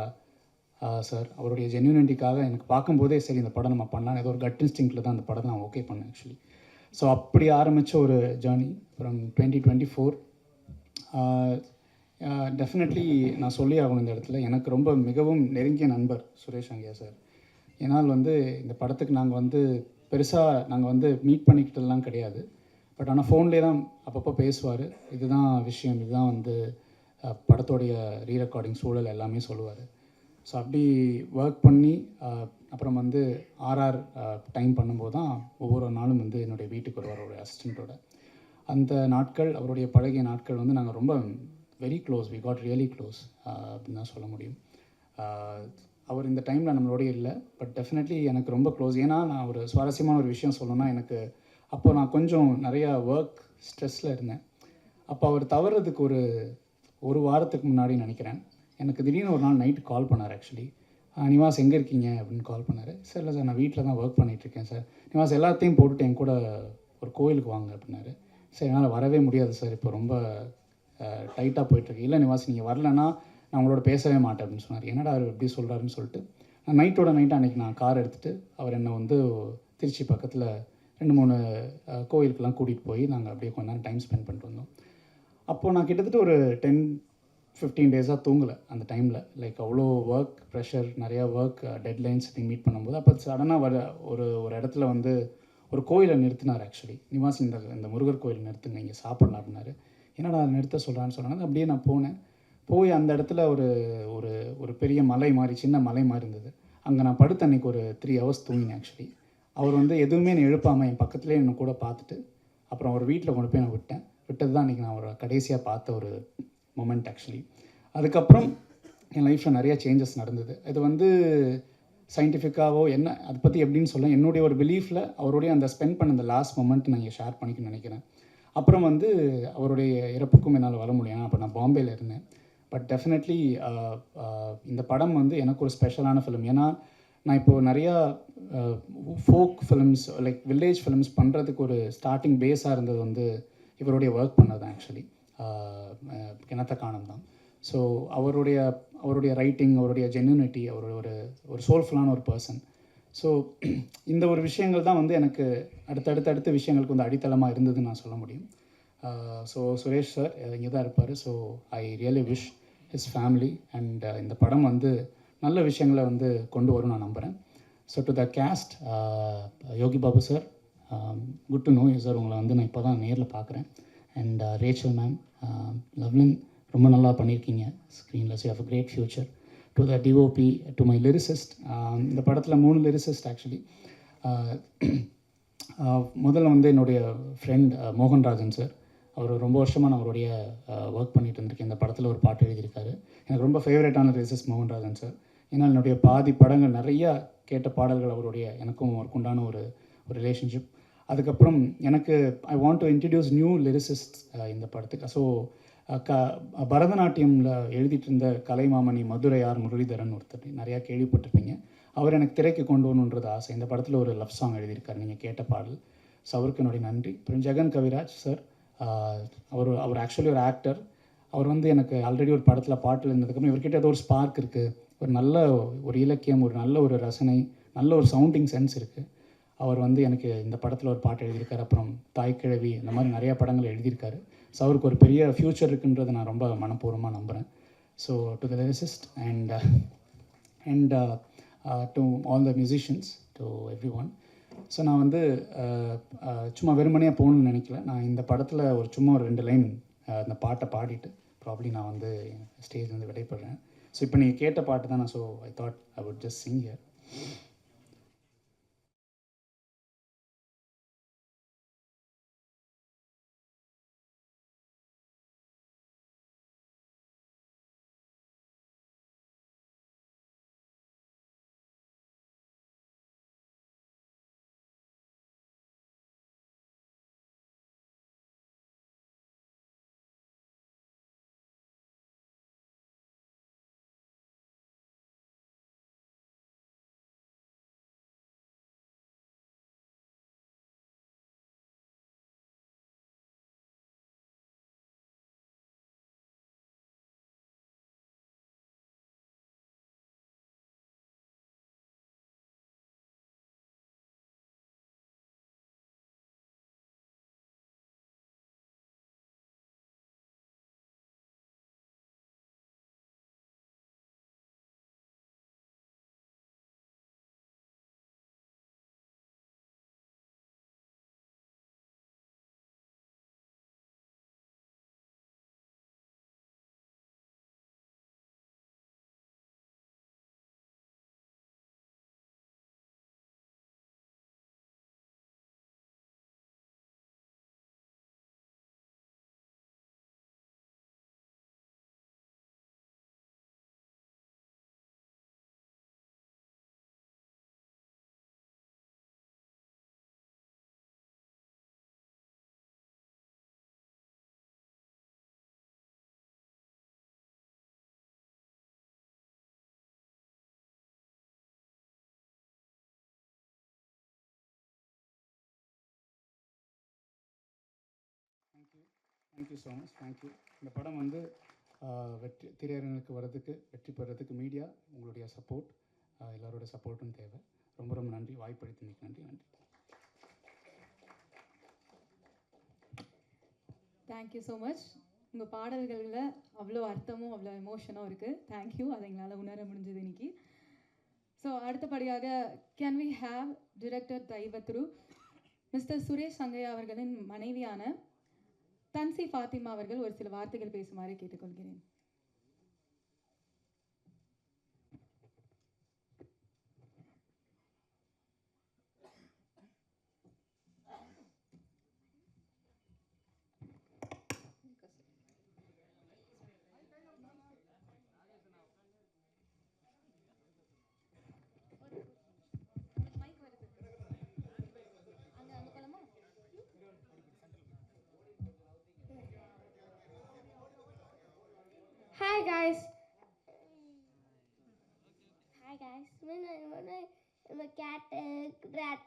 சார், அவருடைய ஜென்யூனிட்டிக்காக எனக்கு பார்க்கும்போதே சரி இந்த படம் நம்ம பண்ணலாம், ஏதோ ஒரு கட் இன்ஸ்டிங்க்டில் தான் அந்த படத்தை நான் ஓகே பண்ணேன் ஆக்சுவலி. ஸோ அப்படி ஆரம்பித்த ஒரு ஜேர்னி ஃப்ரம் 2024. டெஃபினெட்லி நான் சொல்லி ஆகணும் இந்த இடத்துல, எனக்கு ரொம்ப மிகவும் நெருங்கிய நண்பர் சுரேஷ் சங்கையா சார். ஏன்னால் வந்து இந்த படத்துக்கு நாங்கள் வந்து பெருசாக நாங்கள் வந்து மீட் பண்ணிக்கிட்டதெல்லாம் கிடையாது. பட் ஆனால் ஃபோன்லேயே தான் அப்பப்போ பேசுவார். இதுதான் விஷயம், இதுதான் வந்து படத்தோடைய ரீரெக்கார்டிங் சூழல் எல்லாமே சொல்லுவார். ஸோ அப்படி ஒர்க் பண்ணி அப்புறம் வந்து ஆர்ஆர் டைம் பண்ணும்போது தான் ஒவ்வொரு நாளும் வந்து என்னுடைய வீட்டுக்கு வருவார் ஒரு அசிஸ்டண்ட்டோட. அந்த நாட்கள், அவருடைய பழகிய நாட்கள் வந்து நாங்கள் ரொம்ப very close, we got really close அப்படின்னு தான் சொல்ல முடியும். அவர் இந்த டைமில் நம்மளோடய இல்லை, பட் டெஃபினெட்லி எனக்கு ரொம்ப க்ளோஸ். ஏன்னா நான் ஒரு சுவாரஸ்யமான ஒரு விஷயம் சொல்லணும்னா, எனக்கு அப்போ நான் கொஞ்சம் நிறையா ஒர்க் ஸ்ட்ரெஸ்ஸில் இருந்தேன். அப்போ அவர் தவறதுக்கு ஒரு வாரத்துக்கு முன்னாடி நினைக்கிறேன், எனக்கு திடீர்னு ஒரு நாள் நைட்டு கால் பண்ணார். ஆக்சுவலி, நிவாஸ் எங்கே இருக்கீங்க அப்படின்னு கால் பண்ணார். சார் இல்லை சார், நான் வீட்டில் தான் ஒர்க் பண்ணிகிட்ருக்கேன் சார். நிவாஸ் எல்லாத்தையும் போட்டுட்டு என் கூட ஒரு கோயிலுக்கு வாங்க அப்படின்னாரு. சரி, என்னால் வரவே முடியாது சார், இப்போ ரொம்ப டைட்டாக போயிட்டுருக்கு. இல்லை நிவாஸ், நீங்கள் வரலன்னா நான் உங்களோட பேசவே மாட்டேன் அப்படின்னு சொன்னார். என்னடா அவர் எப்படி சொல்கிறாருன்னு சொல்லிட்டு நான் நைட்டோட நைட்டு அன்றைக்கி நான் கார் எடுத்துகிட்டு அவர் என்னை வந்து திருச்சி பக்கத்தில் 2-3 கோயிலுக்கெல்லாம் கூட்டிகிட்டு போய் நாங்கள் அப்படியே கொஞ்ச நேரம் டைம் ஸ்பெண்ட் பண்ணிட்டு வந்தோம். அப்போது நான் கிட்டத்தட்ட ஒரு 10-15 டேஸாக தூங்கலை அந்த டைமில். லைக் அவ்வளோ ஒர்க் ப்ரெஷர், நிறையா ஒர்க் டெட்லைன்ஸ் மீட் பண்ணும்போது அப்போ சடனாக ஒரு இடத்துல வந்து ஒரு கோயிலை நிறுத்தினார். ஆக்சுவலி, நிவாஸ் இந்த முருகர் கோயில் நிறுத்துங்க, இங்கே சாப்பிட்லாம் அப்படின்னாரு. என்னடா அதை நிறுத்த சொல்கிறான்னு சொன்னாங்க. அப்படியே நான் போய் அந்த இடத்துல ஒரு பெரிய மலை மாதிரி, சின்ன மலை மாதிரி இருந்தது. அங்கே நான் படுத்து அன்றைக்கி ஒரு 3 ஹவர்ஸ் தூங்கினேன். ஆக்சுவலி, அவர் வந்து எதுவுமே என்னை எழுப்பாமல் என் பக்கத்துலேயே என்னை கூட பார்த்துட்டு அப்புறம் அவர் வீட்டில் கொண்டு போய் நான் விட்டது தான் அன்றைக்கி நான் ஒரு கடைசியாக பார்த்த ஒரு மொமெண்ட். ஆக்சுவலி, அதுக்கப்புறம் என் லைஃப்பில் நிறைய சேஞ்சஸ் நடந்தது. இது வந்து சயின்டிஃபிக்காவோ என்ன அதை பற்றி எப்படின்னு சொல்ல, என்னுடைய ஒரு பிலீஃபில் அவருடைய அந்த ஸ்பெண்ட் பண்ண அந்த லாஸ்ட் மொமெண்ட் நான் இங்கே ஷேர் பண்ணிக்கணும்னு நினைக்கிறேன். அப்புறம் வந்து அவருடைய இறப்புக்கும் என்னால் வர முடியும். அப்போ நான் பாம்பேயில் இருந்தேன். பட் டெஃபினெட்லி இந்த படம் வந்து எனக்கு ஒரு ஸ்பெஷலான ஃபிலிம். ஏன்னா நான் இப்போது நிறையா folk films, like village films பண்ணுறதுக்கு ஒரு ஸ்டார்டிங் பேஸாக இருந்தது வந்து இவருடைய ஒர்க் பண்ணது தான். ஆக்சுவலி, கிணத்த காணம் தான். ஸோ அவருடைய ரைட்டிங், அவருடைய ஜென்யூனிட்டி, அவர் ஒரு சோல்ஃபுல்லான ஒரு பர்சன். ஸோ இந்த ஒரு விஷயங்கள் தான் வந்து எனக்கு அடுத்த விஷயங்களுக்கு வந்து அடித்தளமாக இருந்ததுன்னு நான் சொல்ல முடியும். ஸோ சுரேஷ் சார் இங்கே தான் இருப்பார். So I really wish his family and இந்த படம் வந்து நல்ல விஷயங்களை வந்து கொண்டு வரும் நான் நம்புகிறேன். So to the cast, Yogi Babu sir, good to know you sir. உங்களை வந்து நான் இப்போ தான் நேரில் பார்க்குறேன். அண்ட் ரேச்சல் மேம், லவ்லின், ரொம்ப நல்லா பண்ணியிருக்கீங்க ஸ்க்ரீனில். So have a great future. To the DOP, to my lyricist, இந்த படத்தில் 3 லிரிசிஸ்ட். ஆக்சுவலி, முதல்ல வந்து என்னுடைய ஃப்ரெண்ட் மோகன்ராஜன் சார். அவர் ரொம்ப வருஷமாக நான் அவருடைய ஒர்க் பண்ணிகிட்டு இருந்திருக்கேன். இந்த படத்தில் ஒரு பாட்டு எழுதியிருக்காரு. எனக்கு ரொம்ப ஃபேவரட்டான லிரிசிஸ்ட் மோகன்ராஜன் சார். ஏன்னா என்னுடைய பாதி படங்கள் நிறையா கேட்ட பாடல்கள் அவருடைய, எனக்கும் அவருக்கு உண்டான ஒரு ரிலேஷன்ஷிப். அதுக்கப்புறம் எனக்கு I want to introduce new lyricist இந்த படத்துக்கு. ஸோ பரதநாட்டியமில் எழுதிட்டு இருந்த கலைமாமணி மதுரையார் முரளிதரன் ஒருத்தர் நிறையா கேள்விப்பட்டிருப்பீங்க. அவர் எனக்கு திரைக்கு கொண்டு வரணுன்றது ஆசை. இந்த படத்தில் ஒரு லவ் சாங் எழுதியிருக்காரு, நீங்கள் கேட்ட பாடல். ஸோ அவருக்கு என்னுடைய நன்றி. அப்புறம் ஜெகன் கவிராஜ் சார், அவர் ஆக்சுவலி ஒரு ஆக்டர். அவர் வந்து எனக்கு ஆல்ரெடி ஒரு படத்தில் பாட்டில் இருந்ததுக்கப்புறம் இவர்கிட்ட ஏதோ ஒரு ஸ்பார்க் இருக்குது, ஒரு நல்ல ஒரு இலக்கியம், ஒரு நல்ல ஒரு ரசனை, நல்ல ஒரு சவுண்டிங் சென்ஸ் இருக்குது. அவர் வந்து எனக்கு இந்த படத்தில் ஒரு பாட்டு எழுதியிருக்காரு. அப்புறம் தாய்க்கிழவி, இந்த மாதிரி நிறையா படங்கள் எழுதியிருக்காரு. ஸோ அவருக்கு ஒரு பெரிய ஃப்யூச்சர் இருக்குன்றதை நான் ரொம்ப மனப்பூர்வமாக நம்புகிறேன். So to the lyricist and to all the musicians, to every one. So நான் வந்து சும்மா வெறுமனையாக போகணுன்னு நினைக்கல. நான் இந்த படத்தில் சும்மா ஒரு 2 லைன் அந்த பாட்டை பாடிட்டு ப்ராப்ளி நான் வந்து ஸ்டேஜ் வந்து விடைபடுறேன். ஸோ இப்போ நீங்கள் கேட்ட பாட்டு தான் நான். So I thought I would just Singh here. Thank you so much. Thank you. இந்த படம் வந்து வெற்றி திரையரங்குக்கு வர்றதுக்கு, வெற்றி பெறதுக்கு மீடியா உங்களுடைய சப்போர்ட், எல்லாரோட சப்போர்ட்டும் தேவை. ரொம்ப ரொம்ப நன்றி. வாய்ப்பளித்தமைக்கு நன்றி. நன்றி. Thank you so much. உங்கள் பாடல்களில் அவ்வளோ அர்த்தமும் அவ்வளோ எமோஷனும் இருக்குது. தேங்க்யூ. அதை எங்களால் உணர முடிஞ்சது இன்னைக்கு. ஸோ அடுத்தபடியாக கேன் வி ஹேவ் டிரெக்டர் தெய்வத்ரு மிஸ்டர் சுரேஷ் சங்கையா அவர்களின் மனைவியான தன்சி ஃபாத்திமா அவர்கள் ஒரு சில வார்த்தைகள் பேசுமாறு கேட்டுக்கொள்கிறேன். Hi guys. Hi guys. I'm a cat. Rat.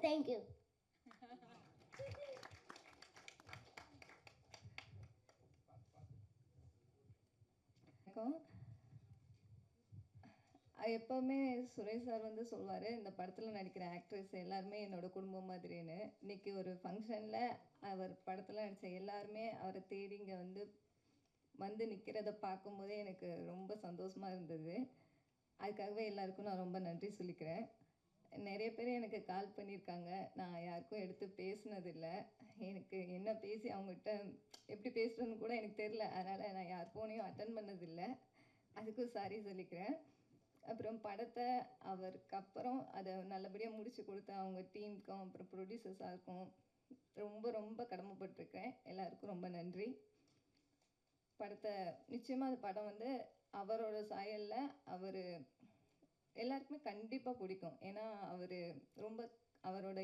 Thank you. எப்போவுமே சுரேஷ் சார் வந்து சொல்வார், இந்த படத்தில் நடிக்கிற ஆக்ட்ரஸ் எல்லாருமே என்னோடய குடும்பம் மாதிரின்னு. இன்றைக்கி ஒரு ஃபங்க்ஷனில் அவர் படத்தில் நடித்த எல்லாருமே அவரை தேடி இங்கே வந்து நிற்கிறத பார்க்கும்போதே எனக்கு ரொம்ப சந்தோஷமாக இருந்தது. அதுக்காகவே எல்லாருக்கும் நான் ரொம்ப நன்றி சொல்லிக்கிறேன். நிறைய பேர் எனக்கு கால் பண்ணியிருக்காங்க, நான் யாருக்கும் எடுத்து பேசினதில்லை. எனக்கு என்ன பேசி அவங்ககிட்ட எப்படி பேசுகிறதுன்னு கூட எனக்கு தெரில. அதனால் நான் யார் ஃபோனையும் அட்டன் பண்ணதில்லை. அதுக்கும் சாரி சொல்லிக்கிறேன். அப்புறம் படத்தை அவருக்கு அப்புறம் அதை நல்லபடியாக முடித்து கொடுத்த அவங்க டீமுக்கும் அப்புறம் ப்ரொடியூசர்ஸாருக்கும் ரொம்ப ரொம்ப கடமைப்பட்டிருக்கேன். எல்லாருக்கும் ரொம்ப நன்றி. படத்தை நிச்சயமாக அந்த படம் அவரோட சாயலில் அவர் எல்லாருக்குமே கண்டிப்பாக பிடிக்கும். ஏன்னா அவர் ரொம்ப அவரோட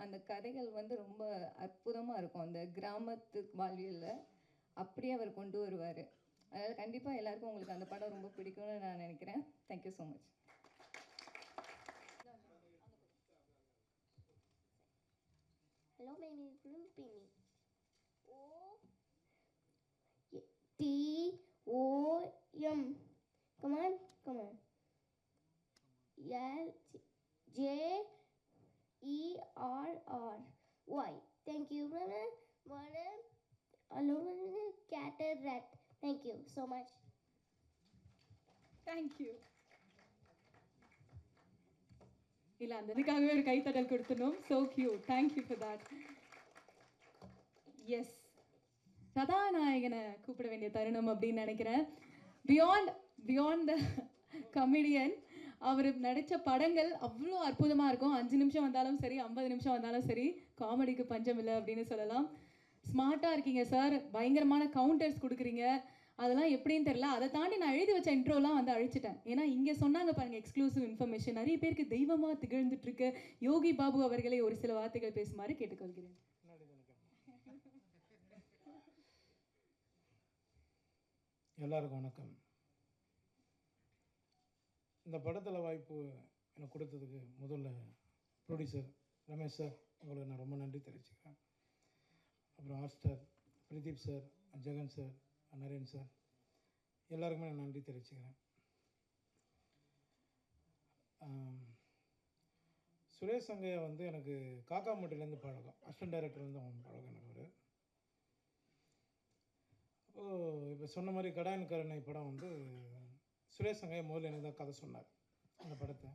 அந்த கதைகள் ரொம்ப அற்புதமாக இருக்கும். அந்த கிராமத்து வாழ்வியலில் அப்படியே அவர் கொண்டு வருவார். அதனால் கண்டிப்பாக எல்லாருக்கும் உங்களுக்கு அந்த படம் ரொம்ப பிடிக்கும்னு நான் நினைக்கிறேன். Thank you so much. Hello, my name is Pini. O-T-O-M. Come on, come on. L-J-E-R-R-Y. Thank you, brother. Hello, cat and rat. Thank you so much. Thank you. இல்லை, அந்த இதுக்காகவே ஒரு கைத்தட்டல் கொடுத்துனோம். So cute. Thank you for that. Yes, கதாநாயகனை கூப்பிட வேண்டிய தருணம் அப்படின்னு நினைக்கிறேன். பியாண்ட் த கமெடியன் அவர் நடித்த படங்கள் அவ்வளோ அற்புதமாக இருக்கும். 5 நிமிஷம் வந்தாலும் சரி, 50 நிமிஷம் வந்தாலும் சரி, காமெடிக்கு பஞ்சம் இல்லை அப்படின்னு சொல்லலாம். ஸ்மார்ட்டாக இருக்கீங்க சார். பயங்கரமான கவுண்டர்ஸ் கொடுக்குறீங்க. அதெல்லாம் எப்படின்னு தெரில. அதை தாண்டி நான் எழுதி வச்ச இன்ட்ரோலாம் அழிச்சிட்டேன். ஏன்னா இங்கே சொன்னாங்க பாருங்கள், எக்ஸ்க்ளூசிவ் இன்ஃபர்மேஷன். நிறைய பேருக்கு தெய்வமாக திகழ்ந்துட்டுருக்கு யோகி பாபு அவர்களை ஒரு சில வார்த்தைகள் பேசுமாறு கேட்டுக்கொள்கிறேன். எல்லாருக்கும் வணக்கம். இந்த படத்தில் வாய்ப்பு எனக்கு கொடுத்ததுக்கு முதல்ல ப்ரொடியூசர் ரமேஷ் சார், உங்களுக்கு நான் ரொம்ப நன்றி தெரிவிச்சுக்கிறேன். அப்புறம் ஆர்ஸ்டார் Pradeep sir, Jagan sir, Naren sir, எல்லாருக்குமே நான் நன்றி தெரிவிச்சுக்கிறேன். சுரேஷ் சங்கையா எனக்கு காக்காமட்டிலேருந்து பழக்கம், அசிஸ்டன்ட் டைரக்டர்லேருந்து அவங்க பழக்கம் எனக்கு. அவர் இப்போ சொன்ன மாதிரி கடாயன் கருணை படம் சுரேஷ் சங்கையா முதல்ல எனக்கு தான் கதை சொன்னார் அந்த படத்தை.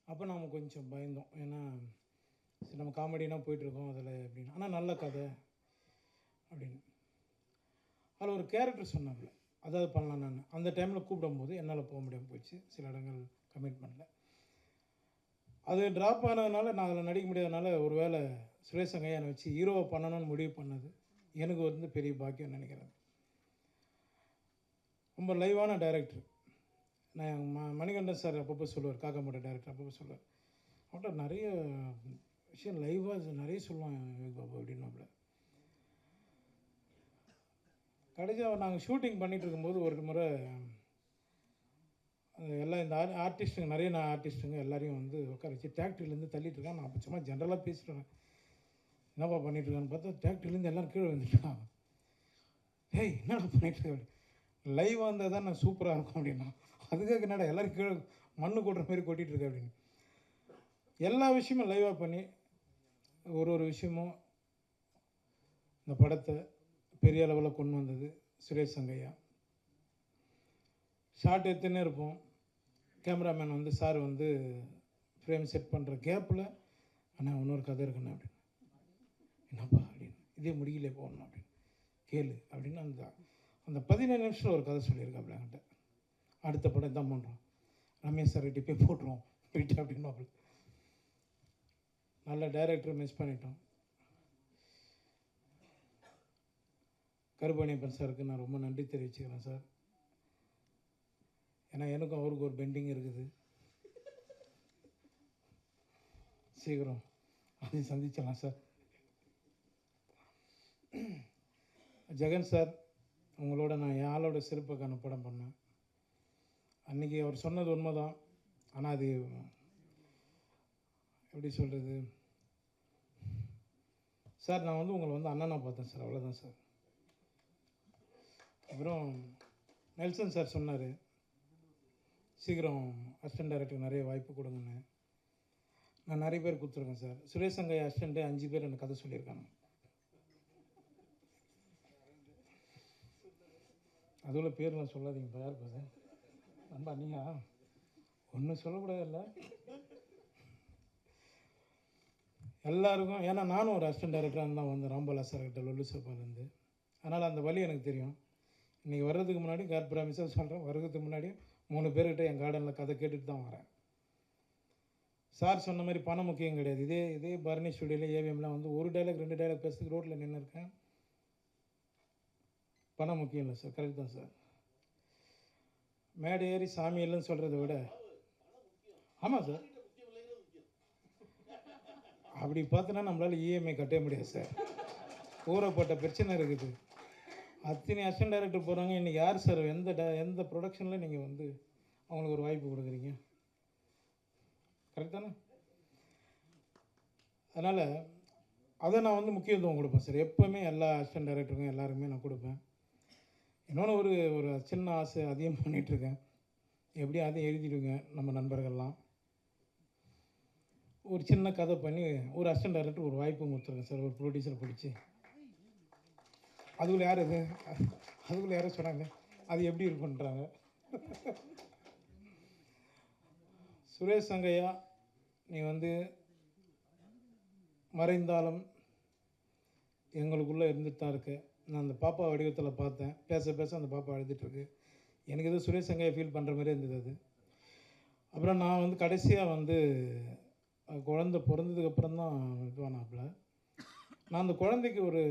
அப்போ நாம் கொஞ்சம் பயந்தோம். ஏன்னா சரி, நம்ம காமெடினா போயிட்டுருக்கோம் அதில் அப்படின்னு. ஆனால் நல்ல கதை அப்படின்னு. அதில் ஒரு கேரக்டர் சொன்னாப்புல, அதாவது பண்ணலாம். நான் அந்த டைமில் கூப்பிடும்போது என்னால் போக முடியாமல் போயிடுச்சு. சில இடங்கள் கமிட்மெண்ட்டில் அது ட்ராப் ஆனதுனால நான் அதில் நடிக்க முடியாதனால ஒரு வேளை சுரேஷ் சங்கையா என்னை வச்சு ஹீரோவை பண்ணணும்னு முடிவு பண்ணது எனக்கு பெரிய பாக்கியம் நினைக்கிறேன். ரொம்ப லைவான டைரக்டர். நான் மணிகண்டன் சார் அப்பப்போ சொல்லுவார், காக்காமட்ட டைரக்டர் அப்பப்போ சொல்லுவார், அவன்கிட்ட நிறைய விஷயம் லைவாக நிறைய சொல்லுவான் யோகி பாபு அப்படின்னாப்புல. கடைசியாக நாங்கள் ஷூட்டிங் பண்ணிகிட்டு இருக்கும்போது ஒரு முறை எல்லாம் இந்த ஆர்டிஸ்ட்டுங்க நிறைய ஆர்டிஸ்ட்டுங்க எல்லாரையும் உட்கார வச்சு டேக்ட்ரிலேருந்து தள்ளிட்டு இருக்கான். நான் அப்போ சும்மா ஜென்ரலாக பேசிட்டு வரேன். என்னப்பா பண்ணிகிட்ருக்கான்னு பார்த்தா டிராக்டர்லேருந்து எல்லோரும் கீழே வந்துட்டான். ஏய் என்னடா பண்ணிகிட்ருக்க, லைவாக இருந்தால் தான் நான் சூப்பராக இருக்கும் அப்படின்னா, அதுக்காக என்னடா எல்லோரும் கீழே மண்ணு கொட்டுற மாதிரி கொட்டிகிட்ருக்க அப்படின்னு. எல்லா விஷயமும் லைவாக பண்ணி ஒரு விஷயமும் இந்த படத்தை பெரிய அளவில் கொண்டு வந்தது சுரேஷ் சங்கையா. ஷார்ட் எடுத்துன்னே இருப்போம், கேமராமேன் வந்து சார் வந்து ஃப்ரேம் செட் பண்ணுற கேப்பில் ஆனால் இன்னொரு கதை இருக்குண்ணா அப்படின்னு. என்னப்பா அப்படின்னு, இதே முடியல போகணும் அப்படின்னு, கேளு அப்படின்னு அந்த 15 நிமிஷத்தில் ஒரு கதை சொல்லியிருக்காப்புல என்கிட்ட. அடுத்த படம் தான் பண்ணுறோம், ரமேஷ் சார் கிட்டே போய் போட்டுருவோம் போயிட்டு அப்படின்னு. நல்ல டைரக்டரை மிஸ் பண்ணிட்டோம். கருப்பணியப்பன் சாருக்கு நான் ரொம்ப நன்றி தெரிவிச்சுக்கிறேன் சார். ஏன்னா எனக்கும் அவருக்கு ஒரு பெண்டிங் இருக்குது, சீக்கிரம் அதையும் சந்திச்சிடலாம் சார். ஜெகன் சார், உங்களோட நான் என் ஆளோட சிறப்புக்கான படம் பண்ணேன். அன்றைக்கி அவர் சொன்னது உண்மை தான், ஆனால் அது எப்படி சொல்கிறது சார், நான் வந்து உங்களை வந்து அண்ணனா பார்த்தேன் சார், அவ்வளோதான் சார். அப்புறம் நெல்சன் சார் சொன்னார், சீக்கிரம் அசிஸ்டன்ட் டைரக்டர் நிறைய வாய்ப்பு கொடுங்கன்னு. நான் நிறைய பேர் கொடுத்துருக்கேன் சார். சுரேஷ் சங்கை அசிஸ்டண்ட்டு 5 பேர் எனக்கு கதை சொல்லியிருக்காங்க. அதுவும் பேர்லாம் சொல்லாதீங்கப்பா, யார் பாரு நண்பா, நீங்கள் ஒன்றும் சொல்லக்கூடாது இல்லை எல்லாருக்கும். ஏன்னா நானும் ஒரு அசிஸ்டன்ட் டைரக்டராக தான் வந்தேன் ராம்பாலா சார்கிட்ட, லொல்லு சாப்பாலேருந்து. அதனால் அந்த வழி எனக்கு தெரியும். இன்றைக்கி வர்றதுக்கு முன்னாடி காட் ப்ராமிஸாக சொல்கிறேன், வர்றதுக்கு முன்னாடி 3 பேர்கிட்ட என் கார்டனில் கதை கேட்டுட்டு தான் வரேன். சார் சொன்ன மாதிரி பணம் முக்கியம் கிடையாது. இதே பரணி ஸ்டுடியோவில் ஏவிஎம்லாம் வந்து 1 டைலாக் 2 டைலாக் பேசுறதுக்கு ரோட்டில் நின்று இருக்கேன். பணம் முக்கியம் இல்லை சார், கரெக்ட் தான் சார். மேடை ஏறி சாமி இல்லைன்னு சொல்கிறத விட, ஆமாம் சார், அப்படி பார்த்தோன்னா நம்மளால் இஎம்ஐ கட்டவே முடியாது சார். ஊறப்பட்ட பிரச்சனை இருக்குது. அத்தனை அசிஸ்டன்ட் டைரக்டர் போகிறாங்க. இன்றைக்கி யார் சார் எந்த ப்ரொடக்ஷனில் நீங்கள் வந்து அவங்களுக்கு ஒரு வாய்ப்பு கொடுக்குறீங்க? கரெக்ட் தானே? அதனால் அதை நான் வந்து முக்கியத்துவம் கொடுப்பேன் சார். எப்போவுமே எல்லா அசிஸ்டன்ட் டைரக்டருக்கும் எல்லாருமே நான் கொடுப்பேன். இன்னொன்று ஒரு சின்ன ஆசை அதிகம் பண்ணிகிட்ருக்கேன். எப்படியும் அதையும் எழுதிடுங்க நம்ம நண்பர்கள்லாம். ஒரு சின்ன கதை பண்ணி ஒரு அசிஸ்டன்ட் டைரக்டர் ஒரு வாய்ப்பு கொடுத்துருக்கேன் சார், ஒரு ப்ரொடியூசரை பிடிச்சி. அதுக்குள்ளே யாரும் சொன்னாங்க, அது எப்படி இருக்குன்றாங்க. சுரேஷ் சங்கையா, நீ வந்து மறைந்தாலும் எங்களுக்குள்ளே இருந்துட்டு தான் இருக்கு. நான் அந்த பாப்பா வடிவத்தில் பார்த்தேன், பேச அந்த பாப்பா அழுதுட்டுருக்கு. எனக்கு எதுவும் சுரேஷ் சங்கையா ஃபீல் பண்ணுற மாதிரி இருந்தது அது. அப்புறம் நான் வந்து கடைசியாக வந்து குழந்தை பிறந்ததுக்கப்புறம் தான் இதுவானாப்புல. நான் அந்த குழந்தைக்கு ஒரு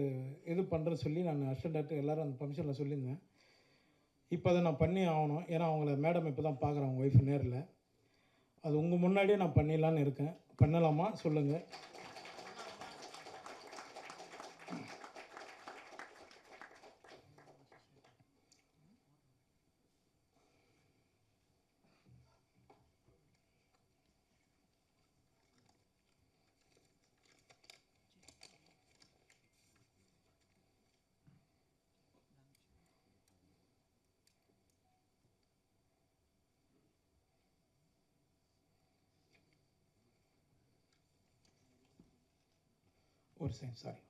இது பண்ணுறேன்னு சொல்லி நான் அசிஸ்டன்ட் டைரக்டர் எல்லோரும் அந்த ஃபங்க்ஷனில் சொல்லியிருந்தேன். இப்போ அதை நான் பண்ணி ஆகணும். ஏன்னா அவங்கள மேடம் இப்போ தான் பார்க்குறேன், அவங்க ஒய்ஃப் நேரில். அது உங்கள் முன்னாடியே நான் பண்ணிடலான்னு இருக்கேன். பண்ணலாமா சொல்லுங்கள்? ஒரு செகண்ட், சாரி.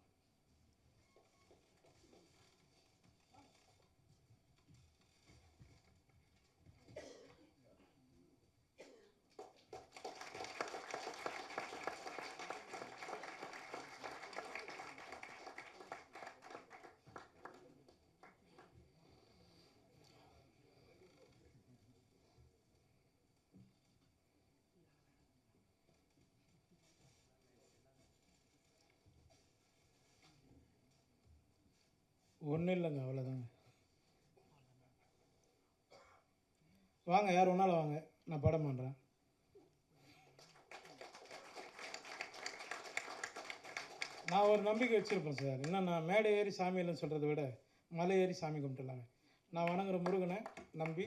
ஒன்றும் இல்லைங்க, அவ்வளோதாங்க. வாங்க, யார் ஒன்றாலும் வாங்க, நான் படம் பண்ணுறேன். நான் ஒரு நம்பிக்கை வச்சுருப்பேன் சார். இன்னும் நான் மேடை ஏறி சாமி இல்லைன்னு சொல்கிறத விட மலை ஏறி சாமி கும்பிட்டுலாங்க. நான் வணங்குற முருகனை நம்பி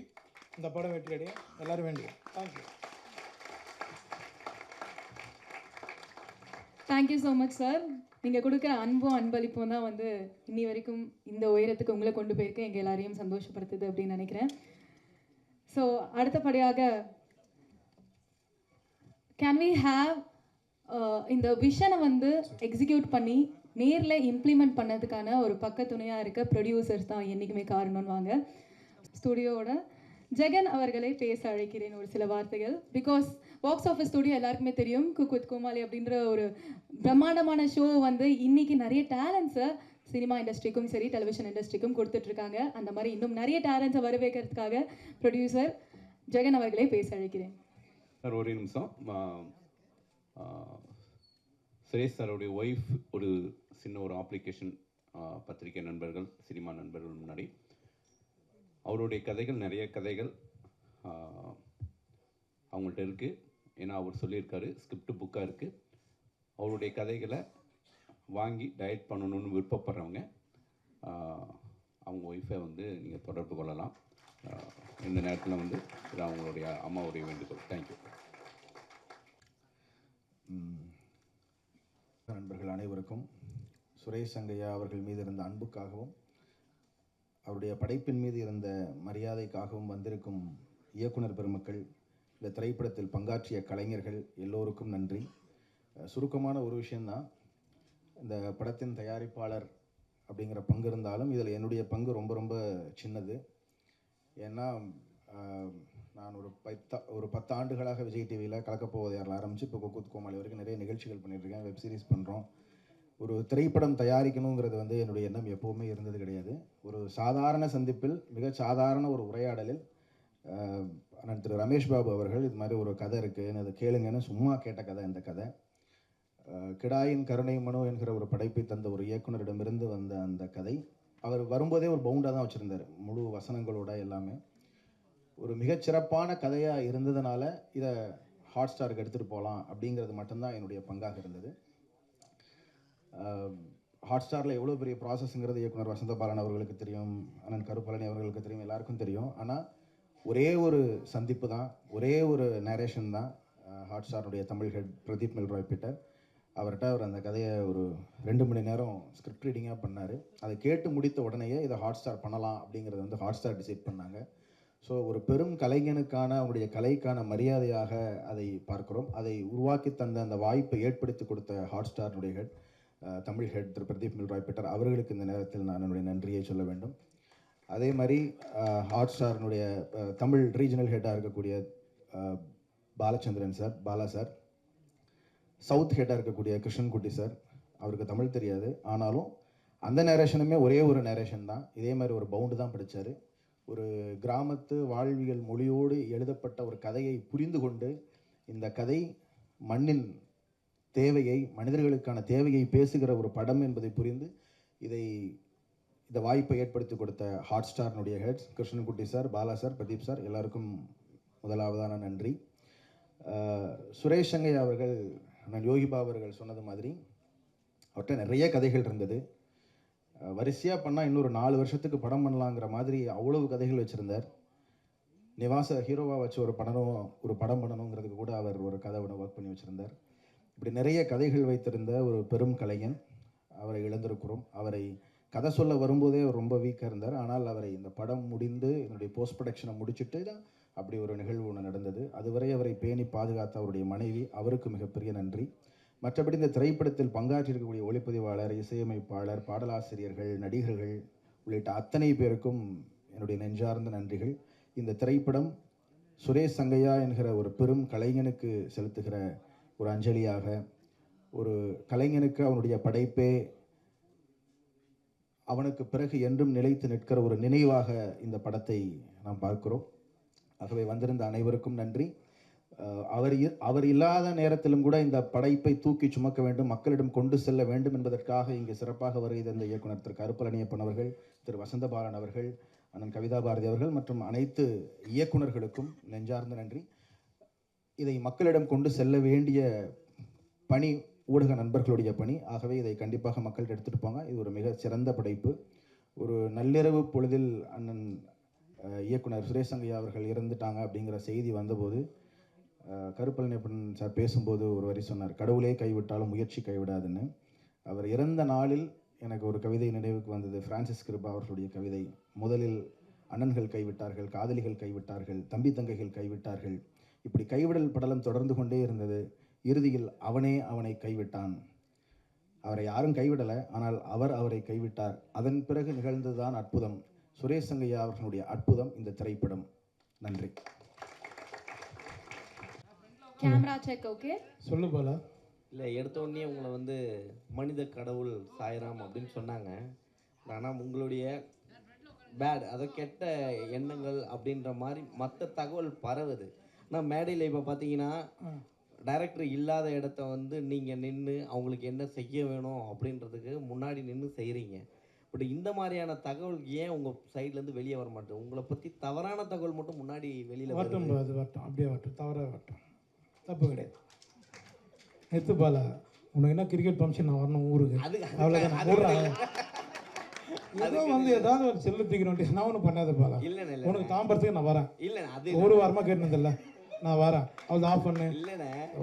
இந்த படம் வெற்றி அடைய எல்லோரும் வேண்டிய. Thank you. Thank you so much sir. நீங்கள் கொடுக்குற அன்பும் அன்பளிப்பும் தான் வந்து இன்னி வரைக்கும் இந்த உயரத்துக்கு உங்களை கொண்டு போயிருக்கு, எங்கள் எல்லாரையும் சந்தோஷப்படுத்துது அப்படின்னு நினைக்கிறேன். ஸோ அடுத்தபடியாக கேன் வி ஹாவ் இந்த விஷனை வந்து எக்ஸிக்யூட் பண்ணி நேரில் இம்ப்ளிமெண்ட் பண்ணதுக்கான ஒரு பக்கத்துணையாக இருக்க ப்ரொடியூசர்ஸ் தான் என்றைக்குமே காரணம்னு வாங்க. ஸ்டுடியோவோட ஜெகன் அவர்களை பேச அழைக்கிறேன் ஒரு சில வார்த்தைகள். பிகாஸ் பாக்ஸ் ஆஃபீஸ் ஸ்டுடியோ எல்லாருக்குமே தெரியும், குக் வித் கோமாளி அப்படின்ற ஒரு பிரம்மாண்டமான ஷோ வந்து இன்னைக்கு நிறைய டேலண்ட்ஸை சினிமா இண்டஸ்ட்ரிக்கும் சரி டெலிவிஷன் இண்டஸ்ட்ரிக்கும் கொடுத்துட்ருக்காங்க. அந்த மாதிரி இன்னும் நிறைய டேலண்ட்ஸை வரவேற்கிறதுக்காக ப்ரொடியூசர் ஜெகன் அவர்களை பேச அழைக்கிறேன். சார் ஒரே நிமிஷம். சுரேஷ் சாரோடைய ஒய்ஃப் ஒரு சின்ன ஒரு அப்ளிகேஷன், பத்திரிகை நண்பர்கள், சினிமா நண்பர்கள் முன்னாடி அவருடைய கதைகள், நிறைய கதைகள் அவங்கள்ட்ட இருக்குது. ஏன்னா அவர் சொல்லியிருக்காரு, ஸ்கிரிப்ட் புக்காக இருக்குது. அவருடைய கதைகளை வாங்கி டைரக்ட் பண்ணணும்னு விருப்பப்படுறவங்க அவங்க ஒய்ஃபை வந்து நீங்கள் தொடர்பு கொள்ளலாம். இந்த நேரத்தில் வந்து இது அவங்களுடைய அம்மாவுடைய வேண்டுகோள். தேங்க்யூ. நண்பர்கள் அனைவருக்கும் சுரேஷ் சங்கையா அவர்கள் மீது இருந்த அன்புக்காகவும் அவருடைய படைப்பின் மீது இருந்த மரியாதைக்காகவும் வந்திருக்கும் இயக்குனர் பெருமக்கள், இந்த திரைப்படத்தில் பங்காற்றிய கலைஞர்கள் எல்லோருக்கும் நன்றி. சுருக்கமான ஒரு விஷயந்தான், இந்த படத்தின் தயாரிப்பாளர் அப்படிங்கிற பங்கு இருந்தாலும் இதில் என்னுடைய பங்கு ரொம்ப ரொம்ப சின்னது. ஏன்னா நான் ஒரு 10 ஆண்டுகளாக விஜய் டிவியில் கலக்கப்போவது யாரில் ஆரம்பித்து இப்போ குக் வித் கோமாளி வரைக்கும் நிறைய நிகழ்ச்சிகள் பண்ணிகிட்ருக்கேன், வெப் சீரிஸ் பண்ணுறோம். ஒரு திரைப்படம் தயாரிக்கணுங்கிறது வந்து என்னுடைய எண்ணம் எப்போவுமே இருந்தது கிடையாது. ஒரு சாதாரண சந்திப்பில், மிக சாதாரண ஒரு உரையாடலில் அண்ணன் திரு ரமேஷ் பாபு அவர்கள் இது மாதிரி ஒரு கதை இருக்குன்னு அதை கேளுங்கன்னு சும்மா கேட்ட கதை இந்த கதை. கிடாயின் கருணை மனு என்கிற ஒரு படைப்பை தந்த ஒரு இயக்குனரிடமிருந்து வந்த அந்த கதை அவர் வரும்போதே ஒரு பவுண்டாக தான் வச்சுருந்தார், முழு வசனங்களோட எல்லாமே. ஒரு மிகச்சிறப்பான கதையாக இருந்ததுனால இதை ஹாட் ஸ்டாருக்கு எடுத்துகிட்டு போகலாம் அப்படிங்கிறது மட்டும்தான் என்னுடைய பங்காக இருந்தது. ஹாட் ஸ்டாரில் எவ்வளோ பெரிய ப்ராசஸ்ங்கிறது இயக்குனர் வசந்த பாலன் அவர்களுக்கு தெரியும், அண்ணன் கருப்பழனி அவர்களுக்கு தெரியும், எல்லாருக்கும் தெரியும். ஆனால் ஒரே ஒரு சந்திப்பு தான், ஒரே ஒரு நேரேஷன் தான். ஹாட் ஸ்டாருடைய தமிழ் ஹெட் பிரதீப் மில்ராய் பீட்டர் அவர்கிட்ட அவர் அந்த கதையை ஒரு 2 மணி நேரம் ஸ்கிரிப்ட் ரீடிங்காக பண்ணார். அதை கேட்டு முடித்த உடனேயே இதை ஹாட் ஸ்டார் பண்ணலாம் அப்படிங்கிறது வந்து ஹாட் ஸ்டார் டிசைட் பண்ணாங்க. ஸோ ஒரு பெரும் கலைஞனுக்கான அவருடைய கலைக்கான மரியாதையாக அதை பார்க்குறோம். அதை உருவாக்கி தந்த அந்த வாய்ப்பை ஏற்படுத்தி கொடுத்த ஹாட் ஸ்டாருடைய ஹெட் தமிழ் ஹெட் திரு பிரதீப் மில்ராய் பீட்டர் அவர்களுக்கு இந்த நேரத்தில் நான் என்னுடைய நன்றியை சொல்ல வேண்டும். அதே மாதிரி ஹாட் ஸ்டாரினுடைய தமிழ் ரீஜனல் ஹெட்டாக இருக்கக்கூடிய Balachandran sir, Bala sir, south ஹெட்டாக இருக்கக்கூடிய கிருஷ்ணன்குட்டி சார், அவருக்கு தமிழ் தெரியாது, ஆனாலும் அந்த நேரேஷனுமே ஒரே ஒரு நேரேஷன் தான். இதே மாதிரி ஒரு பவுண்டு தான் படித்தார். ஒரு கிராமத்து வாழ்வியல் மொழியோடு எழுதப்பட்ட ஒரு கதையை புரிந்து கொண்டு இந்த கதை மண்ணின் தேவையை, மனிதர்களுக்கான தேவையை பேசுகிற ஒரு படம் என்பதை புரிந்து இந்த வாய்ப்பை ஏற்படுத்தி கொடுத்த ஹாட் ஸ்டார்னுடைய heads Krishnankutty sir, Bala sir, Pradeep sir எல்லாருக்கும் முதலாவதான நன்றி. சுரேஷ் சங்கையா அவர்கள், நான் யோகிபா அவர்கள் சொன்னது மாதிரி அவர்கிட்ட நிறைய கதைகள் இருந்தது. வரிசையாக பண்ணால் இன்னொரு 4 வருஷத்துக்கு படம் பண்ணலாங்கிற மாதிரி அவ்வளவு கதைகள் வச்சுருந்தார். நிவாச ஹீரோவாக வச்சு ஒரு படம் பண்ணணுங்கிறதுக்கு கூட அவர் ஒரு கதை ஒர்க் பண்ணி வச்சுருந்தார். இப்படி நிறைய கதைகள் வைத்திருந்த ஒரு பெரும் கலைஞன். அவரை இழந்திருக்கிறோம். அவரை கதை சொல்ல வரும்போதே அவர் ரொம்ப வீக்காக இருந்தார். ஆனால் அவரை இந்த படம் முடிந்து என்னுடைய போஸ்ட் ப்ரொடக்ஷனை முடிச்சுட்டு தான் அப்படி ஒரு நிகழ்வு ஒன்று நடந்தது. அதுவரை அவரை பேணி பாதுகாத்த அவருடைய மனைவி, அவருக்கு மிகப்பெரிய நன்றி. மற்றபடி இந்த திரைப்படத்தில் பங்காற்றியிருக்கக்கூடிய ஒளிப்பதிவாளர், இசையமைப்பாளர், பாடலாசிரியர்கள், நடிகர்கள் உள்ளிட்ட அத்தனை பேருக்கும் என்னுடைய நெஞ்சார்ந்த நன்றிகள். இந்த திரைப்படம் சுரேஷ் சங்கையா என்கிற ஒரு பெரும் கலைஞனுக்கு செலுத்துகிற ஒரு அஞ்சலியாக, ஒரு கலைஞனுக்கு அவனுடைய படைப்பே அவனுக்கு பிறகு என்றும் நிலைத்து நிற்கிற ஒரு நினைவாக இந்த படத்தை நாம் பார்க்கிறோம். ஆகவே வந்திருந்த அனைவருக்கும் நன்றி. அவர் இல்லாத நேரத்திலும் கூட இந்த படைப்பை தூக்கி சுமக்க வேண்டும், மக்களிடம் கொண்டு செல்ல வேண்டும் என்பதற்காக இங்கே சிறப்பாக வருகை தந்த இயக்குனர் திரு கருப்பழனியப்பன் அவர்கள், திரு வசந்தபாலன் அவர்கள், அண்ணன் கவிதா பாரதி அவர்கள் மற்றும் அனைத்து இயக்குனர்களுக்கும் நெஞ்சார்ந்த நன்றி. இதை மக்களிடம் கொண்டு செல்ல வேண்டிய பணி ஊடக நண்பர்களுடைய பணி. ஆகவே இதை கண்டிப்பாக மக்கள்கிட்ட எடுத்துகிட்டு போங்க. இது ஒரு மிக சிறந்த படைப்பு. ஒரு நள்ளிரவு பொழுதில் அண்ணன் இயக்குனர் சுரேஷ் சங்கையா அவர்கள் இறந்துட்டாங்க அப்படிங்கிற செய்தி வந்தபோது கருப்பழனியப்பன் சார் பேசும்போது ஒரு வரி சொன்னார், கடவுளே கைவிட்டாலும் முயற்சி கைவிடாதுன்னு. அவர் இறந்த நாளில் எனக்கு ஒரு கவிதை நினைவுக்கு வந்தது. பிரான்சிஸ் கிருபா அவர்களுடைய கவிதை. முதலில் அண்ணன்கள் கைவிட்டார்கள், காதலிகள் கைவிட்டார்கள், தம்பி தங்கைகள் கைவிட்டார்கள். இப்படி கைவிடல் படலம் தொடர்ந்து கொண்டே இருந்தது. இறுதியில் அவனே அவனை கைவிட்டான். அவரை யாரும் கைவிடலை, ஆனால் அவர் அவரை கைவிட்டார். அதன் பிறகு நிகழ்ந்ததுதான் அற்புதம். சுரேஷ் சங்கையா அவர்களுடைய அற்புதம் இந்த திரைப்படம். நன்றி. Camera check. ஓகே, சொல்லு போல. இல்லை, எடுத்த உடனே உங்களை வந்து மனித கடவுள் சாய்ராம் அப்படின்னு சொன்னாங்க. ஆனால் உங்களுடைய பேட், அதை கெட்ட எண்ணங்கள் அப்படின்ற மாதிரி மற்ற தகவல் பரவுது. ஆனால் மேடையில் இப்போ பார்த்தீங்கன்னா டைரக்டர் இல்லாத இடத்த வந்து நீங்கள் நின்று அவங்களுக்கு என்ன செய்ய வேணும் அப்படின்றதுக்கு முன்னாடி நின்று செய்கிறீங்க. பட் இந்த மாதிரியான தகவல் ஏன் உங்கள் சைட்லேருந்து வெளியே வர மாட்டேன்? உங்களை பற்றி தவறான தகவல் மட்டும் முன்னாடி வெளியில் வரட்டும், அது வரட்டும், அப்படியே வரட்டும், தவறாக வரட்டும், தப்பு கிடையாது. நெத்து பாலா, உனக்கு என்ன கிரிக்கெட் ஃபங்க்ஷன் நான் வரணும் ஊருக்கு, அவ்வளோதான். ஏதோ வந்து ஏதாவது ஒரு செல்லு தூக்கணும், நான் ஒன்றும் பண்ணாத பாலா. உனக்கு தாம்பரத்துக்கு நான் வரேன். ஒரு வாரமாக கேட்டதில்ல, நான் வரேன். அவள் ஆஃப் பண்ணு.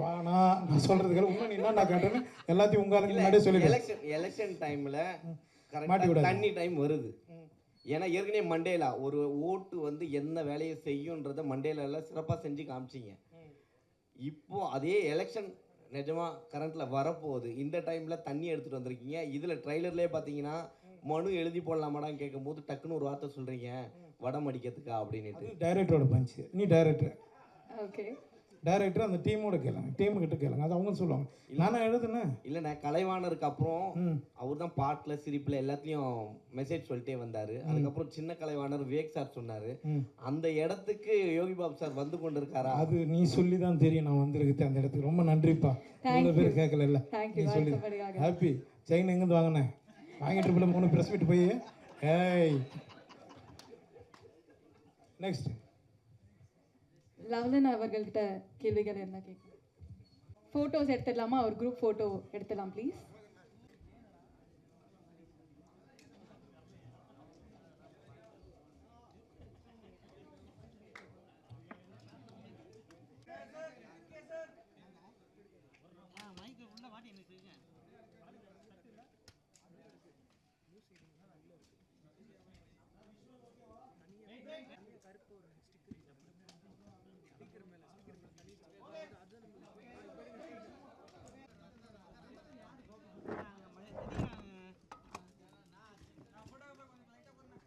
வானா நான் சொல்கிறதுக்கு இன்னும் நீ என்ன நான் கேட்டேன்னு எல்லாத்தையும் உங்கள் முன்னாடியே சொல்லிடுறேன். எலெக்ஷன் டைமில் கரெக்டாக தண்ணி டைம் வருது. ஏன்னா ஏற்கனவே மண்டேலா ஒரு ஓட்டு வந்து என்ன வேலையை செய்யுன்றதை மண்டேலாவில் சிறப்பாக செஞ்சு காமிச்சிங்க. இப்போ அதே எலெக்ஷன் நிஜமாக கரண்ட்டில் வரப்போகுது. இந்த டைமில் தண்ணி எடுத்துகிட்டு வந்திருக்கீங்க. இதில் ட்ரைலர்லேயே பார்த்தீங்கன்னா மனு எழுதி போடலாமாடான்னு கேட்கும்போது டக்குன்னு ஒரு வார்த்தை சொல்கிறீங்க, வடம் அடிக்கிறதுக்கா அப்படின்ட்டு. டைரக்டரோட பஞ்சு. நீ டைரக்டர். ஓகே, டைரக்டர் அந்த டீமோட கேளுங்க, டீமுக்கிட்ட கேளுங்க, அது அவங்க சொல்லுவாங்க. நானும் எழுதுனேன். இல்லைண்ணா, கலைவாணருக்கு அப்புறம் அவர் தான் பாட்டில் சிரிப்பில் எல்லாத்துலேயும் மெசேஜ் சொல்லிட்டே வந்தார். அதுக்கப்புறம் சின்ன கலைவாணர் விவேக் சார் சொன்னார். அந்த இடத்துக்கு யோகி பாபு சார் வந்து கொண்டு இருக்காரா? அது நீ சொல்லி தான் தெரியும் நான் வந்திருக்கு அந்த இடத்துக்கு. ரொம்ப நன்றிப்பா. இவ்வளோ பேர் கேட்கல. இல்லை, நீ சொல்லி ஹாப்பி. செயின் எங்கேருந்து வாங்கினேன்? வாங்கிட்டு போல 3 ப்ரெஸ் மீட் போய். ஏய், நெக்ஸ்ட் லவ்லன் அவர்கள்கிட்ட கேள்விகள் என்ன கேட்கணும்? ஃபோட்டோஸ் எடுத்துடலாமா? ஒரு குரூப் ஃபோட்டோ எடுத்துடலாம் ப்ளீஸ்.